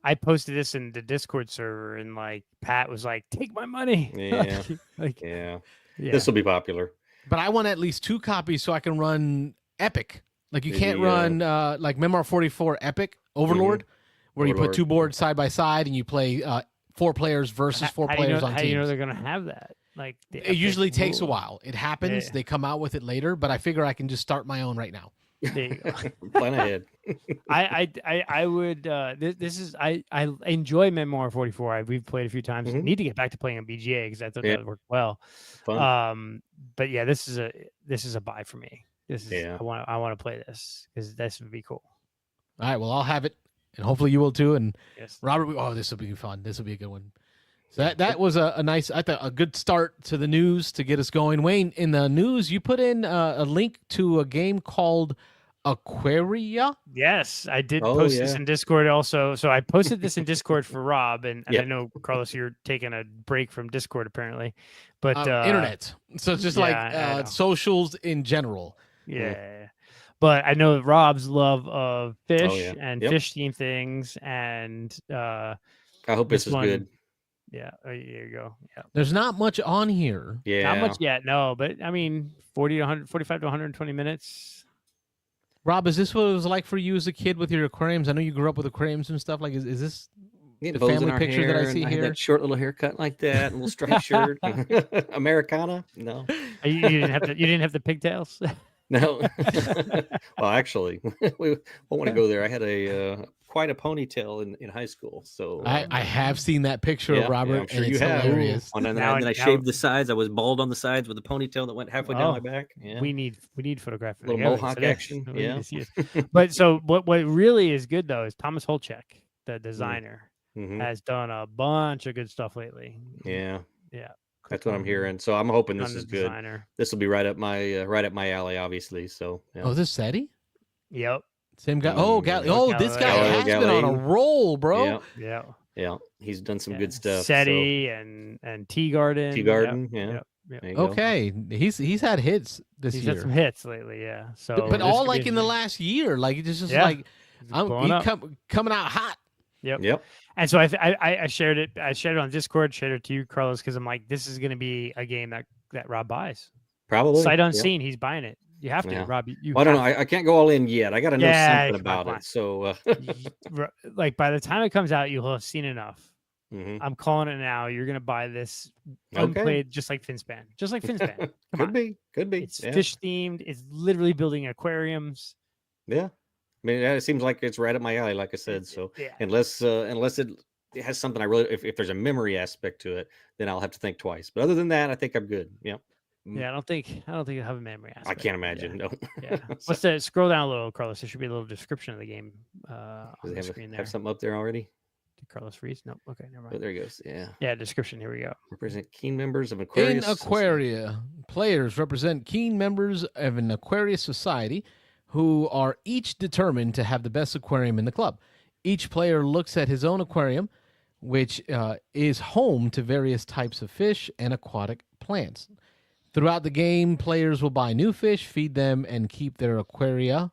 I posted this in the Discord server, and like Pat was like, "Take my money." Yeah. like Yeah. yeah. This will be popular. but I want at least 2 copies so I can run Epic. Like, you The, can't run like Memoir 44 Epic Overlord, where you put Overlord. 2 boards side by side and you play 4 players versus 4 How do you players know, on how teams. do you know they're gonna have that? Like the It usually Epic takes a rule. while. It happens. Yeah. They come out with it later, but I figure I can just start my own right now. There you go. Plan ahead. I would this is I enjoy Memoir 44. We've played a few times. Mhm. Need to get back to playing on BGA because I thought Yeah. that worked well. Fun. But yeah, this is a buy for me. This is Yeah. I want to play this because this would be cool. All right, well, I'll have it, and hopefully you will too. And Yes. Robert, this will be fun. This will be a good one. So that was a nice, I thought, a good start to the news to get us going. Wayne, in the news, you put in a link to a game called Aquaria. Yes, I did Oh, post this yeah. in Discord also. So I posted this in Discord for Rob, and I Yep. know Carlos, you're taking a break from Discord apparently, but Internet. So it's just yeah, I know. like socials in general. Yeah. But I know Rob's love of fish yeah. and Yep. fish themed things, and I hope this this is one- good. yeah, there you go. Yeah, There's not much on here. Yeah. not much yet, no, but I mean, 45 to 120 minutes. Rob, is this what it was like for you as a kid with your aquariums? I know you grew up with aquariums and stuff. Like, is this Getting the bows in family our picture that I hair, see and had here? that short little haircut like that, and little striped shirt. Americana? No. You didn't have you didn't have the pigtails. No. Well, actually, we won't want to go there. I had quite a ponytail in high school. So I have seen that picture yeah, of Robert, I'm sure and you it's have. hilarious. And then, Now- I now- shaved the sides. I was bald on the sides with a ponytail that went halfway down my Oh, back. Yeah. We need photographic Little evidence mohawk of this. action, We need yeah. to see it. But so what really is good though is Thomas Holchek, the designer, Mhm. has done a bunch of good stuff lately. Yeah. Yeah. That's what I'm hearing. So I'm hoping On this the is good. designer. This will be right up my alley, obviously. So yeah. Oh, is this SETI? Yep. Same guy. Oh, this guy Galileo has been on a Galilei. roll, bro. Yeah. Yeah. Yeah. He's done some Yeah. good stuff. SETI and Tea Garden. Tea Garden, yeah. Yep. Yep. There you go. Okay, he's had hits this He's year, had some hits lately, yeah. So, but this all could be like in the interesting. last year. Like it's just Yeah. like It's blowing up. coming out hot. Yep. And so I shared it. I shared it on Discord. Shared it to you, Carlos, because I'm like, this is going to be a game that Rob buys. Probably. Sight Yeah. unseen, he's buying it. You have to, Yeah. Rob. You Well, I don't know. have I can't go all in yet. I got to know Yeah, something come on, about come on. it. So, like by the time it comes out, you'll have seen enough I'm calling it now. You're going to buy this Okay. unplayed, just like Finspan. Just like Finspan. Could be. It's fish themed. It's literally building aquariums. Yeah. I mean, it seems like it's right up my alley, like I said. So unless it has something I really, if there's a memory aspect to it, then I'll have to think twice. But other than that, I think I'm good. Yeah. Yeah, I don't think you have a memory aspect. I can't imagine. No. Yeah. What's that? Scroll down a little, Carlos. There should be a little description of the game on the screen there. Have something up there already? Did Carlos freeze? Nope. Okay, never mind. Oh, there he goes. Yeah. Yeah, description. Here we go. Represent keen members of Aquarius. In Aquaria, players represent keen members of an Aquarius society who are each determined to have the best aquarium in the club. Each player looks at his own aquarium, which is home to various types of fish and aquatic plants. Throughout the game, players will buy new fish, feed them, and keep their aquaria.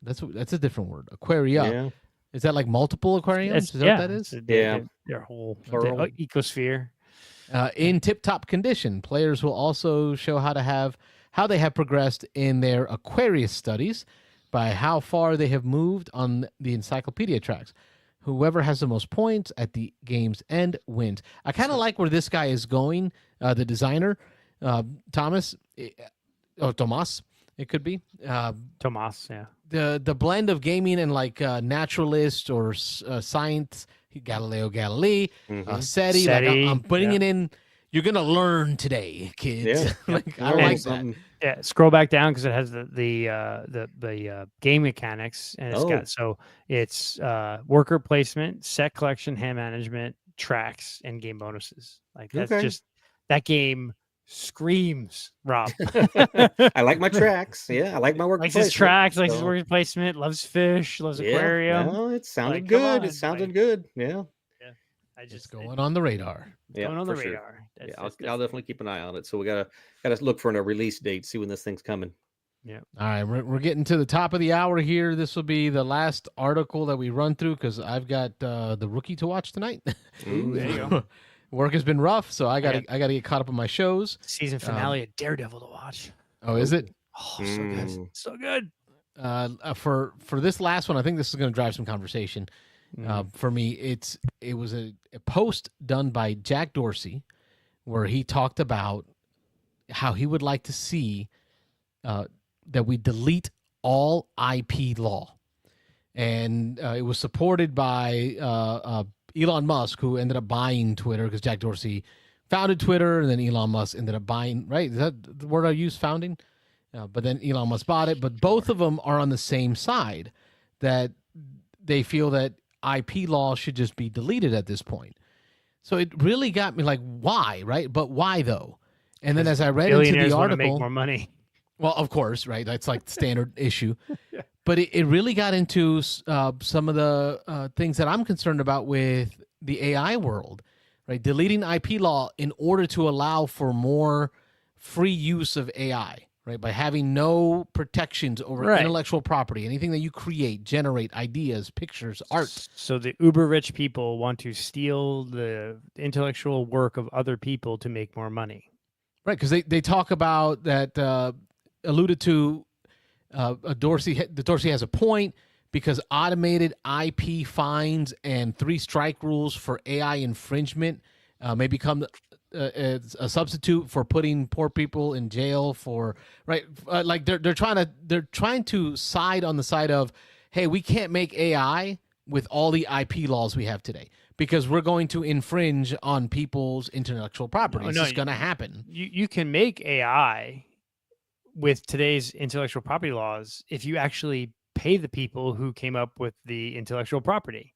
That's a different word. Aquaria. Yeah. Is that like multiple aquariums? Is that what that is? Their whole ecosphere. In tip-top condition, players will also show how they have progressed in their Aquarius studies by how far they have moved on the encyclopedia tracks. Whoever has the most points at the game's end wins. I kind of like where this guy is going, the designer, Tomas, it could be. Tomas, yeah. The blend of gaming and like naturalist or science, Galileo Galilei, SETI. Like I'm putting it in. You're gonna learn today, kids. Yeah. I like that. Yeah, scroll back down because it has the game mechanics, and it's worker placement, set collection, hand management, tracks, and game bonuses. Like that's just that game screams, Rob. I like my tracks. Yeah, I like my worker placement. Likes his tracks, likes his worker placement, loves fish, loves aquarium. No, it sounded good. It sounded good. Yeah. Just going on the radar. Going on the radar. I'll definitely keep an eye on it. So we gotta look for a release date, see when this thing's coming. Yeah. All right, we're getting to the top of the hour here. This will be the last article that we run through because I've got the Rookie to watch tonight. Ooh, there you go. Work has been rough, so I got to get caught up on my shows. Season finale of Daredevil to watch. Oh, is it? Oh, so good, so good. For this last one, I think this is going to drive some conversation. For me, it was a post done by Jack Dorsey where he talked about how he would like to see that we delete all IP law, and it was supported by Elon Musk, who ended up buying Twitter because Jack Dorsey founded Twitter, and then Elon Musk ended up buying. Right? Is that the word I use? Founding. But then Elon Musk bought it. But both of them are on the same side that they feel that IP law should just be deleted at this point. So it really got me like, why, right? But why though? And then as I read into the article, want to make more money. Well, of course, right? That's like the standard issue. Yeah. But it really got into some of the things that I'm concerned about with the AI world, right? Deleting IP law in order to allow for more free use of AI. Right, by having no protections over intellectual property, anything that you create, generate, ideas, pictures, art. So the uber rich people want to steal the intellectual work of other people to make more money. Right, because they talk about that, alluded to Dorsey has a point, because automated IP fines and 3 strike rules for AI infringement may become a substitute for putting poor people in jail for like they're trying to side on the side of, hey, we can't make AI with all the IP laws we have today because we're going to infringe on people's intellectual property. It's just going to happen. You can make AI with today's intellectual property laws if you actually pay the people who came up with the intellectual property.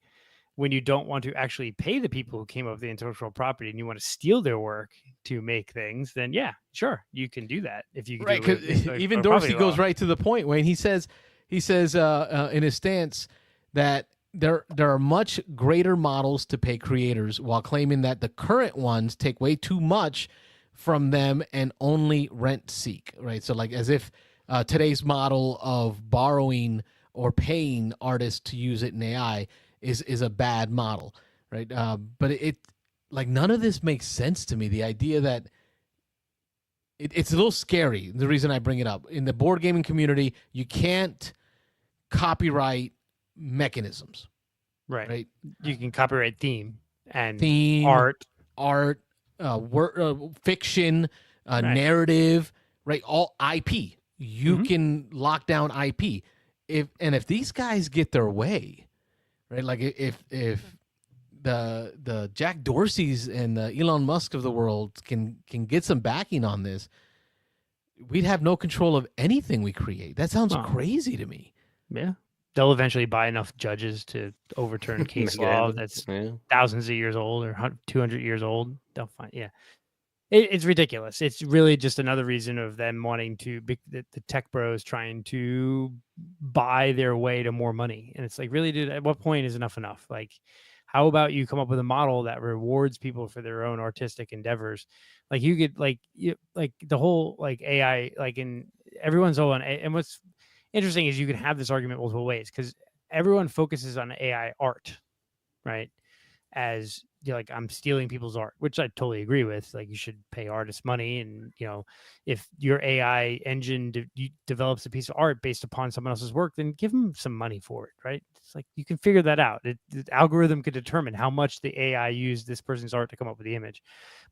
When you don't want to actually pay the people who came up with the intellectual property and you want to steal their work to make things, then yeah, sure, you can do that. If you can right, because even Dorsey goes right to the point, Wayne. He says in his stance that there are much greater models to pay creators, while claiming that the current ones take way too much from them and only rent seek. Right, so like as if today's model of borrowing or paying artists to use it in AI is a bad model, right? But it like none of this makes sense to me. The idea that it's a little scary. The reason I bring it up, in the board gaming community, you can't copyright mechanisms, right? You can copyright theme and theme, art, fiction, narrative, right? All IP. You can lock down IP. If these guys get their way, right? Like if the Jack Dorseys and the Elon Musk of the world can get some backing on this, we'd have no control of anything we create. That sounds crazy to me. Yeah. They'll eventually buy enough judges to overturn case law that's thousands of years old or 200 years old. They'll find, it's ridiculous. It's really just another reason of them wanting to, the tech bros trying to buy their way to more money. And it's like, really, dude, at what point is enough? Like, how about you come up with a model that rewards people for their own artistic endeavors? Like you could like the whole like AI, like in everyone's all on, and what's interesting is you can have this argument multiple ways because everyone focuses on AI art, right? As like I'm stealing people's art, which I totally agree with. Like you should pay artists money, and if your AI engine develops a piece of art based upon someone else's work, then give them some money for it, right? It's like you can figure that out. The algorithm could determine how much the AI used this person's art to come up with the image.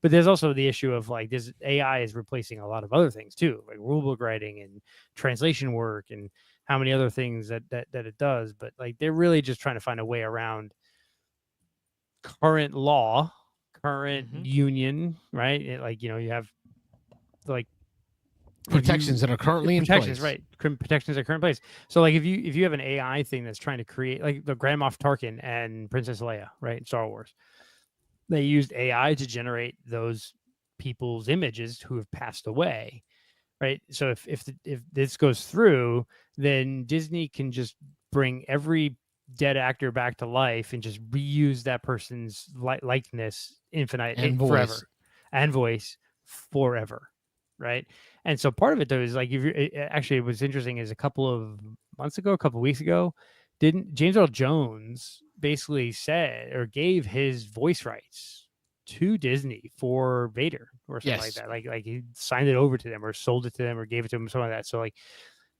But there's also the issue of like this AI is replacing a lot of other things too, like rulebook writing and translation work and how many other things that it does. But like they're really just trying to find a way around current law, current union, right? You have like protections that are currently in place, right? Protections are current place. So like if you have an AI thing that's trying to create like the Grand Moff Tarkin and Princess Leia, right? In Star Wars, they used AI to generate those people's images who have passed away, right? So if this goes through, then Disney can just bring every dead actor back to life and just reuse that person's likeness infinite and forever and voice forever, right? And so part of it though is like if you're actually what's interesting is a couple of weeks ago, didn't James Earl Jones basically said or gave his voice rights to Disney for Vader or something like that. Like he signed it over to them or sold it to them or gave it to them, something like that. So like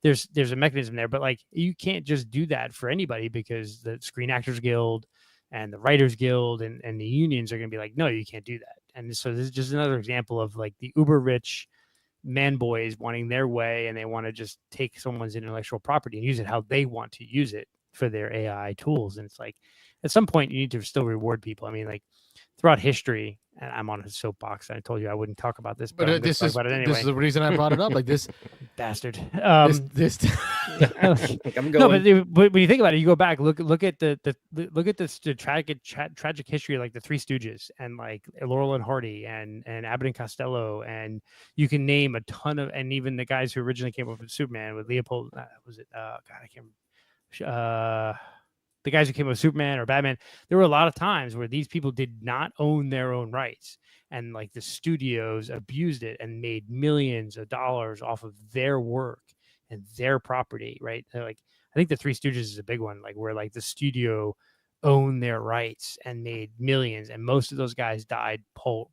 there's a mechanism there, but like you can't just do that for anybody because the Screen Actors Guild and the Writers Guild and the unions are going to be like, no, you can't do that. And so this is just another example of like the uber rich man boys wanting their way, and they want to just take someone's intellectual property and use it how they want to use it for their AI tools. And it's like at some point you need to still reward people. I mean, like throughout history, and I'm on a soapbox. I told you I wouldn't talk about this, but this is the reason I brought it up. Like this bastard. This I'm going. No, but when you think about it, you go back, look at the tragic history, like the Three Stooges and like Laurel and Hardy and Abbott and Costello, and you can name a ton of, and even the guys who originally came up with Superman with Leopold. Was it? God, I can't remember. The guys who came up with Superman or Batman, there were a lot of times where these people did not own their own rights, and like the studios abused it and made millions of dollars off of their work and their property, right? Like I think the Three Stooges is a big one, like where like the studio owned their rights and made millions, and most of those guys died poor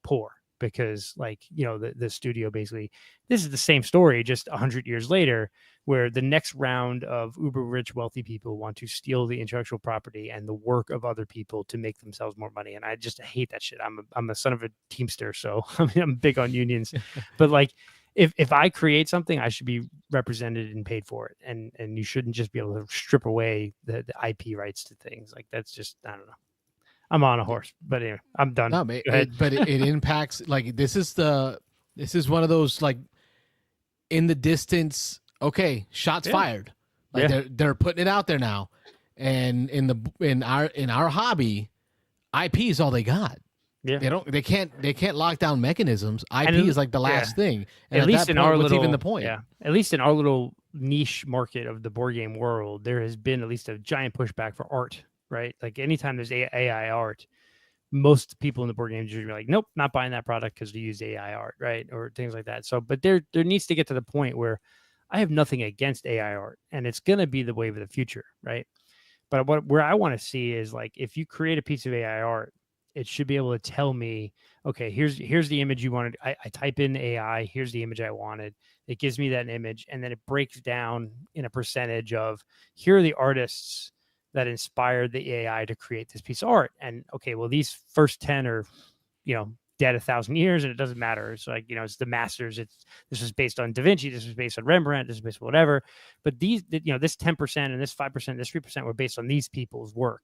because like the studio basically, this is the same story just 100 years later, where the next round of uber rich wealthy people want to steal the intellectual property and the work of other people to make themselves more money. And I just hate that shit. I'm a son of a Teamster, so I mean, I'm big on unions, but like if I create something, I should be represented and paid for it, and you shouldn't just be able to strip away the IP rights to things. Like that's just, I don't know. I'm on a horse, but anyway, I'm done. No, but it impacts, like this is one of those like in the distance. Okay, shots fired. Like they're putting it out there now, and in our hobby, IP is all they got. Yeah, they can't lock down mechanisms. IP is like the last thing. And at least in our little, even the point. Yeah, at least in our little niche market of the board game world, there has been at least a giant pushback for art. Right, like anytime there's AI art, most people in the board game industry are like, nope, not buying that product because we use AI art, right, or things like that. So, but there needs to get to the point where I have nothing against AI art, and it's going to be the wave of the future, right? But where I want to see is like if you create a piece of AI art, it should be able to tell me, okay, here's the image you wanted. I type in AI, here's the image I wanted. It gives me that image, and then it breaks down in a percentage of here are the artists that inspired the AI to create this piece of art. And okay, well, these first 10 are, dead 1,000 years, and it doesn't matter. It's like, it's the masters. This was based on Da Vinci. This was based on Rembrandt. This was based on whatever. But these, this 10% and this 5%, this 3% were based on these people's work.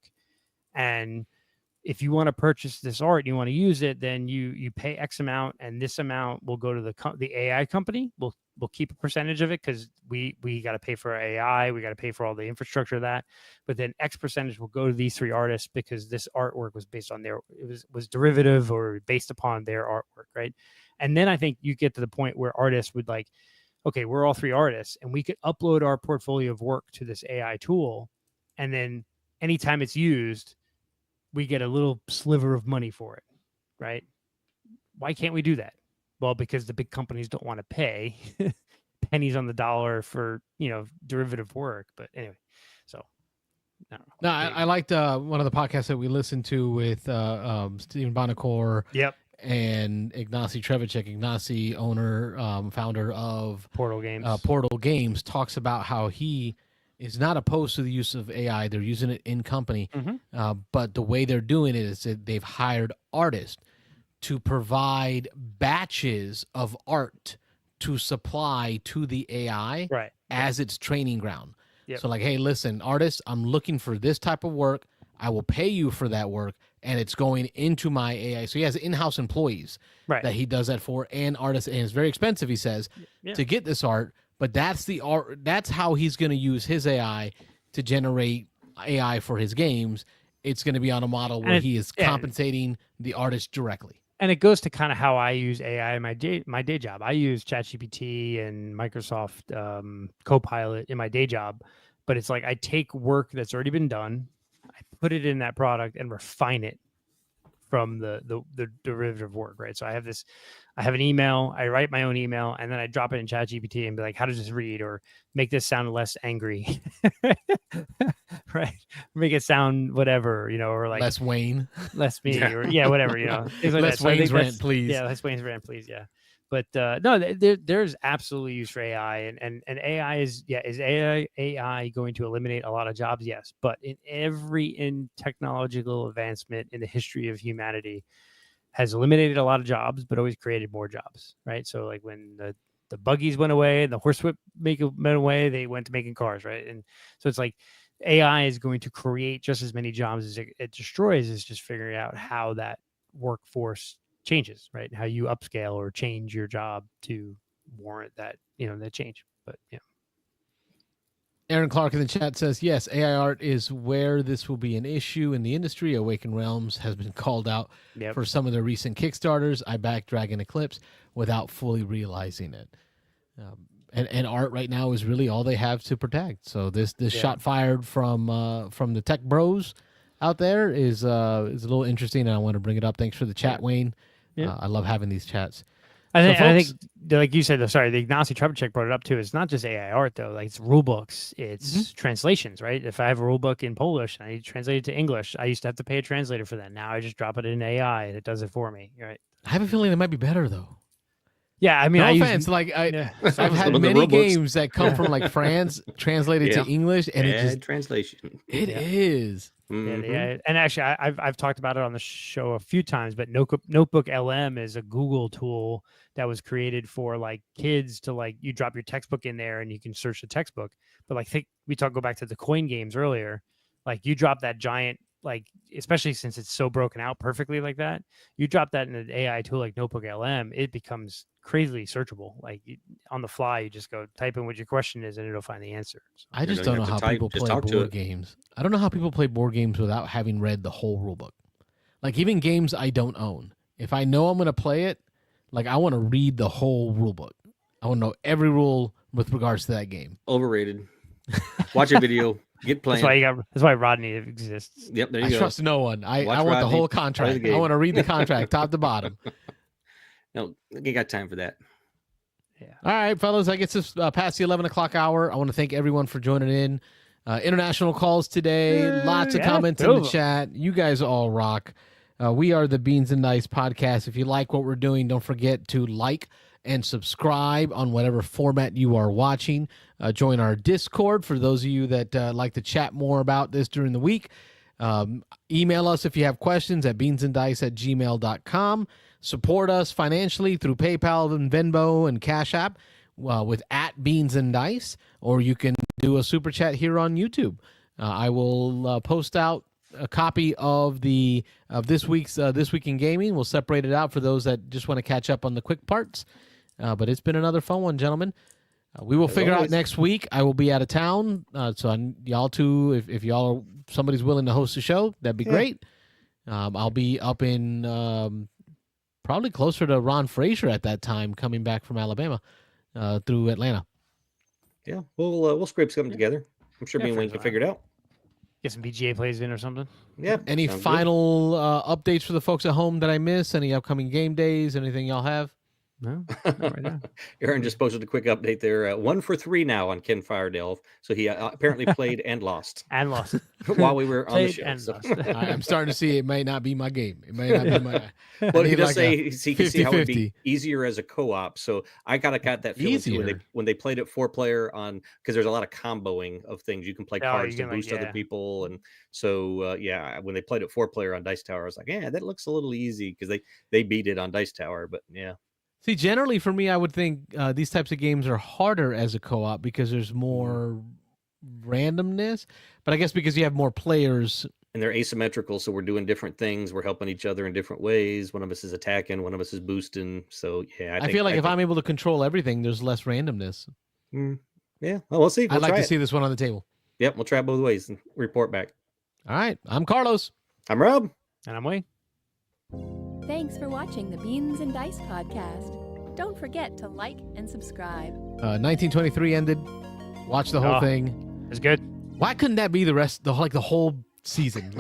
And if you want to purchase this art and you want to use it, then you pay X amount, and this amount will go to the AI company. We'll keep a percentage of it because we got to pay for our AI. We got to pay for all the infrastructure of that. But then X percentage will go to these 3 artists because this artwork was based on was derivative or based upon their artwork, right? And then I think you get to the point where artists would like, okay, we're all 3 artists, and we could upload our portfolio of work to this AI tool, and then anytime it's used, we get a little sliver of money for it, right? Why can't we do that? Well, because the big companies don't want to pay pennies on the dollar for, derivative work. But anyway, so I don't know. No, I liked one of the podcasts that we listened to with Stephen Bonacore. Yep. And Ignacy Trevicek, Ignacy, owner, founder of Portal Games. Portal Games, talks about how he is not opposed to the use of AI. They're using it in company, but the way they're doing it is that they've hired artists to provide batches of art to supply to the AI as its training ground. Yep. So like, hey, listen, artists, I'm looking for this type of work. I will pay you for that work, and it's going into my AI. So he has in-house employees that he does that for, and artists, and it's very expensive, he says, to get this art. But that's the art. That's how he's going to use his AI to generate AI for his games. It's going to be on a model where he is compensating the artist directly. And it goes to kind of how I use AI in my day job. I use ChatGPT and Microsoft Copilot in my day job, but it's like I take work that's already been done, I put it in that product, and refine it from the derivative work, right? So I have an email, I write my own email, and then I drop it in ChatGPT and be like, how does this read? Or make this sound less angry, right? Make it sound whatever, or like less Wayne, less me, or whatever, things like less that. Wayne's rant, please. Yeah, less Wayne's rant, please. Yeah. But no, there's absolutely use for AI, and AI is AI going to eliminate a lot of jobs? Yes, but in technological advancement in the history of humanity has eliminated a lot of jobs, but always created more jobs, right? So like when the buggies went away and the horsewhip went away, they went to making cars, right? And so it's like AI is going to create just as many jobs as it destroys. Is just figuring out how that workforce changes, right? How you upscale or change your job to warrant that, that change. But yeah. Aaron Clark in the chat says, yes, AI art is where this will be an issue in the industry. Awaken Realms has been called out for some of their recent Kickstarters. I backed Dragon Eclipse without fully realizing it. And art right now is really all they have to protect. So this shot fired from the tech bros out there is a little interesting, and I want to bring it up. Thanks for the chat, Wayne. Yeah. I love having these chats. I think, like you said, the Ignacy Trevicek brought it up too. It's not just AI art though. Like it's rule books, it's translations, right? If I have a rule book in Polish and I need to translate it to English, I used to have to pay a translator for that. Now I just drop it in AI and it does it for me, right? I have a feeling it might be better though. Yeah, I mean, no offense. I've had many games that come from like France translated to English, and it just translation. It is. Yeah, and actually, I've talked about it on the show a few times. But Notebook LM is a Google tool that was created for like kids to like you drop your textbook in there and you can search the textbook. But like go back to the coin games earlier. Like you drop that giant, like especially since it's so broken out perfectly like that, you drop that in an AI tool like Notebook LM, it becomes crazily searchable. Like on the fly, you just go type in what your question is and it'll find the answer. So, I just don't know how people play board games. I don't know how people play board games without having read the whole rule book. Like even games I don't own. If I know I'm going to play it, like I want to read the whole rule book. I want to know every rule with regards to that game. Overrated. Watch a video. Get playing. That's why Rodney exists. Yep, there you go. I trust no one. I want Rodney, the whole contract. I want to read the contract top to bottom. No, you got time for that. Yeah. All right, fellas. I guess it's past the 11 o'clock hour. I want to thank everyone for joining in. International calls today. Lots of comments in the chat. You guys all rock. We are the Beans and Dice podcast. If you like what we're doing, don't forget to like and subscribe on whatever format you are watching. Join our Discord for those of you that like to chat more about this during the week. Email us if you have questions at beansanddice@gmail.com. Support us financially through PayPal and Venmo and Cash App with @BeansAndDice, or you can do a super chat here on YouTube. I will post out a copy of this week's This Week in Gaming. We'll separate it out for those that just want to catch up on the quick parts. But it's been another fun one, gentlemen. We will figure out next week. I will be out of town, so y'all too. If y'all are somebody's willing to host a show, that'd be great. I'll be up in probably closer to Ron Frazier at that time, coming back from Alabama through Atlanta. Yeah, we'll scrape something together. I'm sure me and Wayne can figure it out. Get some BGA plays in or something. Yeah. Any final updates for the folks at home that I missed? Any upcoming game days? Anything y'all have? No, not right now. Aaron just posted a quick update there. 1 for 3 now on Ken Firedelve. So he apparently played and lost. And lost. While we were on the show. So. I'm starting to see it may not be my game. It may not be my. Well, he does say he can see how it would be easier as a co-op. So I got that feeling too when they played it 4-player on, because there's a lot of comboing of things. You can play cards to boost other people. And so, when they played it 4-player on Dice Tower, I was like, yeah, that looks a little easy because they beat it on Dice Tower. But yeah. See, generally for me, I would think these types of games are harder as a co-op because there's more randomness. But I guess because you have more players. And they're asymmetrical, so we're doing different things. We're helping each other in different ways. One of us is attacking, one of us is boosting. So, yeah. I feel like if I'm able to control everything, there's less randomness. Yeah, well, we'll see. I'd like to see this one on the table. Yep, we'll try it both ways and report back. All right, I'm Carlos. I'm Rob. And I'm Wayne. Thanks for watching the Beans and Dice podcast. Don't forget to like and subscribe. 1923 ended. Watch the whole thing. It's good. Why couldn't that be the whole season?